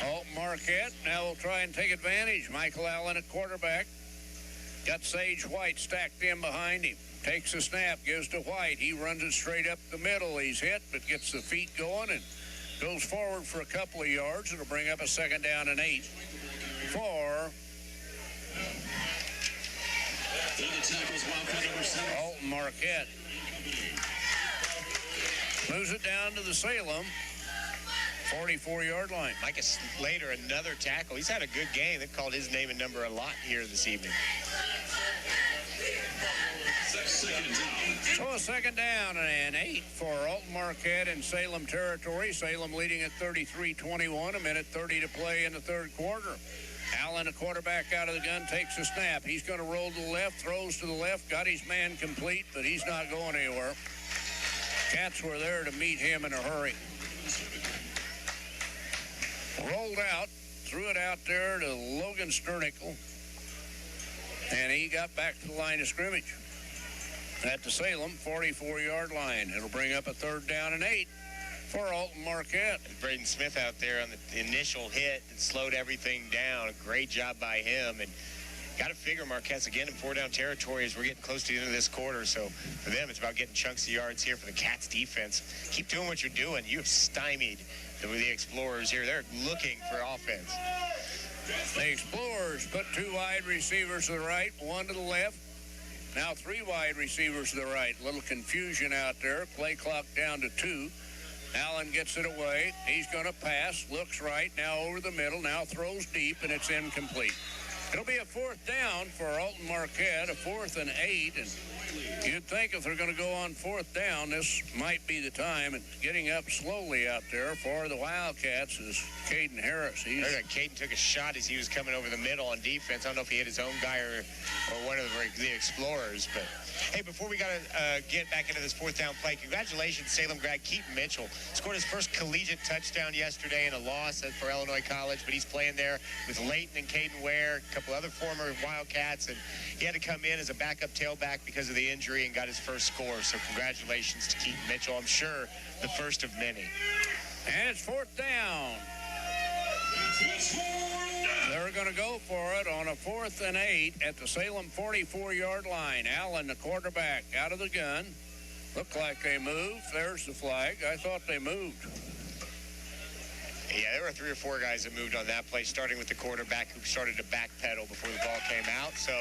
Alton Marquette now will try and take advantage. Michael Allen at quarterback. Got Sage White stacked in behind him. Takes a snap, gives to White. He runs it straight up the middle. He's hit, but gets the feet going and goes forward for a couple of yards. It'll bring up a 2nd down and 8 for Alton Marquette. Moves it down to the Salem 44-yard line. Micah Slater, another tackle. He's had a good game. They've called his name and number a lot here this evening. So a 2nd down and 8 for Alton Marquette in Salem territory. Salem leading at 33-21, a minute 30 to play in the third quarter. Allen, a quarterback out of the gun, takes a snap. He's going to roll to the left, throws to the left, got his man complete, but he's not going anywhere. Cats were there to meet him in a hurry. Rolled out, threw it out there to Logan Sternickel, and he got back to the line of scrimmage at the Salem 44-yard line. It'll bring up a 3rd down and 8 for Alton Marquette. Braden Smith out there on the initial hit that slowed everything down. A great job by him. And got to figure Marquette's again in 4-down territory as we're getting close to the end of this quarter. So for them, it's about getting chunks of yards here for the Cats defense. Keep doing what you're doing. You have stymied the Explorers here. They're looking for offense. The Explorers put 2 wide receivers to the right, 1 to the left. Now 3 wide receivers to the right. A little confusion out there. Play clock down to 2. Allen gets it away. He's going to pass. Looks right. Now over the middle. Now throws deep, and it's incomplete. It'll be a 4th down for Alton Marquette, a 4th and 8. And you'd think if they're going to go on 4th down, this might be the time. And getting up slowly out there for the Wildcats is Caden Harris. Caden took a shot as he was coming over the middle on defense. I don't know if he hit his own guy or one of the Explorers. But, hey, before we got to get back into this 4th down play, congratulations, Salem grad Keaton Mitchell. Scored his first collegiate touchdown yesterday in a loss for Illinois College, but he's playing there with Leighton and Caden Ware, a couple other former Wildcats, and he had to come in as a backup tailback because of the injury and got his first score. So congratulations to Keaton Mitchell. I'm sure the first of many. And it's 4th down. They're going to go for it on a 4th and 8 at the Salem 44-yard line. Allen, the quarterback, out of the gun. Looked like they moved. There's the flag. I thought they moved. Yeah, there were 3 or 4 guys that moved on that play, starting with the quarterback who started to backpedal before the ball came out. So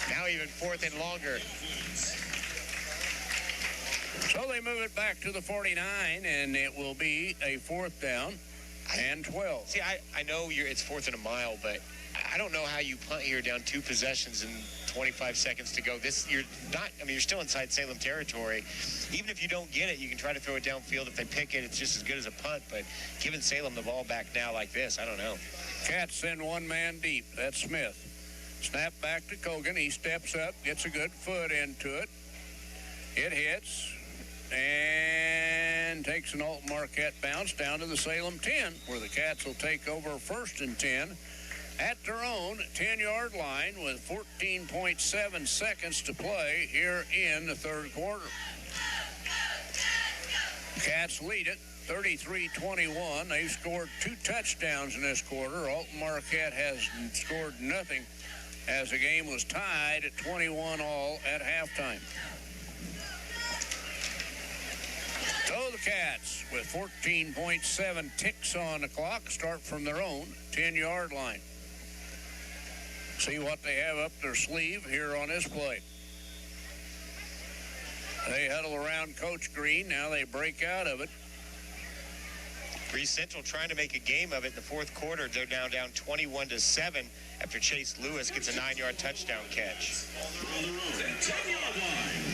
now even 4th and longer. So they move it back to the 49, and it will be a 4th down and 12. See, I know it's 4th and a mile, but I don't know how you punt here down 2 possessions and 25 seconds to go. You're still inside Salem territory. Even if you don't get it, you can try to throw it downfield. If they pick it, it's just as good as a punt. But giving Salem the ball back now like this, I don't know. Cats send 1 man deep. That's Smith. Snap back to Kogan. He steps up, gets a good foot into it. It hits, and and takes an Alton Marquette bounce down to the Salem 10, where the Cats will take over 1st and 10 at their own 10-yard line with 14.7 seconds to play here in the third quarter. Cats lead it 33-21. They've scored 2 touchdowns in this quarter. Alton Marquette has scored nothing as the game was tied at 21-all at halftime. So the Cats, with 14.7 ticks on the clock, start from their own 10-yard line. See what they have up their sleeve here on this play. They huddle around Coach Green. Now they break out of it. Greece Central trying to make a game of it in the fourth quarter. They're now down 21-7 after Chase Lewis gets a 9-yard touchdown catch.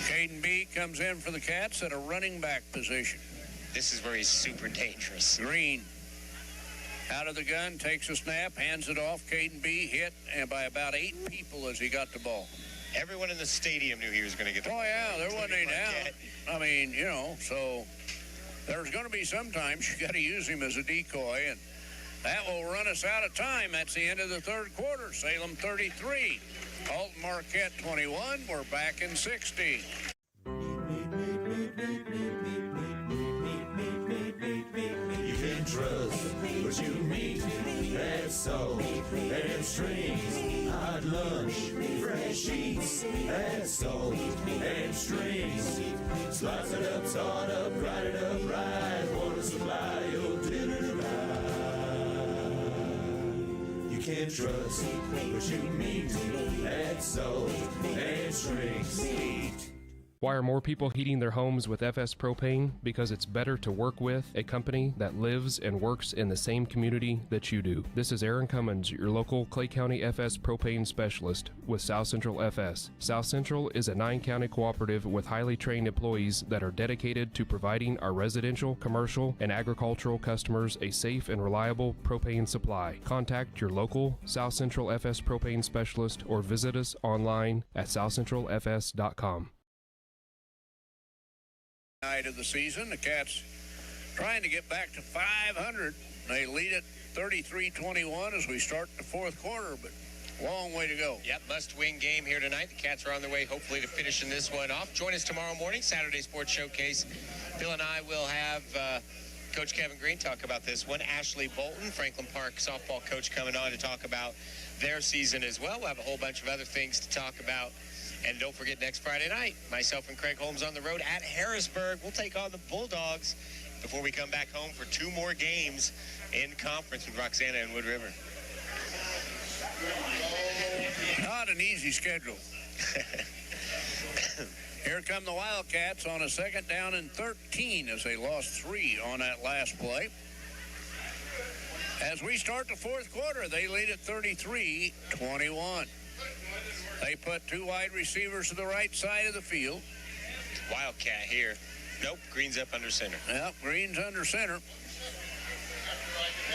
Caden B comes in for the Cats at a running back position. This is where he's super dangerous. Green out of the gun, takes a snap, hands it off. Caden B hit and by about 8 people as he got the ball. Everyone in the stadium knew he was going to get the ball. Oh, yeah, there wasn't any doubt. I mean, you know, so there's going to be sometimes you got to use him as a decoy, and that will run us out of time. That's the end of the third quarter. Salem 33, Alton Marquette 21. We're back in 60. You can trust what you meet. That's salt and strings. Hot lunch, fresh sheets. That's salt and strings. Slice it up, salt up, grind it up right. Want to supply your dinner tonight. You can trust what you meet. That's salt and strings. Why are more people heating their homes with FS Propane? Because it's better to work with a company that lives and works in the same community that you do. This is Aaron Cummins, your local Clay County FS Propane specialist with South Central FS. South Central is a 9-county cooperative with highly trained employees that are dedicated to providing our residential, commercial, and agricultural customers a safe and reliable propane supply. Contact your local South Central FS Propane specialist or visit us online at southcentralfs.com. Night of the season, the Cats trying to get back to 500. They lead it 33-21 as we start the fourth quarter, but long way to go. Yep, must-win game here tonight. The Cats are on their way, hopefully, to finishing this one off. Join us tomorrow morning, Saturday Sports Showcase. Bill and I will have Coach Kevin Green talk about this one. Ashley Bolton, Franklin Park softball coach, coming on to talk about their season as well. We'll have a whole bunch of other things to talk about. And don't forget, next Friday night, myself and Craig Holmes on the road at Harrisburg. We'll take on the Bulldogs before we come back home for 2 more games in conference with Roxana and Wood River. Not an easy schedule. Here come the Wildcats on a 2nd down and 13 as they lost 3 on that last play. As we start the fourth quarter, they lead at 33-21. They put 2 wide receivers to the right side of the field. Wildcat here. Nope, Green's up under center. Yep, Green's under center.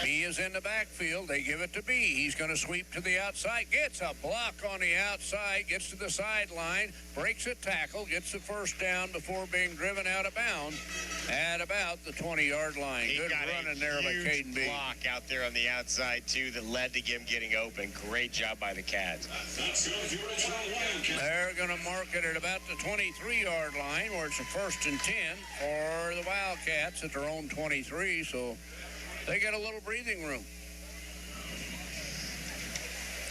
B is in the backfield. They give it to B. He's going to sweep to the outside. Gets a block on the outside. Gets to the sideline. Breaks a tackle. Gets the first down before being driven out of bounds at about the 20-yard line. He Good got running there by Caden B. block out there on the outside, too, that led to him getting open. Great job by the Cats. They're going to mark it at about the 23-yard line, where it's a 1st and 10 for the Wildcats at their own 23, so they get a little breathing room.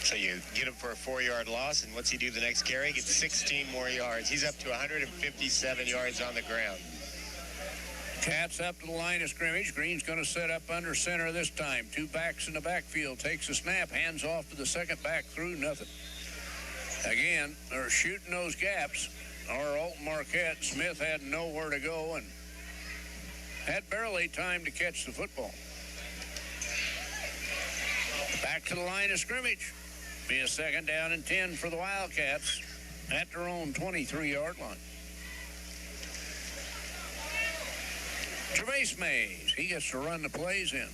So you get him for a 4-yard loss, and what's he do the next carry? He gets 16 more yards. He's up to 157 yards on the ground. Cats up to the line of scrimmage. Green's going to set up under center this time. 2 backs in the backfield. Takes a snap. Hands off to the second back through. Nothing. Again, they're shooting those gaps. Our Alton Marquette, Smith had nowhere to go and had barely time to catch the football. Back to the line of scrimmage. Be a 2nd down and 10 for the Wildcats at their own 23-yard line. Gervais Mays, he gets to run the plays in.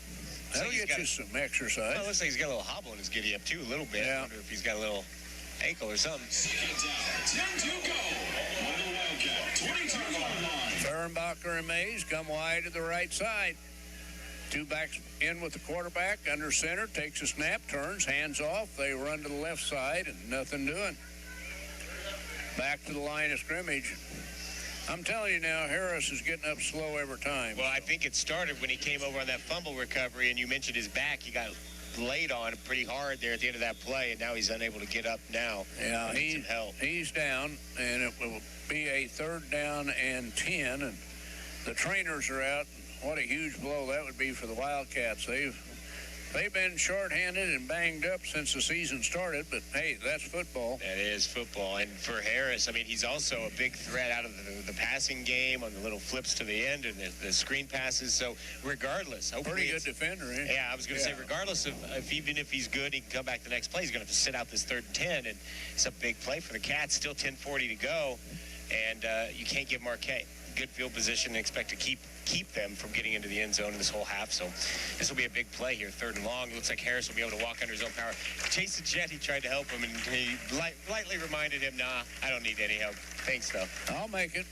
That'll get you some exercise. Well, it looks like he's got a little hobble in his giddy up, too, a little bit. Yeah. I wonder if he's got a little ankle or something. 2nd down, 10 to go. On the Wildcat, 22-yard line. Sternbacher and Mays come wide to the right side. Two backs in with the quarterback, under center, takes a snap, turns, hands off. They run to the left side, and nothing doing. Back to the line of scrimmage. I'm telling you now, Harris is getting up slow every time. Well, I think it started when he came over on that fumble recovery, and you mentioned his back. He got laid on pretty hard there at the end of that play, and now he's unable to get up now. Yeah, he's down, and it will be a 3rd down and 10, and the trainers are out. What a huge blow that would be for the Wildcats. They've been shorthanded and banged up since the season started, but hey, that's football. That is football. And for Harris, I mean, he's also a big threat out of the passing game on the little flips to the end and the screen passes. So regardless, pretty good defender, eh? Yeah, I was going to say, regardless of even if he's good, he can come back the next play. He's going to have to sit out this 3rd and 10, and it's a big play for the Cats. Still 10:40 to go, and you can't give Marquette good field position and expect to keep them from getting into the end zone in this whole half. So this will be a big play here, 3rd and long. It looks like Harris will be able to walk under his own power. Jason Jett, he tried to help him, and he lightly reminded him, nah, I don't need any help. Thanks, though. I'll make it.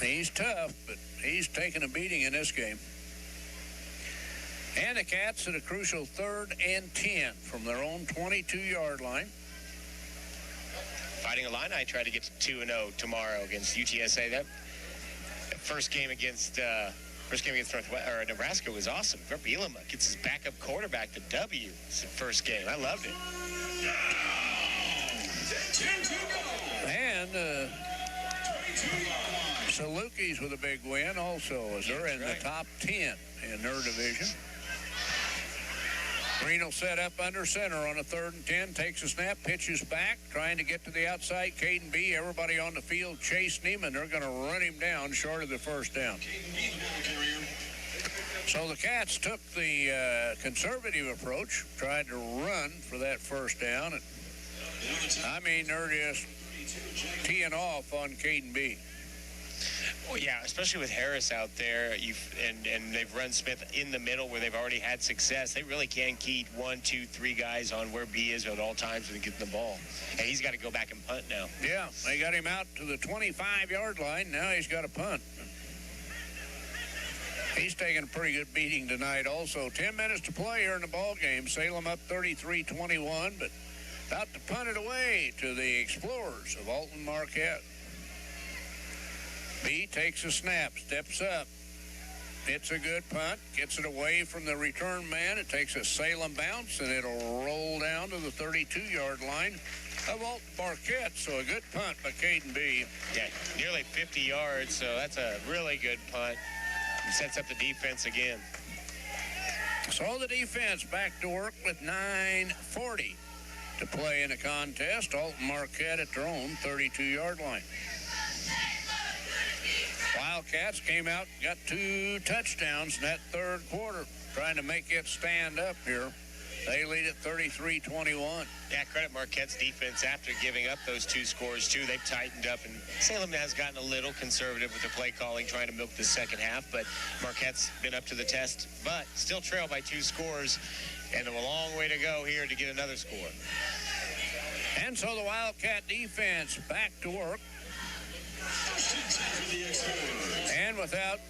He's tough, but he's taking a beating in this game. And the Cats at a crucial 3rd and 10 from their own 22-yard line. Fighting Illini try to get to 2-0 tomorrow against UTSA. That first game against Nebraska was awesome. Bielema gets his backup quarterback the W. It's the first game. I loved it. And Salukis with a big win also, as they're in the top 10 in their division. Green will set up under center on a 3rd and 10, takes a snap, pitches back, trying to get to the outside. Caden B, everybody on the field chasing him, and they're going to run him down short of the 1st down. So the Cats took the conservative approach, tried to run for that 1st down. And, I mean, they're just teeing off on Caden B. Well, yeah, especially with Harris out there, and they've run Smith in the middle where they've already had success. They really can keep 1, 2, 3 guys on where B is at all times when they get the ball. And he's got to go back and punt now. Yeah, they got him out to the 25-yard line. Now he's got to punt. He's taking a pretty good beating tonight also. 10 minutes to play here in the ball game. Salem up 33-21, but about to punt it away to the Explorers of Alton Marquette. B takes a snap, steps up. It's a good punt, gets it away from the return man. It takes a Salem bounce, and it'll roll down to the 32-yard line of Alton Marquette. So a good punt by Caden B. Yeah, nearly 50 yards, so that's a really good punt. It sets up the defense again. So the defense back to work with 9:40 to play in the contest. Alton Marquette at their own 32-yard line. Wildcats came out and got 2 touchdowns in that 3rd quarter, trying to make it stand up here. They lead at 33-21. Yeah, credit Marquette's defense after giving up those 2 scores, too. They've tightened up, and Salem has gotten a little conservative with their play calling, trying to milk the second half, but Marquette's been up to the test, but still trail by 2 scores, and a long way to go here to get another score. And so the Wildcat defense back to work. And without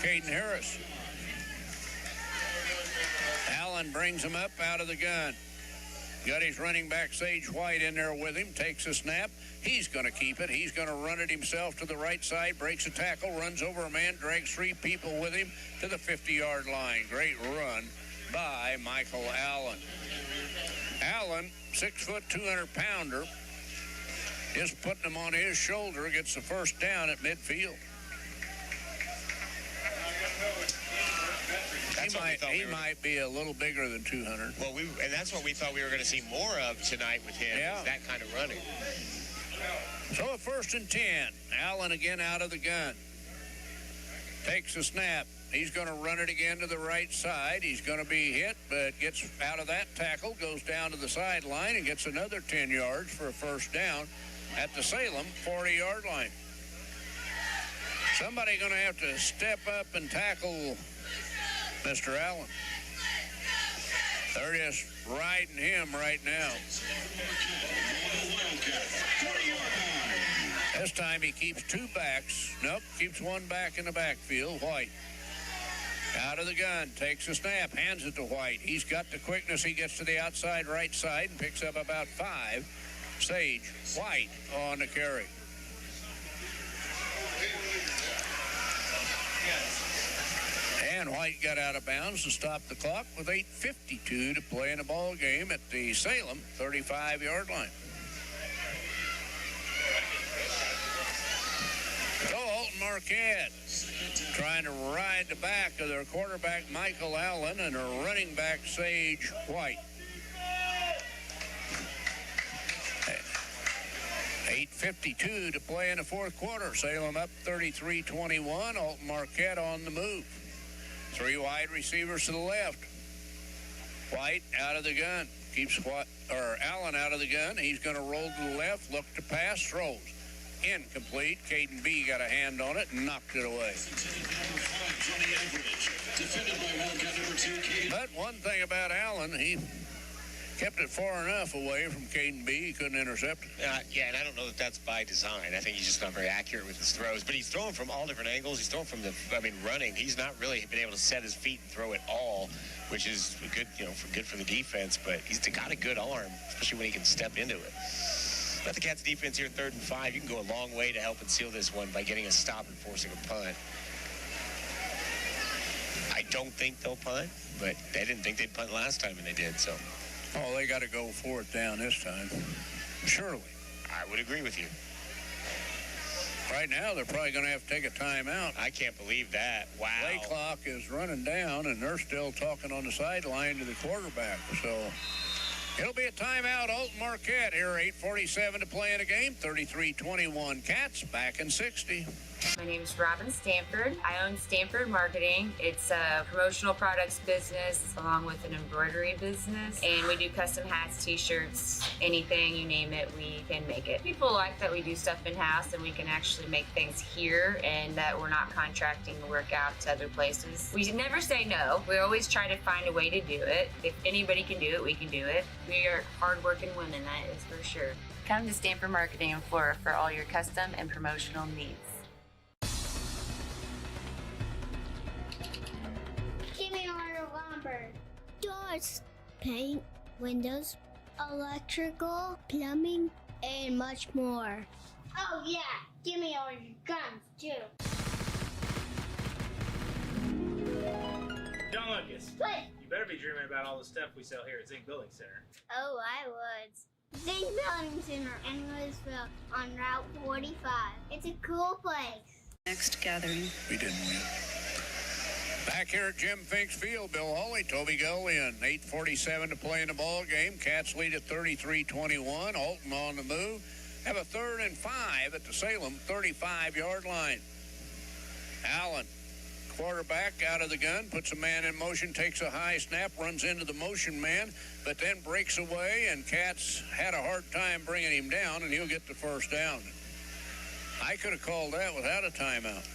Caden Harris. Allen brings him up out of the gun. Got his running back Sage White in there with him. Takes a snap. He's going to keep it. He's going to run it himself to the right side. Breaks a tackle. Runs over a man. Drags 3 people with him to the 50-yard line. Great run by Michael Allen. Allen, 6-foot, 200-pounder. Just putting him on his shoulder, gets the 1st down at midfield. He might be a little bigger than 200. Well, and that's what we thought we were going to see more of tonight with him, is that kind of running. So a 1st and 10. Allen again out of the gun. Takes a snap. He's going to run it again to the right side. He's going to be hit, but gets out of that tackle, goes down to the sideline, and gets another 10 yards for a 1st down at the Salem 40-yard line. Somebody going to have to step up and tackle Mr. Allen. They're just riding him right now. This time he keeps two backs. Nope, keeps one back in the backfield. White out of the gun, takes a snap, hands it to White. He's got the quickness. He gets to the outside right side and picks up about 5. Sage White on the carry. And White got out of bounds to stop the clock with 8:52 to play in the ball game at the Salem 35-yard line. So Alton Marquette trying to ride the back of their quarterback Michael Allen and their running back Sage White. 8:52 to play in the fourth quarter. Salem up 33-21. Alton Marquette on the move. 3 wide receivers to the left. White out of the gun. Keeps Allen out of the gun. He's going to roll to the left, look to pass, throws. Incomplete. Caden B got a hand on it and knocked it away. But one thing about Allen, he kept it far enough away from Caden B. He couldn't intercept it. Yeah, and I don't know that that's by design. I think he's just not very accurate with his throws. But he's throwing from all different angles. He's throwing from running. He's not really been able to set his feet and throw it all, which is good, good for the defense. But he's got a good arm, especially when he can step into it. Let the Cats defense here 3rd and 5. You can go a long way to help and seal this one by getting a stop and forcing a punt. I don't think they'll punt, but they didn't think they'd punt last time, and they did, so. Oh, they got to go 4th down this time. Surely. I would agree with you. Right now, they're probably going to have to take a timeout. I can't believe that. Wow. Play clock is running down, and they're still talking on the sideline to the quarterback. So it'll be a timeout. Alton Marquette here, 8:47 to play in a game. 33-21 Cats, back in 60. My name is Robin Stanford. I own Stanford Marketing. It's a promotional products business along with an embroidery business. And we do custom hats, t-shirts, anything, you name it, we can make it. People like that we do stuff in-house and we can actually make things here and that we're not contracting the work out to other places. We never say no. We always try to find a way to do it. If anybody can do it, we can do it. We are hardworking women, that is for sure. Come to Stanford Marketing in Flora for all your custom and promotional needs. Give me our lumber. Doors, paint, windows, electrical, plumbing, and much more. Oh yeah, give me all your guns too. John Lucas. What? You better be dreaming about all the stuff we sell here at Zink Building Center. Oh, I would. Zink Building Center in Louisville on Route 45. It's a cool place. Next gathering. We didn't win. Back here at Jim Fink's Field, Bill Hawley, Toby Gull in. 8:47 to play in the ball game. Cats lead at 33-21. Alton on the move. Have a 3rd and 5 at the Salem 35-yard line. Allen, quarterback, out of the gun, puts a man in motion, takes a high snap, runs into the motion man, but then breaks away, and Cats had a hard time bringing him down, and he'll get the 1st down. I could have called that without a timeout.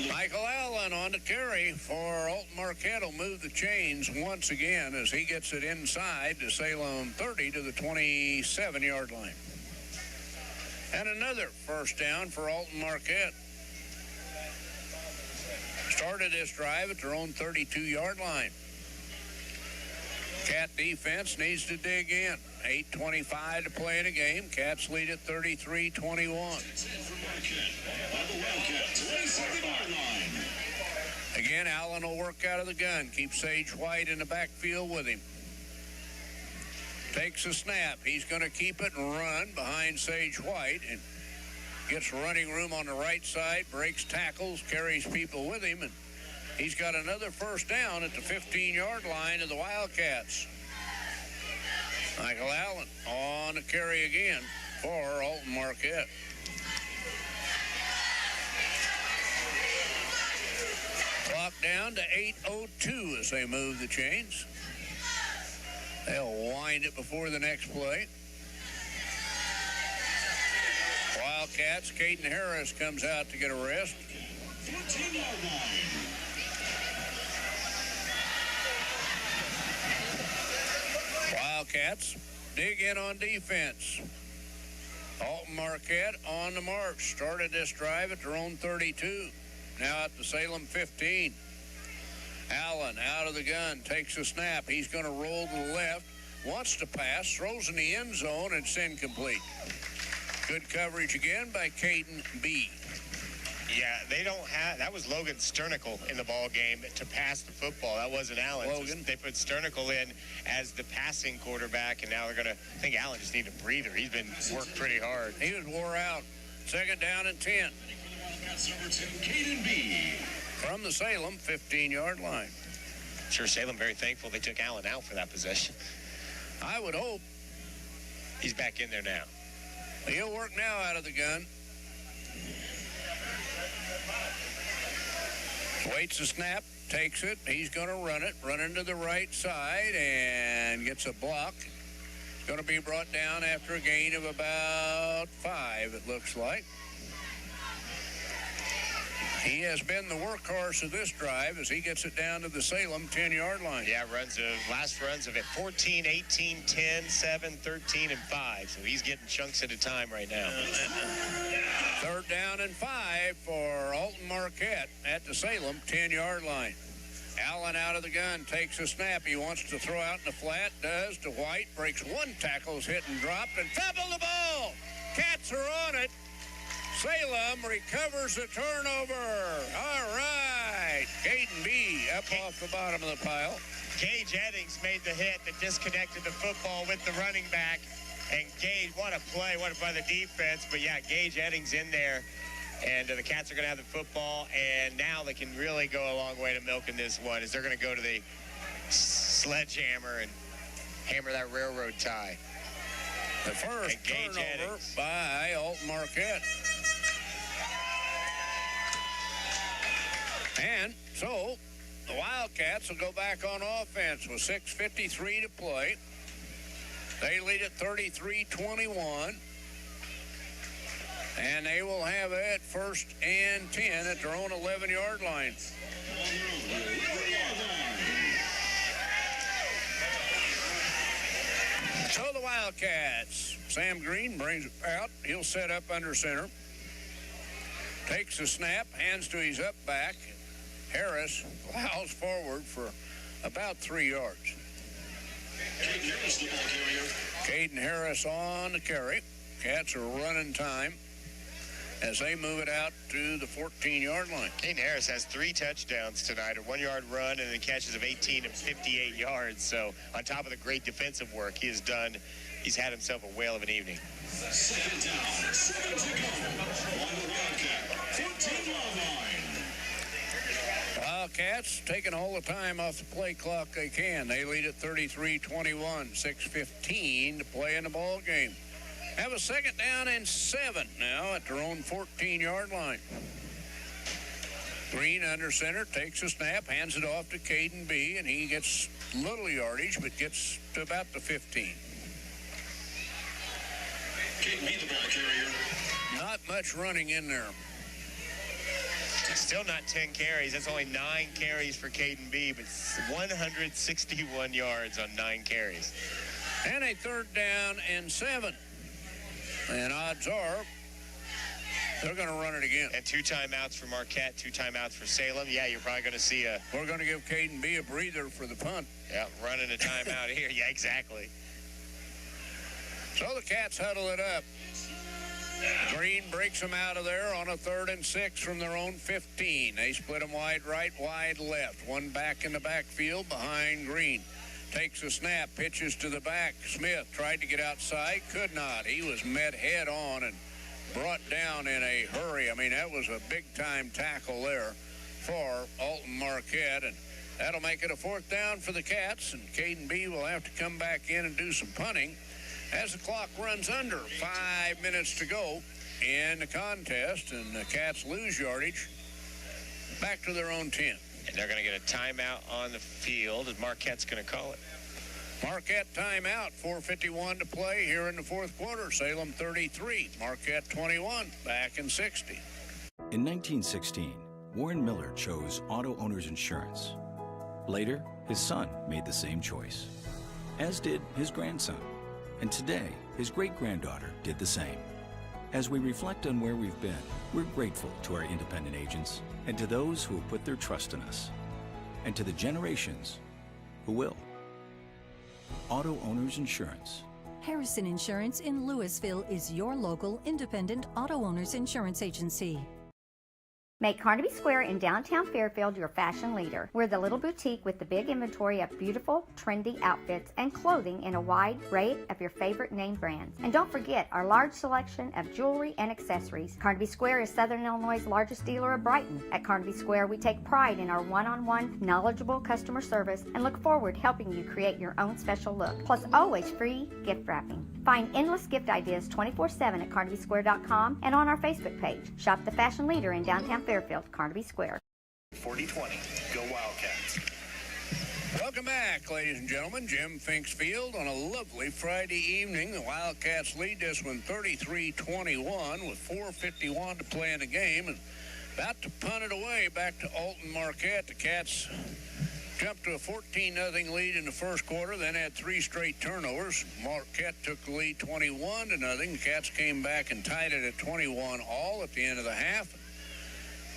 Michael Allen on the carry for Alton Marquette will move the chains once again as he gets it inside to Salem 30 to the 27-yard line. And another 1st down for Alton Marquette. Started this drive at their own 32-yard line. Cat defense needs to dig in. 8:25 to play in a game. Cats lead at 33-21. Again, Allen will work out of the gun. Keeps Sage White in the backfield with him. Takes a snap. He's going to keep it and run behind Sage White and gets running room on the right side, breaks tackles, carries people with him, and he's got another 1st down at the 15-yard line of the Wildcats. Michael Allen on the carry again for Alton Marquette. Clock down to 8:02 as they move the chains. They'll wind it before the next play. Wildcats, Caden Harris comes out to get a rest. 14-yard line. Wildcats dig in on defense. Alton Marquette on the march. Started this drive at their own 32. Now at the Salem 15. Allen out of the gun, takes a snap. He's going to roll to the left. Wants to pass, throws in the end zone, and it's incomplete. Good coverage again by Caden B. Yeah, they don't have, that was Logan Sternicle in the ball game to pass the football. That wasn't Allen. Logan. They put Sternicle in as the passing quarterback, and now they're going to, I think Allen just needed a breather. He's been worked pretty hard. He was wore out. Second down and 10. Caden B. From the Salem 15-yard line. Sure, Salem very thankful they took Allen out for that possession. I would hope. He's back in there now. He'll work now out of the gun. Waits the snap, takes it. He's going to run it, running to the right side, and gets a block. Going to be brought down after a gain of about 5, it looks like. He has been the workhorse of this drive as he gets it down to the Salem 10-yard line. Yeah, last runs of it, 14, 18, 10, 7, 13, and 5. So he's getting chunks at a time right now. Third down and 5 for Alton Marquette at the Salem 10-yard line. Allen out of the gun, takes a snap. He wants to throw out in the flat, does to White, breaks one tackle, is hit and dropped, and fumble the ball. Cats are on it. Salem recovers the turnover. All right. Caden B up off the bottom of the pile. Gage Eddings made the hit that disconnected the football with the running back. And Gage, what a play, what by the defense. But yeah, Gage Eddings in there. And the Cats are going to have the football. And now they can really go a long way to milking this one as they're going to go to the sledgehammer and hammer that railroad tie. The first turnover by Alton Marquette. And so the Wildcats will go back on offense with 6:53 to play. They lead at 33-21. And they will have it 1st and 10 at their own 11-yard line. So the Wildcats, Sam Green brings it out. He'll set up under center. Takes the snap, hands to his up back. Harris plows forward for about 3 yards. Caden Harris on the carry. Cats are running time as they move it out to the 14-yard line. Caden Harris has 3 touchdowns tonight, a 1-yard run and then catches of 18 and 58 yards. So on top of the great defensive work he has done, he's had himself a whale of an evening. Second down, 7 to go on the Wildcat 14-yard line. Wildcats taking all the time off the play clock they can. They lead at 33-21, 6:15 to play in the ball game. Have a second down and 7 now at their own 14-yard line. Green under center, takes a snap, hands it off to Caden B, and he gets little yardage, but gets to about the 15. Caden B, the ball carrier. Not much running in there. Still not 10 carries. That's only 9 carries for Caden B, but 161 yards on 9 carries. And a third down and 7. And odds are they're going to run it again. And 2 timeouts for Marquette, 2 timeouts for Salem. Yeah, you're probably going to see a... We're going to give Caden B a breather for the punt. Yeah, running a timeout here. Yeah, exactly. So the Cats huddle it up. Green breaks them out of there on a 3rd and 6 from their own 15. They split them wide right, wide left. One back in the backfield behind Green. Takes a snap, pitches to the back. Smith tried to get outside, could not. He was met head on and brought down in a hurry. I mean, that was a big-time tackle there for Alton Marquette, and that'll make it a 4th down for the Cats, and Caden B will have to come back in and do some punting as the clock runs under. 5 minutes to go in the contest, and the Cats lose yardage back to their own 10. And they're going to get a timeout on the field, and Marquette's going to call it. Marquette timeout, 4:51 to play here in the 4th quarter. Salem 33, Marquette 21, back in 60. In 1916, Warren Miller chose Auto Owners Insurance. Later, his son made the same choice, as did his grandson. And today, his great-granddaughter did the same. As we reflect on where we've been, we're grateful to our independent agents and to those who have put their trust in us, and to the generations who will. Auto Owners Insurance. Harrison Insurance in Louisville is your local independent auto owners insurance agency. Make Carnaby Square in downtown Fairfield your fashion leader. We're the little boutique with the big inventory of beautiful, trendy outfits and clothing in a wide array of your favorite name brands. And don't forget our large selection of jewelry and accessories. Carnaby Square is Southern Illinois' largest dealer of Brighton. At Carnaby Square, we take pride in our one-on-one, knowledgeable customer service and look forward to helping you create your own special look. Plus, always free gift wrapping. Find endless gift ideas 24/7 at CarnabySquare.com and on our Facebook page. Shop the fashion leader in downtown Fairfield, Carnaby Square. 40-20. Go Wildcats. Welcome back, ladies and gentlemen. Jim Finks Field on a lovely Friday evening. The Wildcats lead this one 33-21 with 4:51 to play in the game. And about to punt it away back to Alton Marquette. The Cats jumped to a 14-0 lead in the first quarter, then had 3 straight turnovers. Marquette took the lead 21-0. The Cats came back and tied it at 21 all at the end of the half.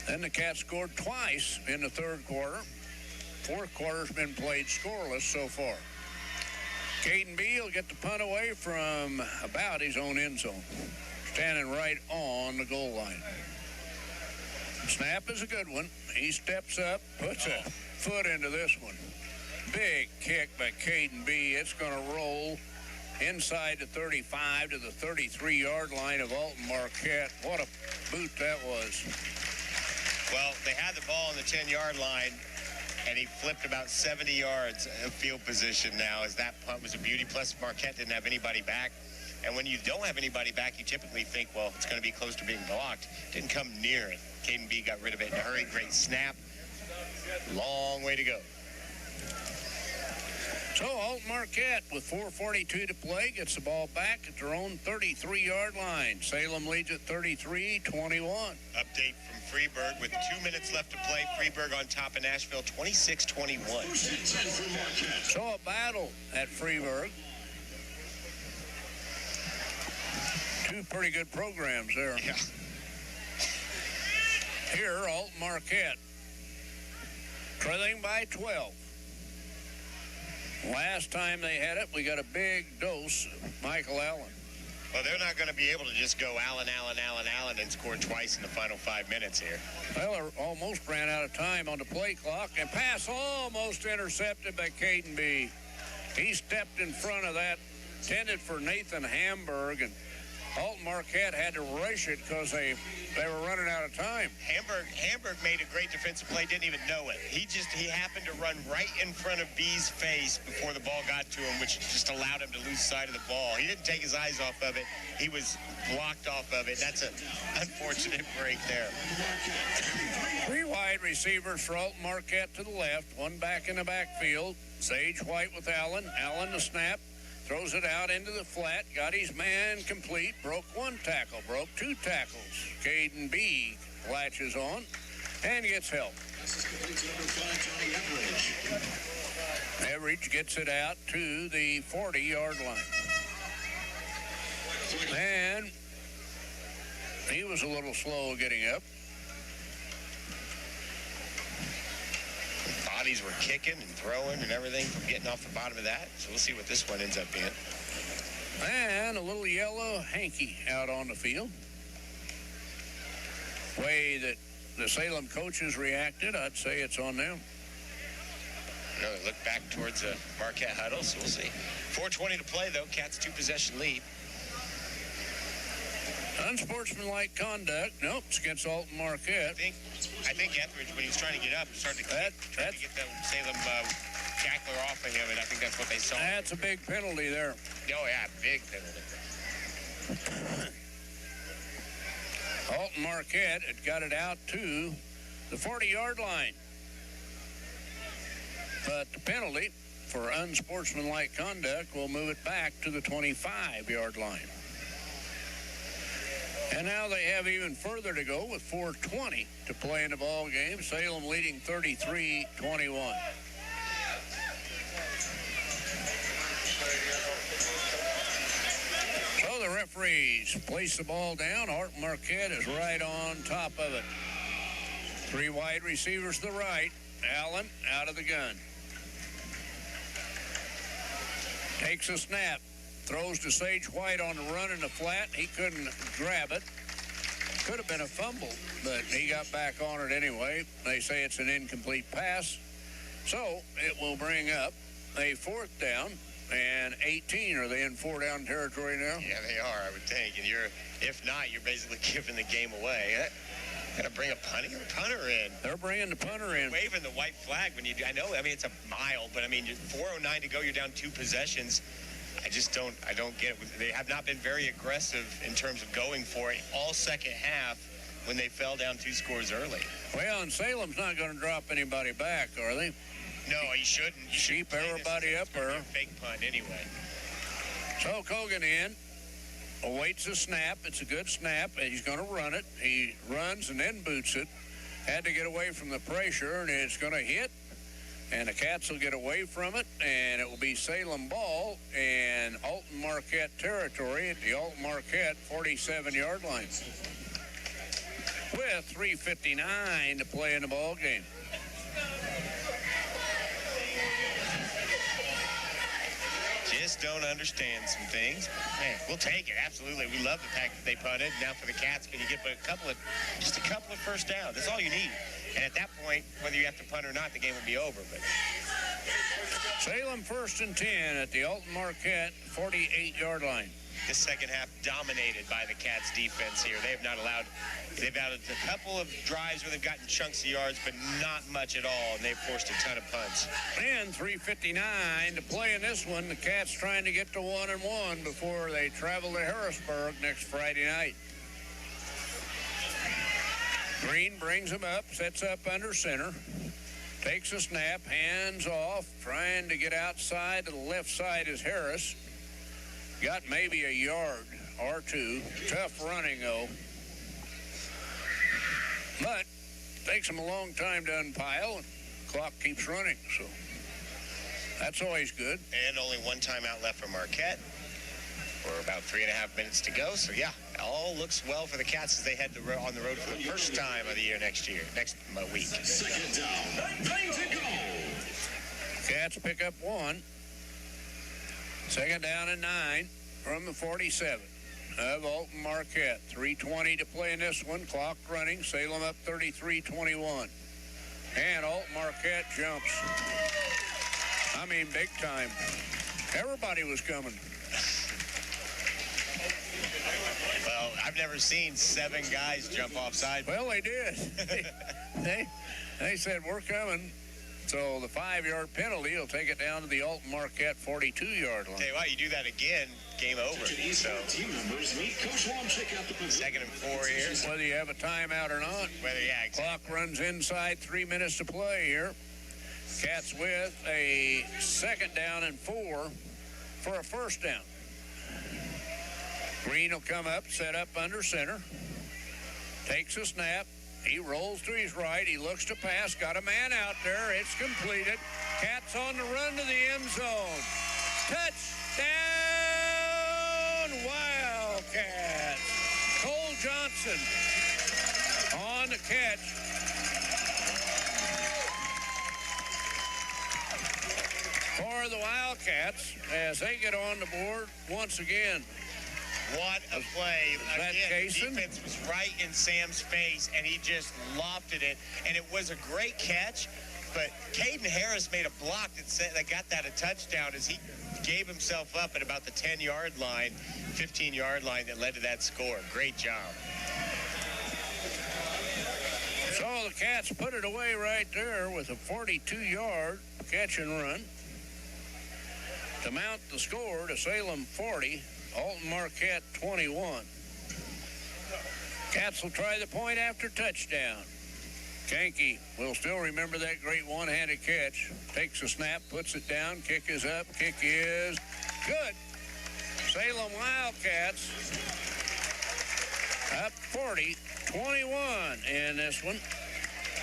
Then the Cats scored twice in the third quarter. Fourth quarter's been played scoreless so far. Caden B will get the punt away from about his own end zone, standing right on the goal line. Snap is a good one. He steps up, puts a foot into this one. Big kick by Caden B. It's going to roll inside the 35 to the 33-yard line of Alton Marquette. What a boot that was. Well, they had the ball on the 10-yard line, and he flipped about 70 yards of field position now, as that punt was a beauty. Plus, Marquette didn't have anybody back. And when you don't have anybody back, you typically think, well, it's going to be close to being blocked. Didn't come near it. Caden B got rid of it in a hurry. Great snap. Long way to go. So Alton Marquette, with 4:42 to play, gets the ball back at their own 33-yard line. Salem leads at 33-21. Update from Freeburg with 2 minutes left to play. Freeburg on top of Nashville, 26-21. So a battle at Freeburg. Two pretty good programs there. Yeah. Here, Alton Marquette, trailing by 12. Last time they had it, we got a big dose of Michael Allen. Well, they're not going to be able to just go Allen, and score twice in the final 5 minutes here. Well, they almost ran out of time on the play clock, and pass almost intercepted by Caden B. He stepped in front of that, intended for Nathan Hamburg, and Alton Marquette had to rush it because they were running out of time. Hamburg made a great defensive play, didn't even know it. He happened to run right in front of B's face before the ball got to him, which just allowed him to lose sight of the ball. He didn't take his eyes off of it. He was blocked off of it. That's an unfortunate break there. 3 wide receivers for Alton Marquette to the left, one back in the backfield. Sage White with Allen. Allen the snap. Throws it out into the flat, got his man complete, broke 1 tackle, broke 2 tackles. Caden B latches on and gets help. Everidge gets it out to the 40-yard line. And he was a little slow getting up. Bodies were kicking and throwing and everything from getting off the bottom of that. So we'll see what this one ends up being. And a little yellow hanky out on the field. Way that the Salem coaches reacted, I'd say it's on them. Another look back towards the Marquette huddle, so we'll see. 4:20 to play, though. Cats 2-possession lead. Unsportsmanlike conduct. Nope, it's against Alton Marquette. I think Etheridge, when he was trying to get up, started to get the Salem tackler off of him, and I think that's what they saw. That's a big penalty there. Oh, yeah, big penalty. Alton Marquette had got it out to the 40-yard line. But the penalty for unsportsmanlike conduct will move it back to the 25-yard line. And now they have even further to go with 4:20 to play in the ball game. Salem leading 33-21. So the referee referees place the ball down. Alton Marquette is right on top of it. 3 wide receivers to the right. Allen out of the gun. Takes a snap. Throws to Sage White on the run in the flat. He couldn't grab it. Could have been a fumble, but he got back on it anyway. They say it's an incomplete pass. So it will bring up a 4th down and 18. Are they in 4-down territory now? Yeah, they are, I would think. And if not, you're basically giving the game away. Got to bring a punter in. They're bringing the punter in. Waving the white flag when you do. I know, it's a mile, but 4:09 to go, you're down 2 possessions. I don't get it. They have not been very aggressive in terms of going for it all second half when they fell down 2 scores early. Well, and Salem's not going to drop anybody back, are they? No, he shouldn't. Keep everybody up there. Fake punt anyway. So Kogan in. Awaits a snap. It's a good snap. He's going to run it. He runs and then boots it. Had to get away from the pressure, and it's going to hit. And the Cats will get away from it, and it will be Salem ball and Alton Marquette territory at the Alton Marquette 47-yard line. With 3:59 to play in the ball game. Just don't understand some things. Man, we'll take it, absolutely. We love the fact that they punted. Now for the Cats, can you get just a couple of first downs? That's all you need. And at that point, whether you have to punt or not, the game will be over. But Salem 1st and 10 at the Alton Marquette 48-yard line. This second half dominated by the Cats defense here. They've had a couple of drives where they've gotten chunks of yards, but not much at all, and they've forced a ton of punts. And 3:59 to play in this one. The Cats trying to get to 1-1 before they travel to Harrisburg next Friday night. Green brings him up, sets up under center, takes a snap, hands off, trying to get outside to the left side is Harris. Got maybe a yard or 2. Tough running, though. But takes him a long time to unpile, and the clock keeps running, so that's always good. And only 1 timeout left for Marquette. We're about 3.5 minutes to go, so yeah, all looks well for the Cats as they head on the road for the first time of the year next week. Second down, 9 to go. Cats pick up 1. 2nd down and 9 from the 47 of Alton Marquette. 3:20 to play in this one. Clock running. Salem up 33-21. And Alton Marquette jumps. Big time. Everybody was coming. Well, I've never seen 7 guys jump offside. Well, they did. They said, we're coming. So the 5-yard penalty will take it down to the Alton Marquette 42-yard line. Tell you what, you do that again, game over. So, team members meet Coach Wong. Check out the 2nd and 4 here. Whether you have a timeout or not. Exactly. Clock runs inside, 3 minutes to play here. Cats with a 2nd down and 4 for a 1st down. Green will come up, set up under center. Takes a snap. He rolls to his right. He looks to pass. Got a man out there. It's completed. Cats on the run to the end zone. Touchdown, Wildcats. Cole Johnson on the catch. For the Wildcats as they get on the board once again. What a play. Again, the defense was right in Sam's face, and he just lofted it. And it was a great catch, but Caden Harris made a block that got that a touchdown as he gave himself up at about the 10-yard line, 15-yard line that led to that score. Great job. So the Cats put it away right there with a 42-yard catch and run to mount the score to Salem 40. Alton Marquette 21. Cats will try the point after touchdown. Kanke will still remember that great one-handed catch. Takes a snap, puts it down. Kick is up. Kick is good. Salem Wildcats up 40-21 in this one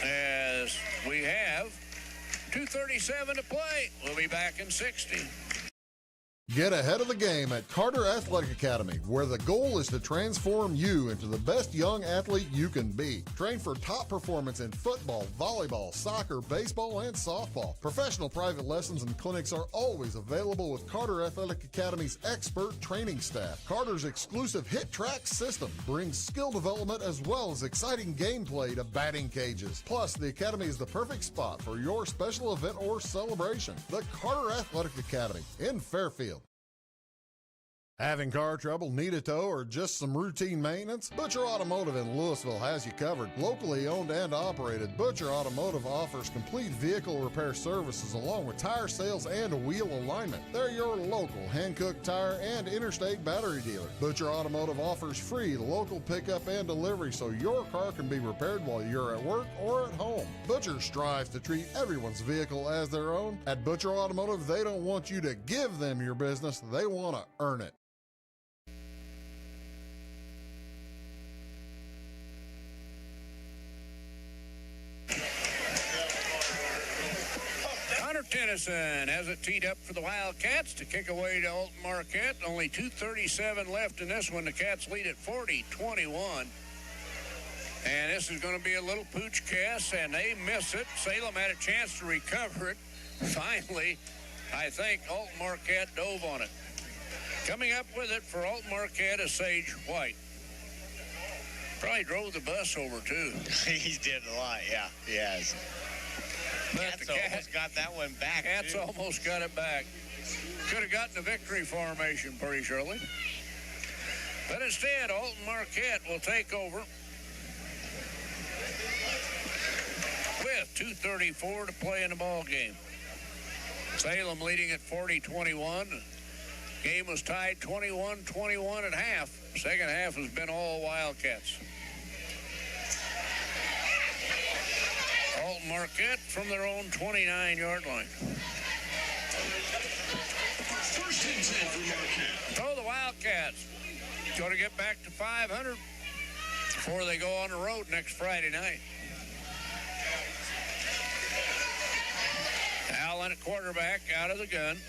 as we have 2:37 to play. We'll be back in 60. Get ahead of the game at Carter Athletic Academy, where the goal is to transform you into the best young athlete you can be. Train for top performance in football, volleyball, soccer, baseball, and softball. Professional private lessons and clinics are always available with Carter Athletic Academy's expert training staff. Carter's exclusive Hit Track system brings skill development as well as exciting gameplay to batting cages. Plus, the Academy is the perfect spot for your special event or celebration. The Carter Athletic Academy in Fairfield. Having car trouble, need a tow, or just some routine maintenance? Butcher Automotive in Louisville has you covered. Locally owned and operated, Butcher Automotive offers complete vehicle repair services along with tire sales and wheel alignment. They're your local Hankook tire and interstate battery dealer. Butcher Automotive offers free local pickup and delivery so your car can be repaired while you're at work or at home. Butcher strives to treat everyone's vehicle as their own. At Butcher Automotive, they don't want you to give them your business, they want to earn it. Tennyson has it teed up for the Wildcats to kick away to Alton Marquette. Only 2:37 left in this one. The Cats lead at 40-21. And this is going to be a little pooch cast, and they miss it. Salem had a chance to recover it. Finally, I think Alton Marquette dove on it. Coming up with it for Alton Marquette is Sage White. Probably drove the bus over, too. He did a lot, yeah, he has. But Cats almost got that one back. Cats almost got it back. Could have gotten a victory formation pretty surely. But instead, Alton Marquette will take over with 2:34 to play in the ball game. Salem leading at 40-21. Game was tied 21-21 at half. Second half has been all Wildcats. Alton Marquette from their own 29-yard line. First and 10 for Marquette. So the Wildcats going to get back to 500 before they go on the road next Friday night. Allen at quarterback out of the gun.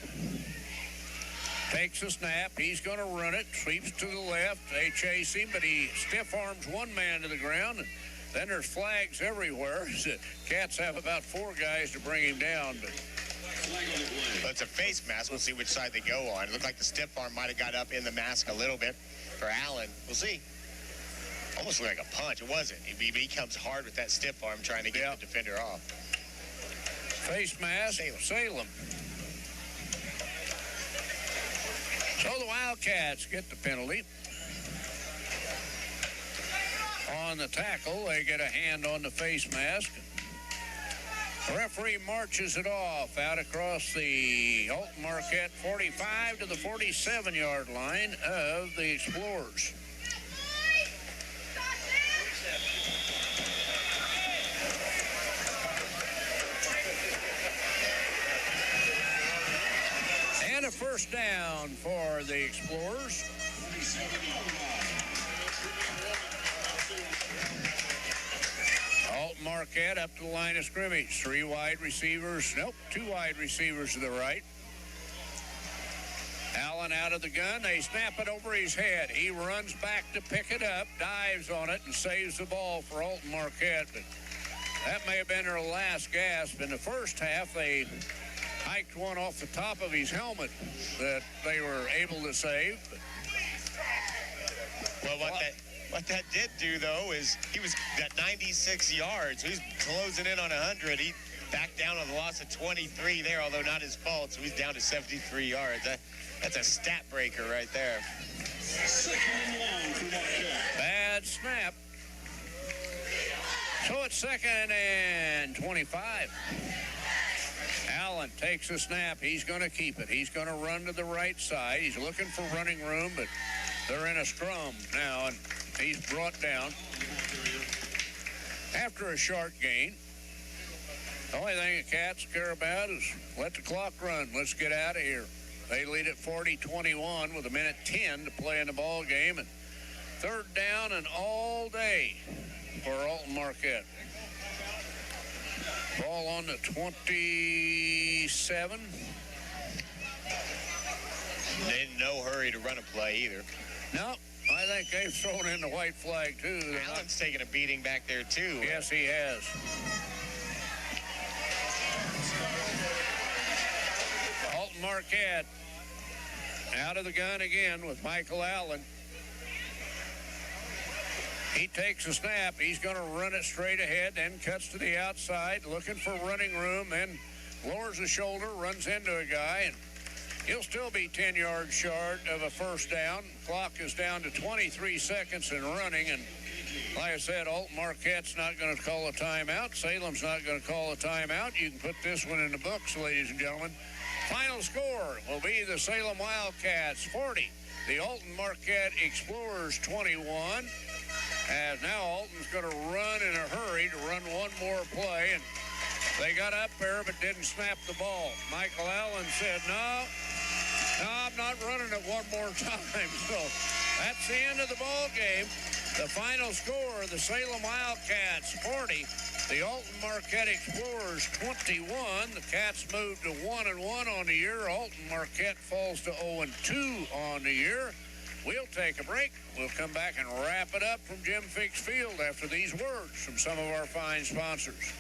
Takes a snap. He's going to run it. Sweeps to the left. They chase him, but he stiff arms one man to the ground. And then there's flags everywhere. The Cats have about 4 guys to bring him down. But well, it's a face mask. We'll see which side they go on. It looked like the stiff arm might have got up in the mask a little bit for Allen. We'll see. Almost looked like a punch. It wasn't. He comes hard with that stiff arm trying to get the defender off. Face mask, Salem. So the Wildcats get the penalty. On the tackle, they get a hand on the face mask. The referee marches it off out across the Alton Marquette 45 to the 47-yard line of the Explorers. And a first down for the Explorers. Alton Marquette up to the line of scrimmage. 3 wide receivers. Nope, 2 wide receivers to the right. Allen out of the gun. They snap it over his head. He runs back to pick it up, dives on it, and saves the ball for Alton Marquette. But that may have been their last gasp. In the first half, they hiked one off the top of his helmet that they were able to save. Well, what that did do, though, is he was at 96 yards. He's closing in on 100. He backed down on the loss of 23 there, although not his fault, so he's down to 73 yards. That's a stat breaker right there. Bad snap. So it's 2nd and 25. Allen takes a snap. He's going to keep it. He's going to run to the right side. He's looking for running room, but they're in a scrum now, and he's brought down after a short gain. The only thing the Cats care about is let the clock run. Let's get out of here. They lead at 40-21 with 1:10 to play in the ball game, and 3rd down and all day for Alton Marquette. Ball on the 27. In no hurry to run a play either. No, I think they've thrown in the white flag, too. Allen's taking a beating back there, too. Yes, he has. Alton Marquette out of the gun again with Michael Allen. He takes a snap. He's going to run it straight ahead, then cuts to the outside, looking for running room, then lowers the shoulder, runs into a guy, and he'll still be 10 yards short of a first down. Clock is down to 23 seconds and running, and like I said, Alton Marquette's not going to call a timeout. Salem's not going to call a timeout. You can put this one in the books, ladies and gentlemen. Final score will be the Salem Wildcats 40, the Alton Marquette Explorers 21. As now Alton's going to run in a hurry to run one more play, and they got up there but didn't snap the ball. Michael Allen said, no, I'm not running it one more time. So that's the end of the ball game. The final score, the Salem Wildcats 40, the Alton Marquette Explorers 21. The Cats moved to 1-1 on the year. Alton Marquette falls to 0-2 on the year. We'll take a break. We'll come back and wrap it up from Jim Fix Field after these words from some of our fine sponsors.